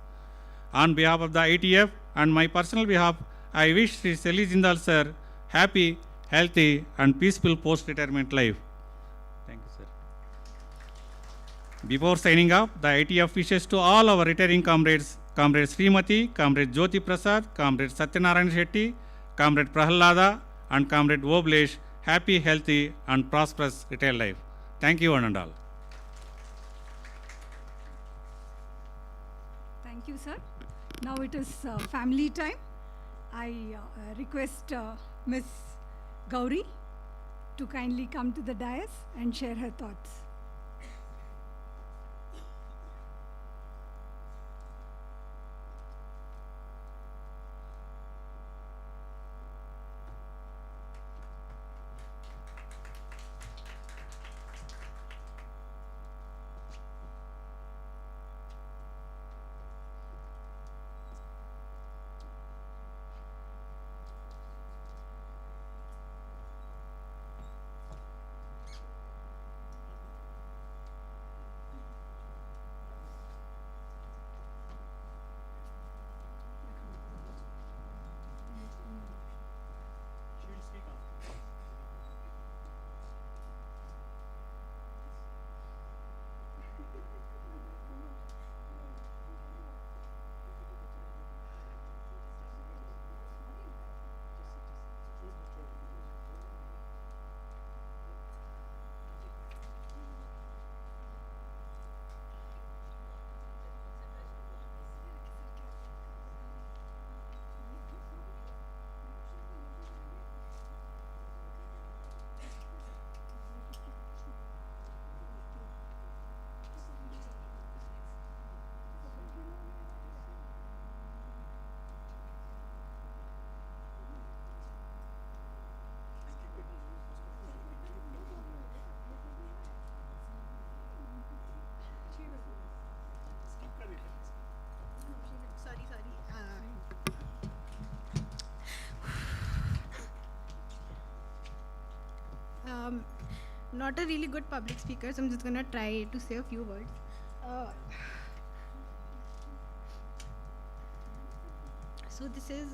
On behalf of the ITF and my personal behalf, I wish Sri Shelley Jindal, sir, happy, healthy, and peaceful post-retirement life. Thank you, sir. Before signing off, the ITF wishes to all our retiring comrades, Comrade Srimati, Comrade Jyoti Prasad, Comrade Satyanarayan Shetty, Comrade Prahalada, and Comrade Oblesh, happy, healthy, and prosperous retired life. Thank you, one and all. Thank you, sir. Now it is family time. I request Ms. Gauri to kindly come to the dais and share her thoughts. not a really good public speaker, so I'm just gonna try to say a few words. So this is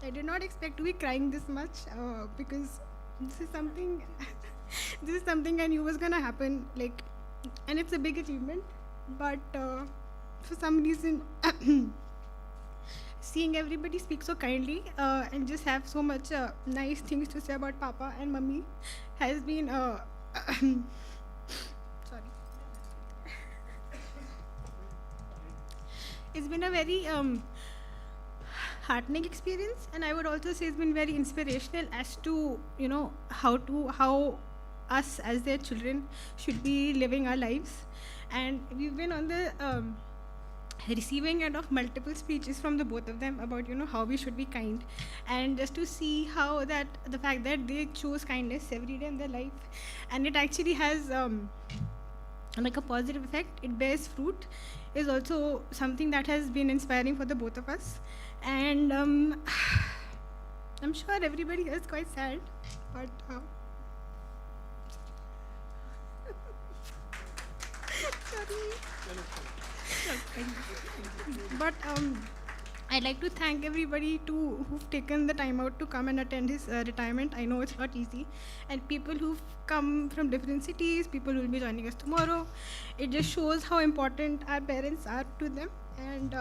I did not expect to be crying this much because this is something this is something I knew was gonna happen, like, and it's a big achievement, but for some reason seeing everybody speak so kindly and just have so much nice things to say about Papa and Mummy has been sorry, it's been a very heartening experience, and I would also say it's been very inspirational as to, you know, how us as their children should be living our lives. And we've been on the receiving end of multiple speeches from the both of them about, you know, how we should be kind, and just to see how that the fact that they choose kindness every day in their life, and it actually has like a positive effect, it bears fruit, is also something that has been inspiring for the both of us. And I'm sure everybody is quite sad, but but I'd like to thank everybody who've taken the time out to come and attend his retirement. I know it's not easy, and people who've come from different cities, people who will be joining us tomorrow. It just shows how important our parents are to them, and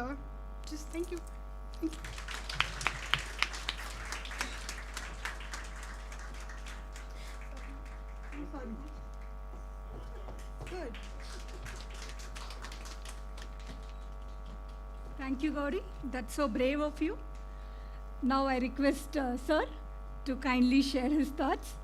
just thank you. Thank you. Good. Thank you, Gauri. That's so brave of you. Now I request Sir to kindly share his thoughts.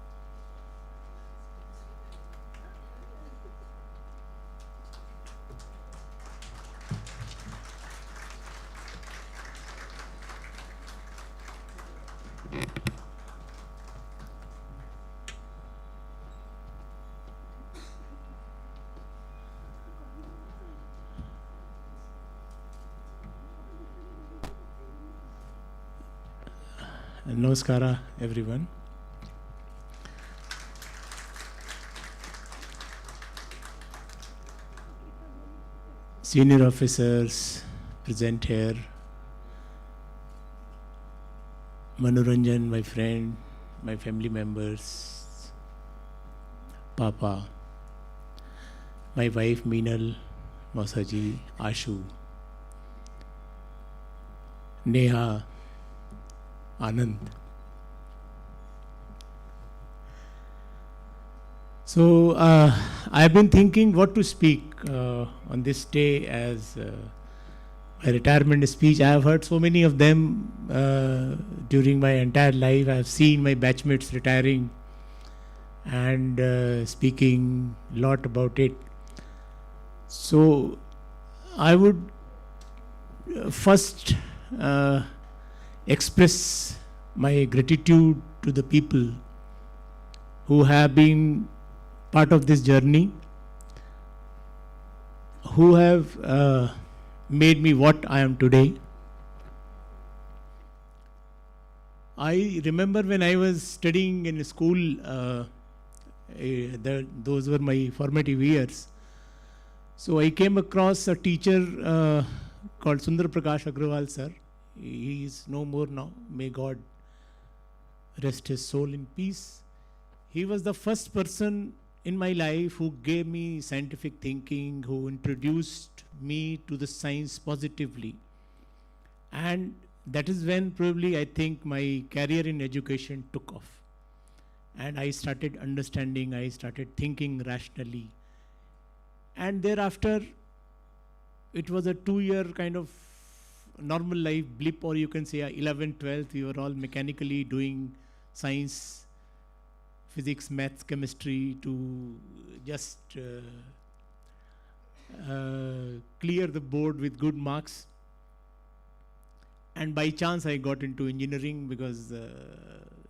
Namaskara, everyone. Senior officers present here, Manoranjan, my friend, my family members, Papa, my wife Meenal, Mausaji, Ashu, Neha, Anand. So I've been thinking what to speak on this day as my retirement speech. I have heard so many of them during my entire life. I have seen my batchmates retiring and speaking a lot about it. So I would first express my gratitude to the people who have been part of this journey, who have made me what I am today. I remember when I was studying in school, those were my formative years. So I came across a teacher called Sundar Prakash Agrawal sir. He is no more now. May God rest his soul in peace. He was the first person in my life who gave me scientific thinking, who introduced me to the science positively. And that is when probably I think my career in education took off. And I started understanding, I started thinking rationally. And thereafter, it was a 2-year kind of normal life blip, or you can say 11th, 12th, we were all mechanically doing science, physics, maths, chemistry to just clear the board with good marks. And by chance I got into engineering because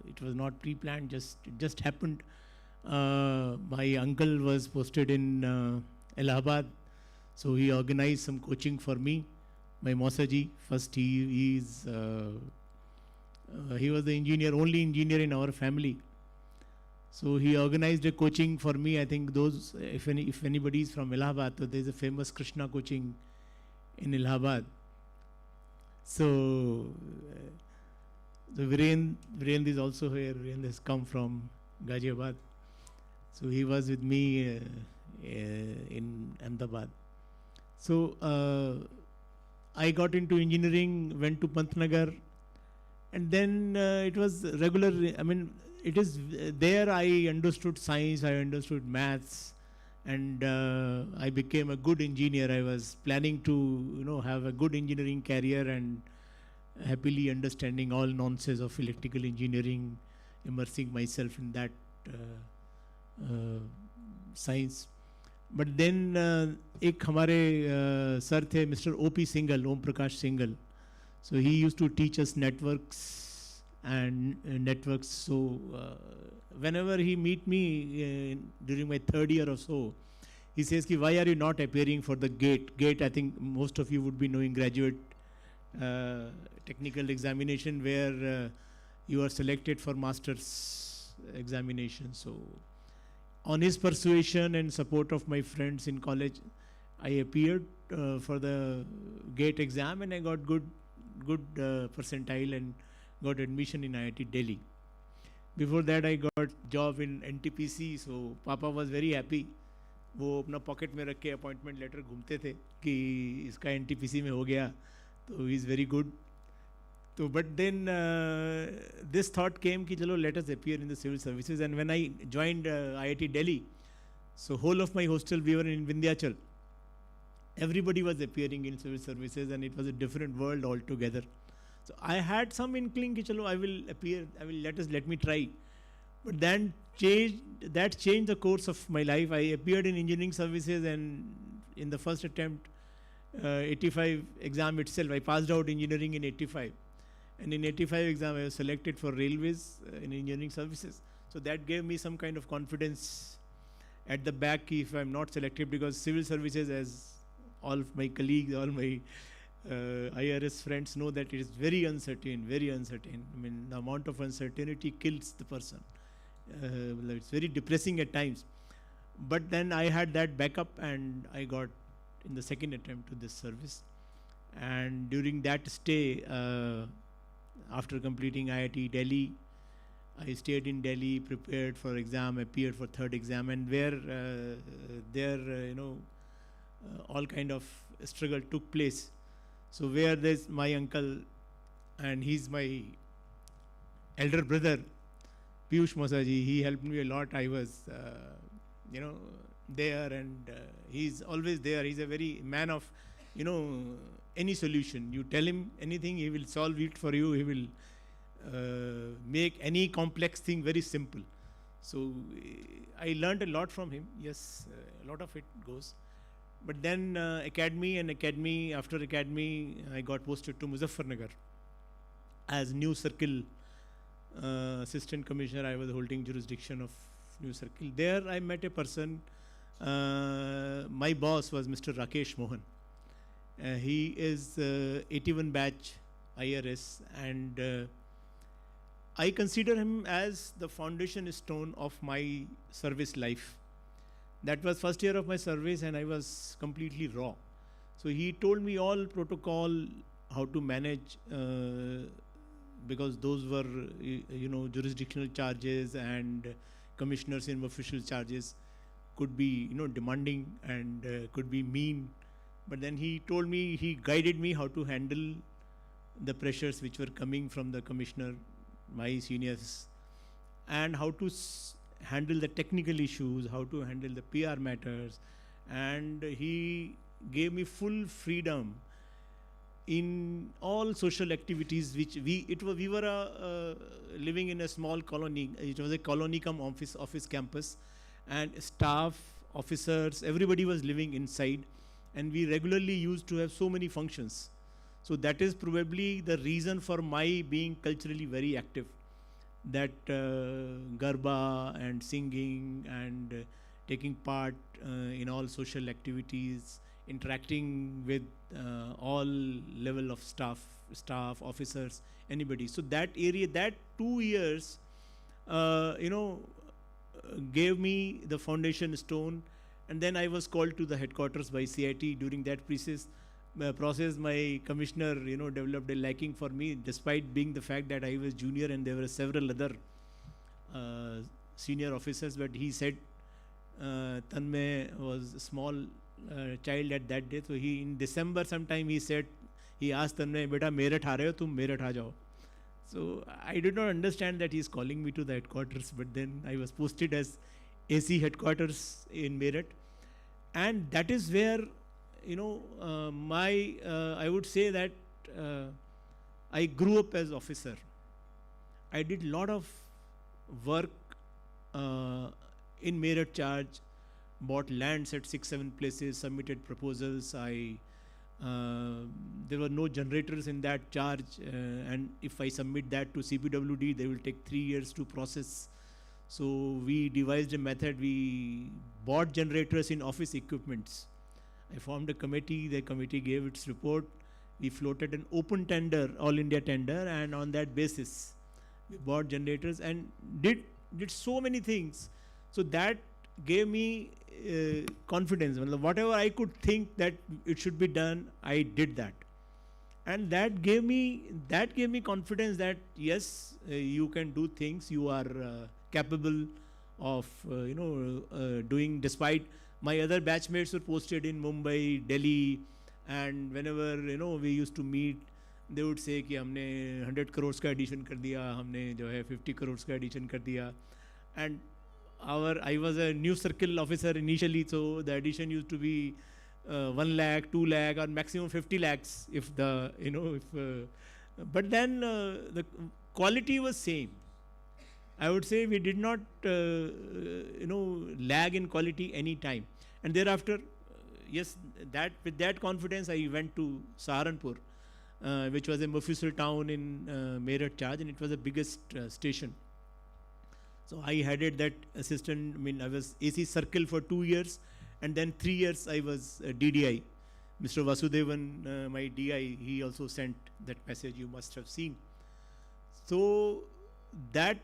it was not pre-planned, it just happened. My uncle was posted in Allahabad, so he organized some coaching for me. My Mausaji, first he was the engineer, only engineer in our family. So he organized a coaching for me. I think those, if anybody is from Allahabad, so there is a famous Krishna coaching in Allahabad. So Virendra is also here. Virendra has come from Ghaziabad. So he was with me in Ahmedabad. So I got into engineering, went to Pantnagar, and then it was regular. I mean, it is there I understood science, I understood maths, and I became a good engineer. I was planning to, have a good engineering career and happily understanding all nonsense of electrical engineering, immersing myself in that science. But then एक हमारे sir थे mister O.P. Singhal, Om Prakash Singhal. So he used to teach us networks and networks. So whenever he meet me during my third year or so, he says, why are you not appearing for the GATE? GATE, I think most of you would be knowing, graduate technical examination, where you are selected for master's examination. So on his persuasion and support of my friends in college, I appeared for the GATE exam, and I got good percentile and got admission in IIT Delhi. Before that I got job in NTPC, so Papa was very happy. वो अपना pocket में रख के appointment letter घूमते थे कि इसका NTPC में हो गया, तो he is very good. So but then this thought came कि चलो let us appear in the civil services. And when I joined IIT Delhi, so whole of my hostel, we were in Vindhyachal. Everybody was appearing in civil services, and it was a different world altogether. So I had some inkling कि चलो I will appear, let me try. But then that changed the course of my life. I appeared in engineering services, and in the first attempt, 85 exam itself, I passed out engineering in 85. And in 85 exam, I was selected for railways in engineering services. So that gave me some kind of confidence at the back if I'm not selected, because civil services, as all of my colleagues, all my IRS friends know, that it is very uncertain, very uncertain. I mean, the amount of uncertainty kills the person. It's very depressing at times. But then I had that backup, and I got in the second attempt to this service. And during that stay, after completing IIT Delhi, I stayed in Delhi, prepared for exam, appeared for third exam, and where all kind of struggle took place. So where there's my uncle, and he's my elder brother, Piyush Masaji, he helped me a lot. I was, there, and he's always there. He's a very man of, any solution. You tell him anything, he will solve it for you. He will make any complex thing very simple. So I learned a lot from him. Yes, a lot of it goes. But then after academy, I got posted to Muzaffarnagar as New Circle Assistant Commissioner. I was holding jurisdiction of New Circle. There I met a person. My boss was Mr. Rakesh Mohan. He is 81 batch IRS, and I consider him as the foundation stone of my service life. That was first year of my service, and I was completely raw. So he told me all protocol, how to manage, because those were, jurisdictional charges, and commissioners in official charges could be, demanding and could be mean. But then he told me, he guided me how to handle the pressures which were coming from the commissioner, my seniors, and how to handle the technical issues, how to handle the PR matters. And he gave me full freedom in all social activities which we were living in a small colony. It was a colony cum office campus, and staff, officers, everybody was living inside, and we regularly used to have so many functions. So that is probably the reason for my being culturally very active. that garba and singing and taking part in all social activities, interacting with all level of staff, officers, anybody. So that area, that 2 years, gave me the foundation stone. And then I was called to the headquarters by CIT. During that process, my commissioner, developed a liking for me, despite being the fact that I was junior and there were several other senior officers. But he said, Tanmay was a small child at that day. So in December sometime, he asked Tanmay, "Beta, Meerut aa rahe ho, tum Meerut aa jao." So I did not understand that he is calling me to the headquarters. But then I was posted as AC headquarters in Meerut. And that is where, I would say that I grew up as officer. I did lot of work in Meerut charge, bought lands at 6-7 places, submitted proposals. There were no generators in that charge, and if I submit that to CPWD, they will take 3 years to process. So we devised a method. We bought generators in office equipments. I formed a committee. The committee gave its report. We floated an open tender, all India tender, and on that basis, we bought generators and did so many things. So that gave me confidence. Whatever I could think that it should be done, I did that. And that gave me confidence that yes, you can do things. You are capable of doing, despite my other batchmates were posted in Mumbai, Delhi, and whenever we used to meet, they would say कि हमने 100 crores का addition कर दिया, हमने जो है 50 crores का addition कर दिया. And I was a new circle officer initially, so the addition used to be 1 lakh, 2 lakh, or maximum 50 lakhs if but then the quality was same. I would say we did not lag in quality any time. And thereafter, yes, with that confidence, I went to Saharanpur, which was a Mufusal town in Meerut charge, and it was the biggest station. So I headed that assistant. I was AC circle for 2 years, and then 3 years I was DDI. Mr. Vasudevan, my DI, he also sent that message you must have seen. So that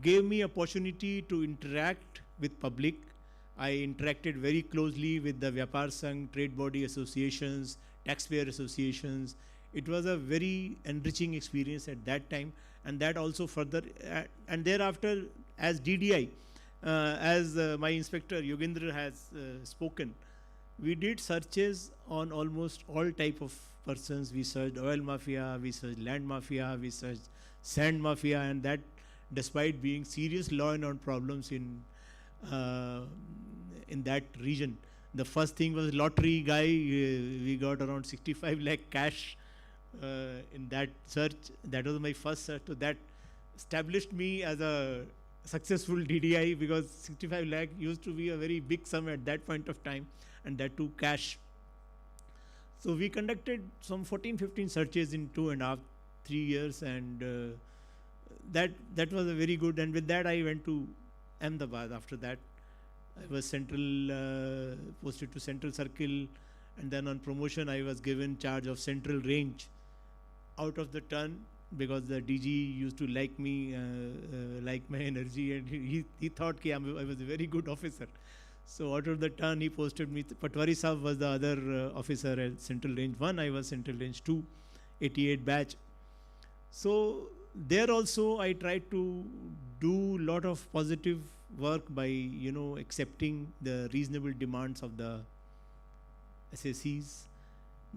gave me opportunity to interact with public. I interacted very closely with the Vyapar Sangh, trade body associations, taxpayer associations. It was a very enriching experience at that time, and that also further, and thereafter as DDI, as my inspector Yogendra has spoken, we did searches on almost all type of persons. We searched oil mafia, we searched land mafia, we searched sand mafia, and that despite being serious law and order problems in that region. The first thing was lottery guy. We got around 65 lakh cash in that search. That was my first search. So that established me as a successful DDI, because 65 lakh used to be a very big sum at that point of time, and that too cash. So we conducted some 14-15 searches in 2.5-3 years, and that was a very good. And with that I went to Ahmedabad. After that I was posted to Central Circle, and then on promotion I was given charge of Central Range out of the turn, because the DG used to like me, like my energy, and he thought I was a very good officer. So out of the turn he posted me. Patwari Sahab was the other officer at Central Range 1. I was Central Range 2, 88 batch. So there also I tried to do lot of positive work by accepting the reasonable demands of the SSCs,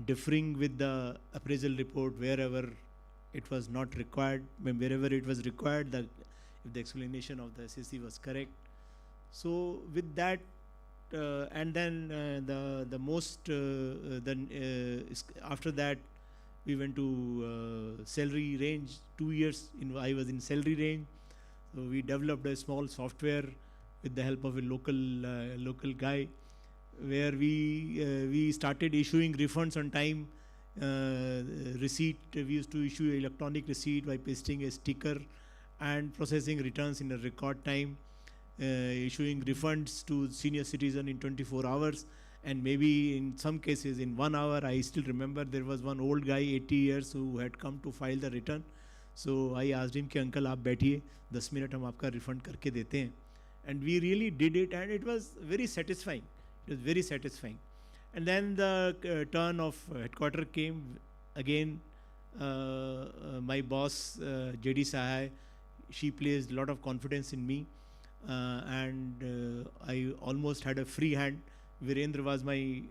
differing with the appraisal report wherever it was not required. Wherever it was required, if the explanation of the SSC was correct. So with that, and then after that we went to Celery Range. 2 years I was in Celery Range. So we developed a small software with the help of a local guy, where we started issuing refunds on time. Receipt, we used to issue electronic receipt by pasting a sticker, and processing returns in a record time, issuing refunds to senior citizen in 24 hours, and maybe in some cases in 1 hour. I still remember there was one old guy, 80 years, who had come to file the return. So I asked him कि uncle आप बैठिए 10 minute हम आपका refund करके देते हैं. And we really did it, and it was very satisfying. It was very satisfying. And then the turn of headquarter came again. My boss, JD Sahai, she placed a lot of confidence in me, and I almost had a free hand. Virendra was my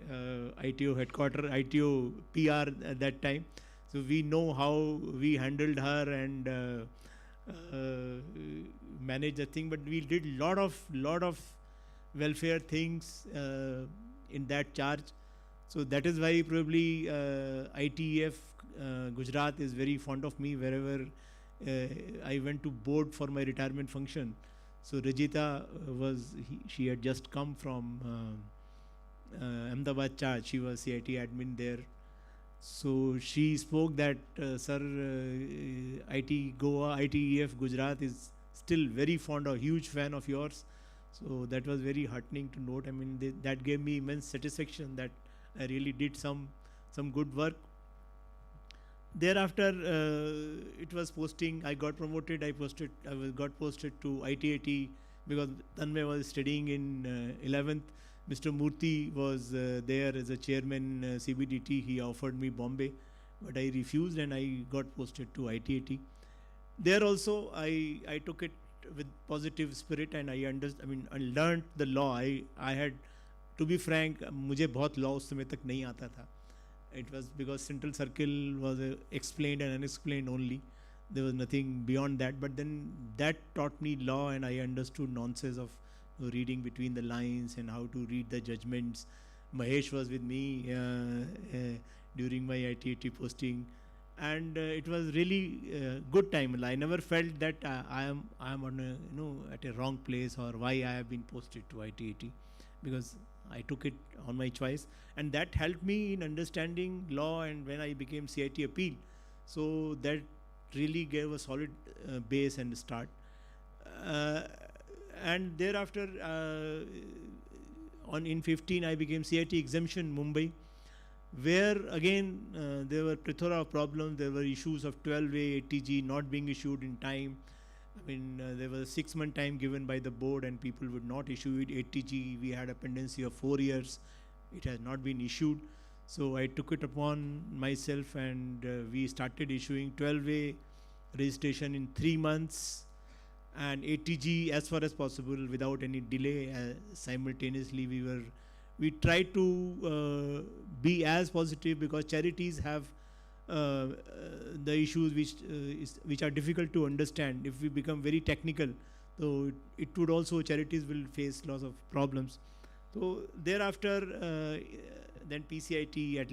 ITO headquarter, ITO PR at that time. So we know how we handled her and managed the thing, but we did lot of welfare things in that charge. So that is why probably ITEF Gujarat is very fond of me. Wherever I went to board for my retirement function, so Rajita she had just come from Ahmedabad charge. She was CIT admin there. So she spoke that sir, IT Goa, ITEF Gujarat is still very fond or huge fan of yours. So that was very heartening to note. I mean, that gave me immense satisfaction that I really did some good work. Thereafter, it was posting. I got promoted. Got posted to ITAT because Tanmay was studying in 11th. Mr. Murthy was there as a chairman CBDT. He offered me Bombay, but I refused and I got posted to ITAT. There also, I took it with positive spirit and I learned the law. I had, to be frank, मुझे बहुत law उस समय तक नहीं आता था. It was because Central Circle was explained and unexplained only. There was nothing beyond that. But then that taught me law, and I understood nonsense of reading between the lines and how to read the judgments. Mahesh was with me during my ITAT posting, and it was really good time. I never felt that I am on at a wrong place or why I have been posted to ITAT, because I took it on my choice, and that helped me in understanding law. And when I became CIT appeal, so that really gave a solid base and start. And thereafter, in 15, I became CIT exemption Mumbai, where again there were plethora of problems. There were issues of 12A ATG not being issued in time. I mean, there was a 6-month time given by the board and people would not issue it. ATG, we had a pendency of 4 years. It has not been issued. So I took it upon myself and we started issuing 12A registration in 3 months and ATG as far as possible without any delay. Simultaneously, we tried to be as positive, because charities have the issues which are difficult to understand. If we become very technical, so it would also, charities will face lots of problems. So thereafter, then PCIT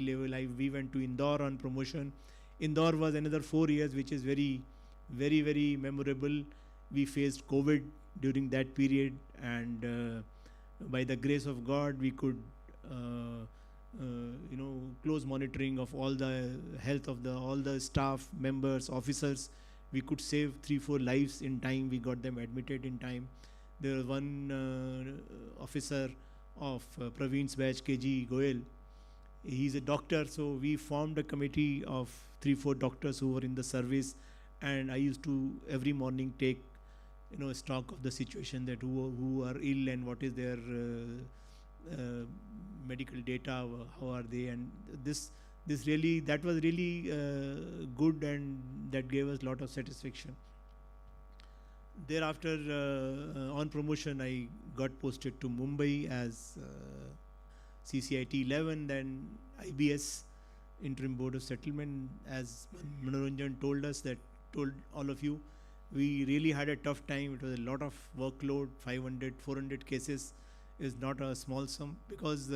level, we went to Indore on promotion. Indore was another 4 years, which is very, very, very memorable. We faced COVID during that period, and by the grace of God, we could close monitoring of all the health of all the staff members, officers. We could save 3-4 lives in time. We got them admitted in time. There was one officer of Praveen's batch, KG Goyal. He's a doctor, so we formed a committee of 3-4 doctors who were in the service, and I used to every morning take stock of the situation, that who are ill and what is their medical data, how are they, and that was really good, and that gave us a lot of satisfaction. Thereafter, on promotion, I got posted to Mumbai as CCIT 11, then IBS, Interim Board of Settlement. As Manoranjan told all of you, we really had a tough time. It was a lot of workload. 500, 400 cases is not a small sum, because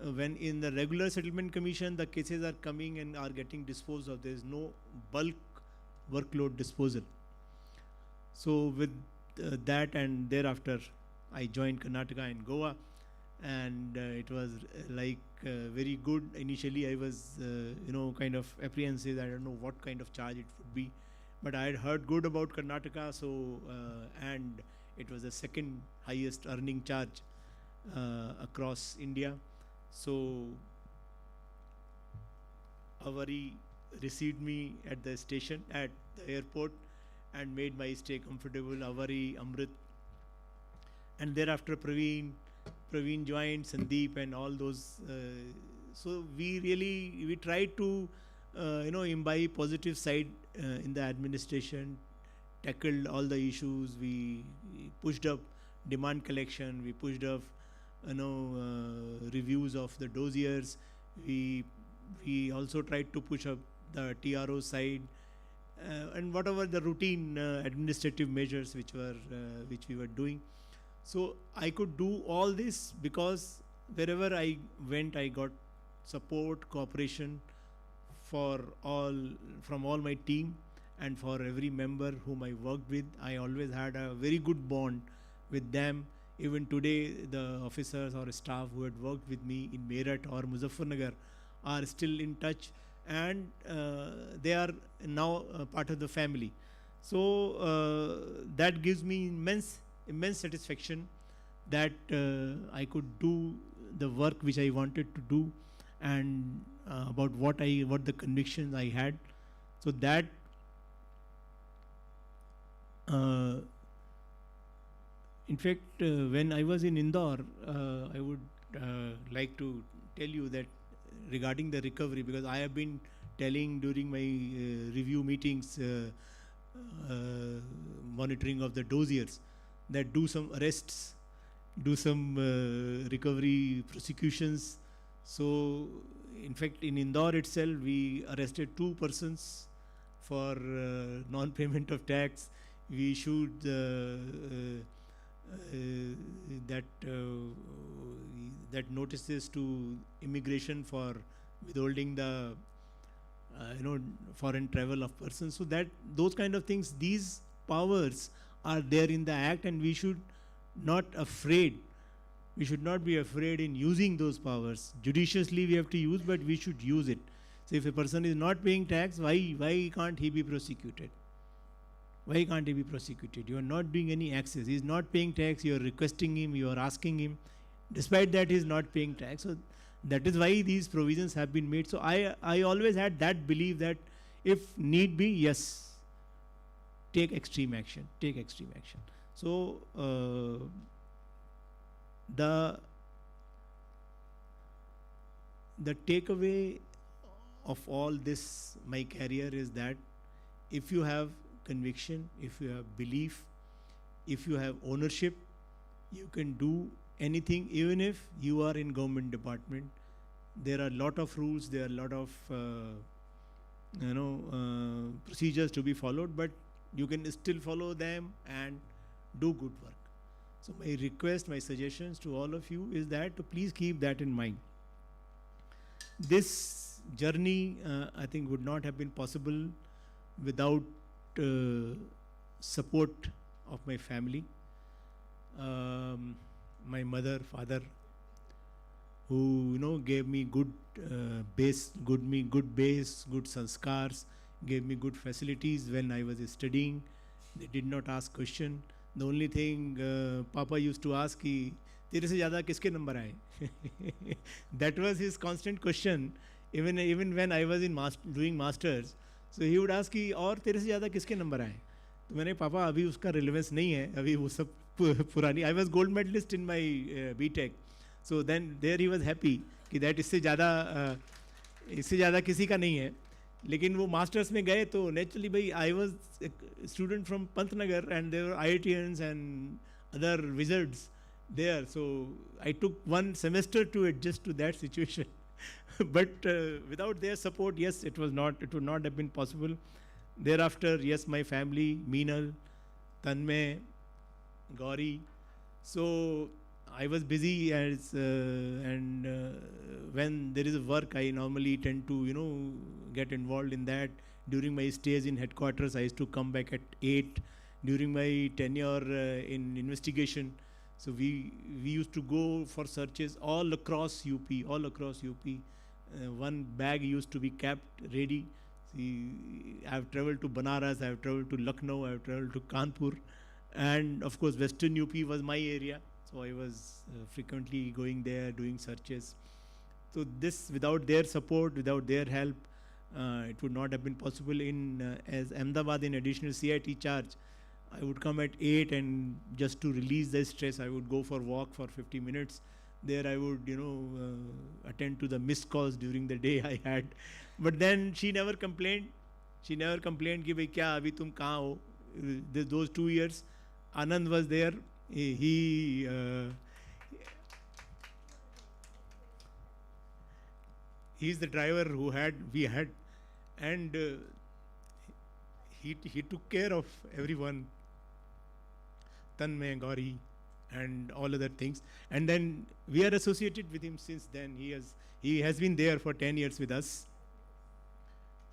when in the regular settlement commission, the cases are coming and are getting disposed of. There is no bulk workload disposal. So with that, and thereafter, I joined Karnataka and Goa, and it was very good. Initially, I was kind of apprehensive. I don't know what kind of charge it would be, but I had heard good about Karnataka, so and it was the second highest earning charge across India. So Avari received me at the station, at the airport, and made my stay comfortable. Avari, Amrit, and thereafter Praveen joined, Sandeep, and all those. So we tried to imbibe positive side in the administration, tackled all the issues. We pushed up demand collection. We pushed up reviews of the dossiers. We also tried to push up the TRO side, and whatever the routine administrative measures which we were doing. So I could do all this because wherever I went, I got support, cooperation from all my team, and for every member whom I worked with. I always had a very good bond with them. Even today, the officers or staff who had worked with me in Meerut or Muzaffarnagar are still in touch, and they are now part of the family. So that gives me immense satisfaction that I could do the work which I wanted to do, and about what the convictions I had. So that in fact, when I was in Indore, I would like to tell you that regarding the recovery, because I have been telling during my review meetings, monitoring of the dossiers, that do some arrests, do some recovery prosecutions. So in fact, in Indore itself, we arrested 2 persons for non-payment of tax. We issued that notices to immigration for withholding the foreign travel of persons. So that those kind of things, these powers are there in the act, and we should not be afraid in using those powers. Judiciously we have to use, but we should use it. So if a person is not paying tax, why can't he be prosecuted? Why can't he be prosecuted? You are not doing any access. He is not paying tax. You are requesting him. You are asking him. Despite that, he is not paying tax. So that is why these provisions have been made. So I always had that belief that if need be, yes, take extreme action. Take extreme action. So the takeaway of all this, my career, is that if you have conviction, if you have belief, if you have ownership, you can do anything. Even if you are in government department, there are a lot of rules, there are a lot of procedures to be followed, but you can still follow them and do good work. So my request, my suggestions to all of you is that to please keep that in mind. This journey I think would not have been possible without support of my family, my mother, father, who gave me good base, good sanskars, gave me good facilities when I was studying. They did not ask question. The only thing Papa used to ask, तेरे से ज़्यादा किसके number आए? That was his constant question. Even when I was doing masters, so he would ask कि और तेरे से ज़्यादा किसके नंबर आए? तो मैंने पापा अभी उसका relevance नहीं है, अभी वो सब पुरानी. I was gold medalist in my BTech, so then there he was happy कि that इससे ज़्यादा किसी का नहीं है. लेकिन वो मास्टर्स में गए तो नेचुरली भाई I was student from Pantnagar and there were IITians and other wizards there, so I took 1 semester to adjust to that situation. But without their support, yes, it would not have been possible. Thereafter, yes, my family, Meenal, Tanmay, Gauri. So I was busy and when there is a work, I normally tend to get involved in that. During my stays in headquarters, I used to come back at 8. During my tenure in investigation, so we used to go for searches all across UP. One bag used to be kept ready. I have traveled to Banaras, I have traveled to Lucknow, I have traveled to Kanpur, and of course Western UP was my area, so I was frequently going there doing searches. So this, without their support, without their help, it would not have been possible. As Ahmedabad in additional CIT charge, I would come at 8, and just to release the stress, I would go for walk for 50 minutes. There I would, attend to the missed calls during the day I had. But then she never complained. She never complained कि भाई क्या अभी तुम कहाँ हो? Those 2 years, Anand was there. He he's the driver we had, and he took care of everyone, Tanmay, Gauri, and all other things. And then we are associated with him since then. He has been there for 10 years with us.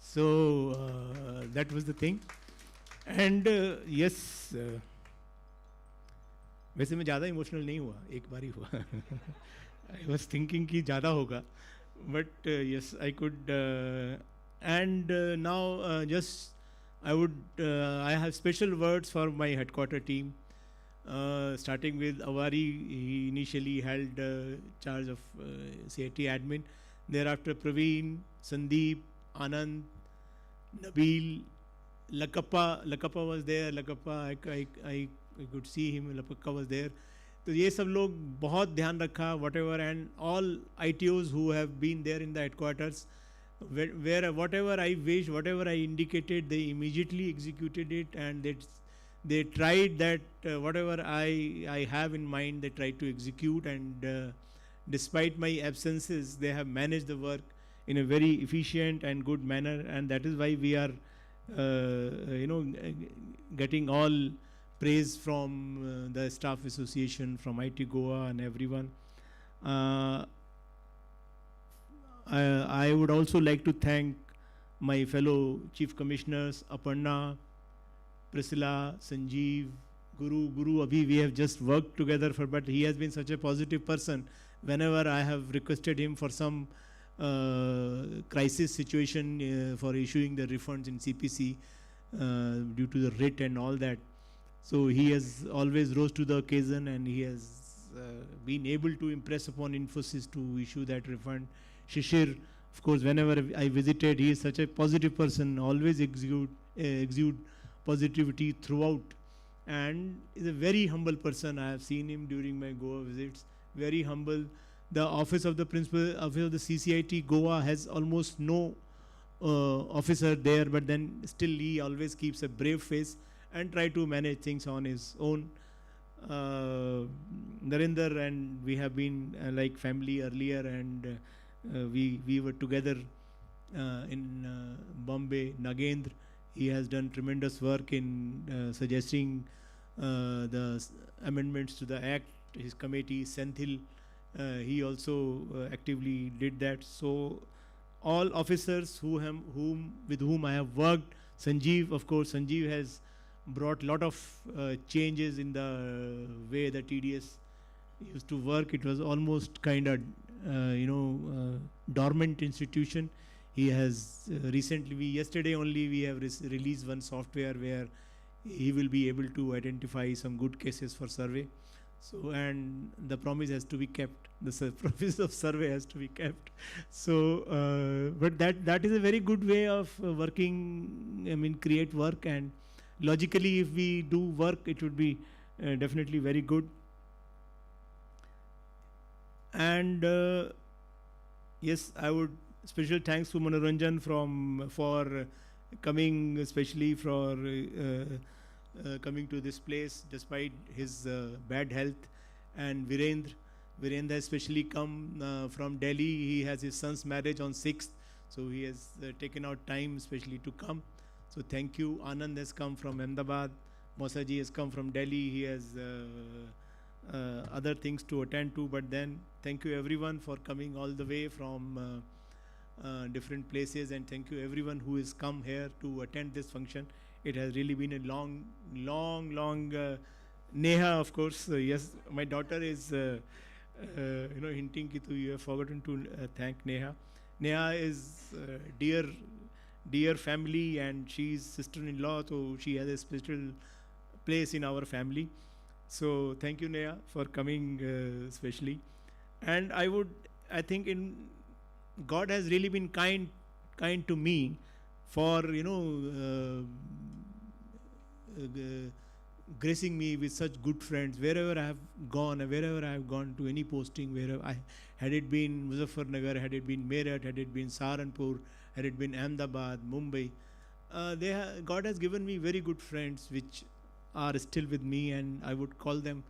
So that was the thing. And yes, वैसे मैं ज़्यादा emotional नहीं हुआ, एक बार ही हुआ. I was thinking कि ज़्यादा होगा, but yes, I could. And now just I have special words for my headquarter team. Starting with Awari, he initially held charge of CIT admin. Thereafter Praveen, Sandeep, Anand, Nabil, Lakappa was there. Lakappa, I could see him. Lakappa was there. तो ये सब लोग बहुत ध्यान रखा, whatever, and all ITOs who have been there in the headquarters, where whatever I wished, whatever I indicated, they immediately executed it, and they tried that whatever I have in mind, they tried to execute, and despite my absences, they have managed the work in a very efficient and good manner, and that is why we are getting all praise from the staff association, from IT Goa and everyone. I would also like to thank my fellow chief commissioners, Aparna, Priscilla, Sanjeev, Guru. Abhi we have just worked together but he has been such a positive person. Whenever I have requested him for some crisis situation for issuing the refunds in CPC due to the writ and all that, so he has always rose to the occasion, and he has been able to impress upon Infosys to issue that refund. Shishir, of course, whenever I visited, he is such a positive person, always exude positivity throughout, and is a very humble person. I have seen him during my Goa visits, very humble. The office of the principal, office of the CCIT Goa has almost no officer there, but then still he always keeps a brave face and try to manage things on his own. Narinder and we have been like family earlier, and we were together in Bombay. Nagendra, he has done tremendous work in suggesting the amendments to the Act. His committee, Senthil, he also actively did that. So all officers with whom I have worked, Sanjeev, of course, Sanjeev has brought a lot of changes in the way the TDS used to work. It was almost kind of dormant institution. He has recently, yesterday only, we have released one software where he will be able to identify some good cases for survey. So, and the promise has to be kept. The promise of survey has to be kept. So, but that is a very good way of working. I mean, create work, and logically, if we do work, it would be definitely very good. And yes, I would special thanks to Manoranjan for coming, especially for coming to this place despite his bad health, and Virendra especially come from Delhi. He has his son's marriage on 6th, so he has taken out time especially to come. So thank you. Anand has come from Ahmedabad. Mosaji has come from Delhi. He has other things to attend to, but then thank you everyone for coming all the way from different places, and thank you everyone who has come here to attend this function. It has really been a long Neha, of course, yes, my daughter is hinting that you have forgotten to thank Neha. Neha is dear dear family, and she's sister-in-law, so she has a special place in our family. So thank you, Naya, for coming especially. And I think God has really been kind to me for gracing me with such good friends wherever I have gone to any posting, wherever had it been Muzaffarnagar, had it been Meerut, had it been Saharanpur, had it been Ahmedabad, Mumbai, God has given me very good friends which are still with me, and I would call them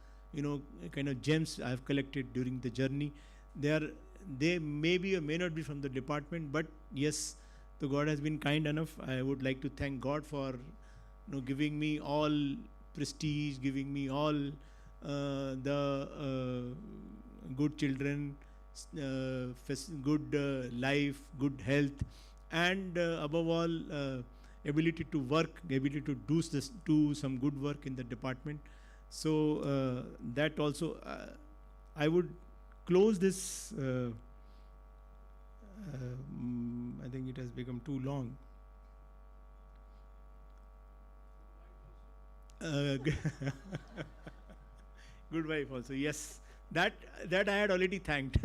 kind of gems I have collected during the journey. They may be or may not be from the department, but yes, so God has been kind enough. I would like to thank God for giving me all prestige, giving me all the good children, good life, good health, and above all ability to work, ability to do some good work in the department. So that also I would close this. I think it has become too long. Good wife also, yes. That I had already thanked.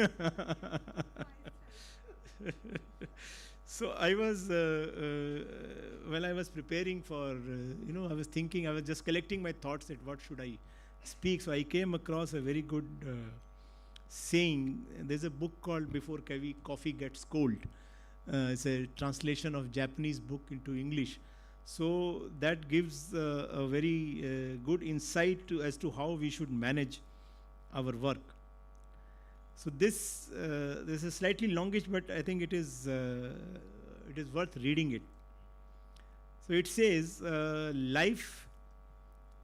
So I was when I was preparing for I was thinking, I was just collecting my thoughts that what should I speak. So I came across a very good saying. There's a book called Before Coffee Gets Cold. It's a translation of Japanese book into English. So that gives a very good insight as to how we should manage our work. So this is slightly longish, but I think it is worth reading it. So it says, life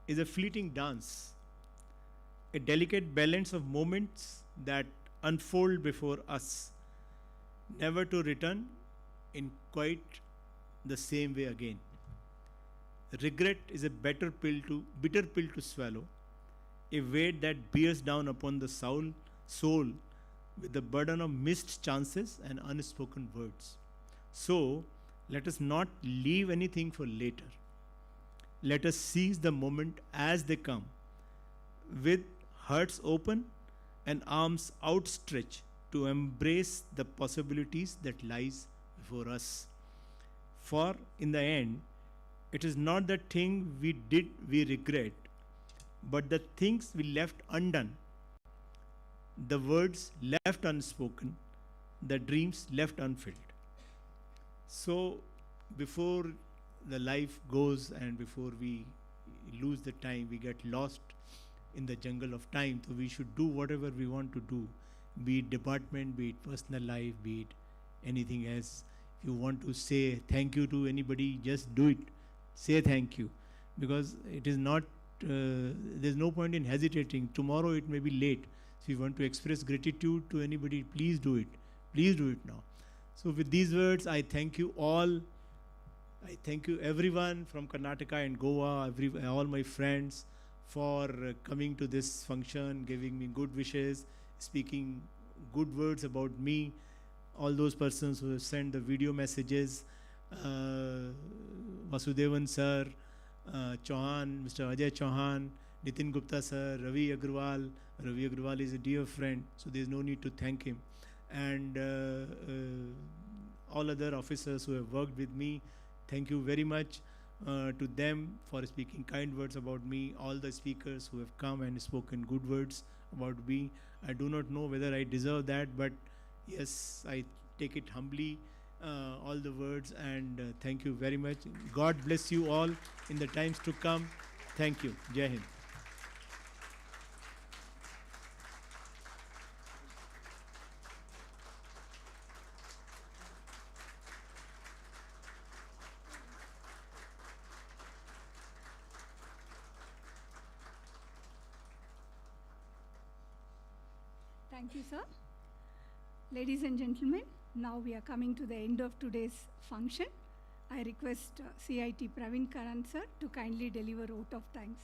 is a fleeting dance, a delicate balance of moments that unfold before us, never to return in quite the same way again. Regret is a bitter pill to swallow, a weight that bears down upon the soul with the burden of missed chances and unspoken words. So, let us not leave anything for later. Let us seize the moment as they come, with hearts open and arms outstretched to embrace the possibilities that lies before us. For in the end, it is not the thing we did we regret, but the things we left undone, the words left unspoken, the dreams left unfilled. So before the life goes and before we lose the time, we get lost in the jungle of time. So we should do whatever we want to do, be it department, be it personal life, be it anything else. If you want to say thank you to anybody, just do it. Say thank you, because it is not, there's no point in hesitating. Tomorrow it may be late. So if you want to express gratitude to anybody, please do it. Please do it now. So with these words, I thank you all. I thank you everyone from Karnataka and Goa, all my friends for coming to this function, giving me good wishes, speaking good words about me. All those persons who have sent the video messages, Vasudevan sir, Chauhan, Mr. Ajay Chauhan, Nitin Gupta sir, Ravi Agrawal. Ravi Agrawal is a dear friend, so there is no need to thank him. And all other officers who have worked with me, thank you very much to them for speaking kind words about me. All the speakers who have come and spoken good words about me. I do not know whether I deserve that, but yes, I take it humbly, all the words, and thank you very much. God bless you all in the times to come. Thank you. Jai Hind. Thank you, sir. Ladies and gentlemen, now we are coming to the end of today's function. I request CIT Praveen Karan sir to kindly deliver vote of thanks.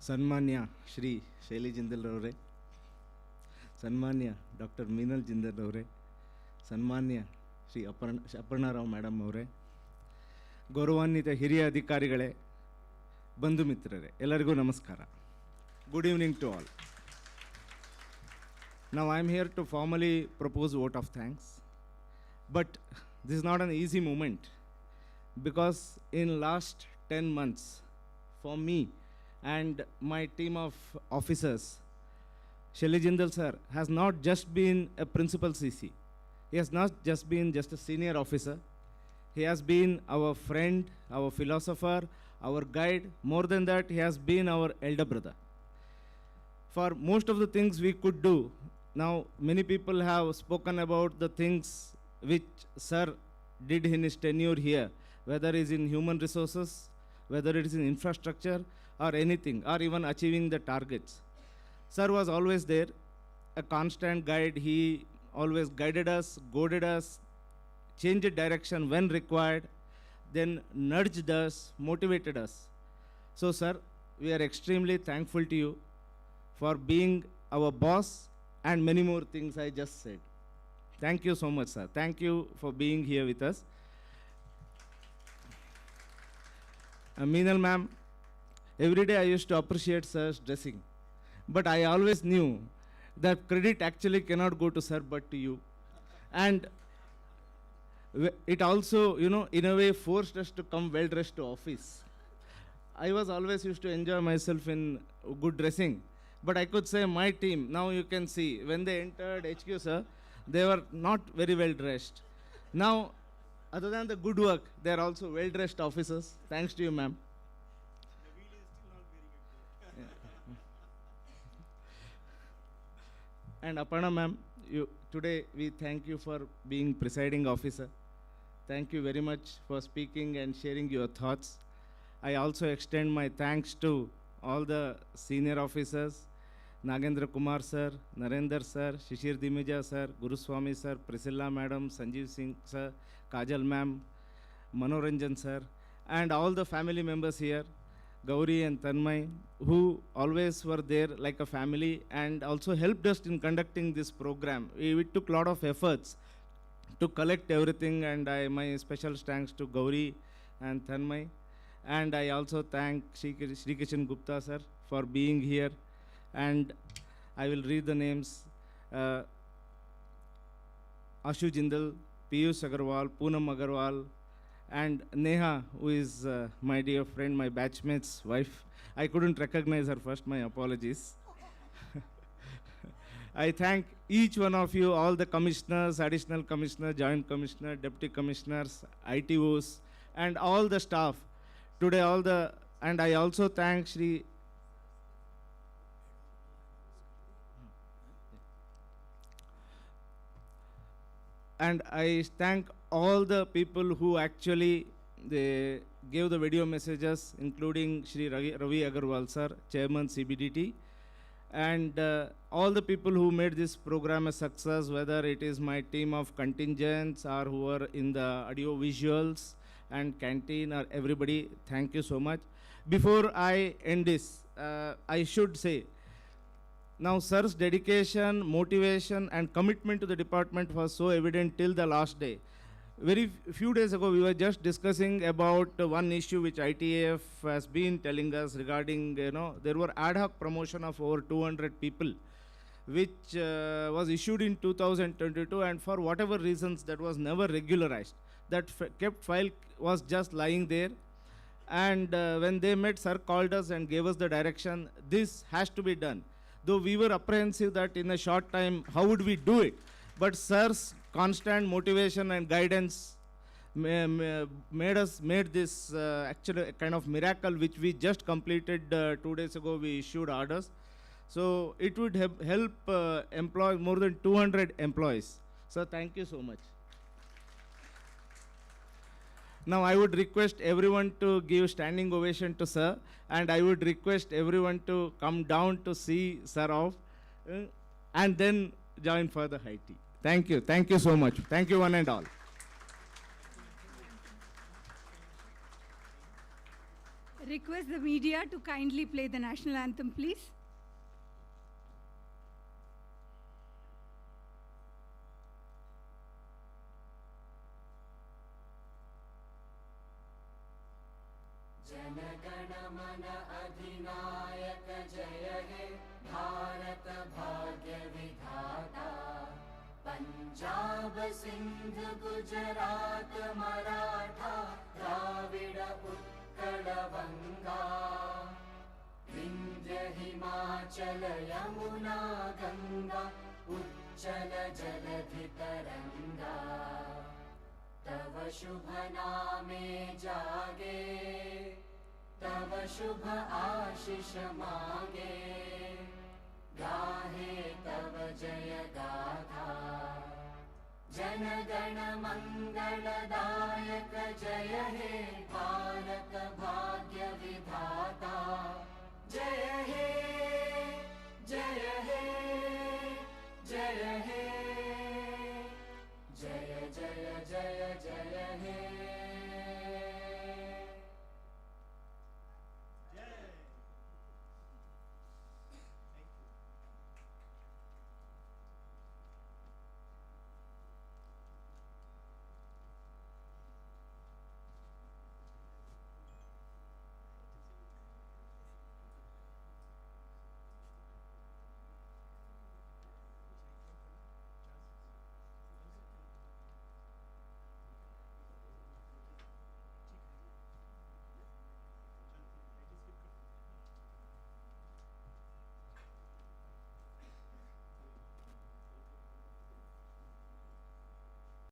ಸನ್ಮಾನ್ಯ ಶ್ರೀ ಶೈಲಿ ಜಿಂದಲ್ ಅವರೇ, ಸನ್ಮಾನ್ಯ doctor ಮೀನಲ್ Jindal ಅವರೇ, ಸನ್ಮಾನ್ಯ Shri ಅಪರ್ಣಾರಾವ್ madam ಅವರೇ, ಗೌರವಾನ್ವಿತ ಹಿರಿಯ ಅಧಿಕಾರಿಗಳೇ, ಬಂಧು ಮಿತ್ರರೇ, ಎಲ್ಲರಿಗೂ ನಮಸ್ಕಾರ. Good evening to all. Now I am here to formally propose vote of thanks. But this is not an easy moment, because in last 10 months for me and my team of officers, Shelley Jindal sir has not just been a principal CC. He has not just been just a senior officer. He has been our friend, our philosopher, our guide. More than that, he has been our elder brother. For most of the things we could do, now many people have spoken about the things which sir did in his tenure here, whether it is in human resources, whether it is in infrastructure or anything, or even achieving the targets. Sir was always there, a constant guide. He always guided us, goaded us, changed direction when required, then nudged us, motivated us. So sir, we are extremely thankful to you for being our boss and many more things I just said. Thank you so much, sir. Thank you for being here with us. Meenal ma'am, every day I used to appreciate sir's dressing, but I always knew that credit actually cannot go to sir but to you. And it also, in a way forced us to come well dressed to office. I was always used to enjoy myself in good dressing. But I could say my team, now you can see, when they entered HQ, sir, they were not very well dressed. Now, other than the good work, they are also well dressed officers. Thanks to you, ma'am. And Aparna ma'am, today we thank you for being presiding officer. Thank you very much for speaking and sharing your thoughts. I also extend my thanks to all the senior officers, Nagendra Kumar sir, Narendra sir, Shishir Dimija sir, Guruswami sir, Priscilla madam, Sanjeev Singh sir, Kajal ma'am, Manoranjan sir, and all the family members here, Gauri and Tanmay, who always were there like a family and also helped us in conducting this program. We took a lot of efforts to collect everything, and my special thanks to Gauri and Tanmay. And I also thank Shri Kishan Gupta sir for being here. And I will read the names. Ashu Jindal, Piyush Agarwal, Poonam Agarwal, and Neha, who is my dear friend, my batchmate's wife. I couldn't recognize her first, my apologies. I thank each one of you, all the commissioners, additional commissioner, joint commissioner, deputy commissioners, ITOs, and all the staff. Today and I also thank Shri and I thank all the people who actually they gave the video messages, including Shri Ravi Agarwal sir, Chairman CBDT, and all the people who made this program a success, whether it is my team of contingents or who are in the audio visuals and canteen or everybody. Thank you so much. Before I end this, I should say, now sir's dedication, motivation and commitment to the department was so evident till the last day. Very few days ago, we were just discussing about one issue which ITAF has been telling us regarding, there were ad hoc promotion of over 200 people, which was issued in 2022, and for whatever reasons that was never regularized. That kept file was just lying there. And when they met, sir called us and gave us the direction, this has to be done. Though we were apprehensive that in a short time, how would we do it? But sir's constant motivation and guidance made this actually a kind of miracle, which we just completed 2 days ago. We issued orders. So it would help employ more than 200 employees. So thank you so much. Now I would request everyone to give standing ovation to sir, and I would request everyone to come down to see sir off and then join for the high tea. Thank you. Thank you so much. Thank you one and all. request the media to kindly play the national anthem, please. जनगण मन अधिनायक जय हे भारत भाग्य विधाता पंजाब सिंध गुजरात मराठा द्राविड़ उत्कल बंगा विंध्य हिमाचल यमुना गंगा उच्चल जलधि तरंगा तव शुभ नामे जागे तव शुभ आशीष मांगे गाहे तव जय गाथा जन गण मंगलदायक जय हे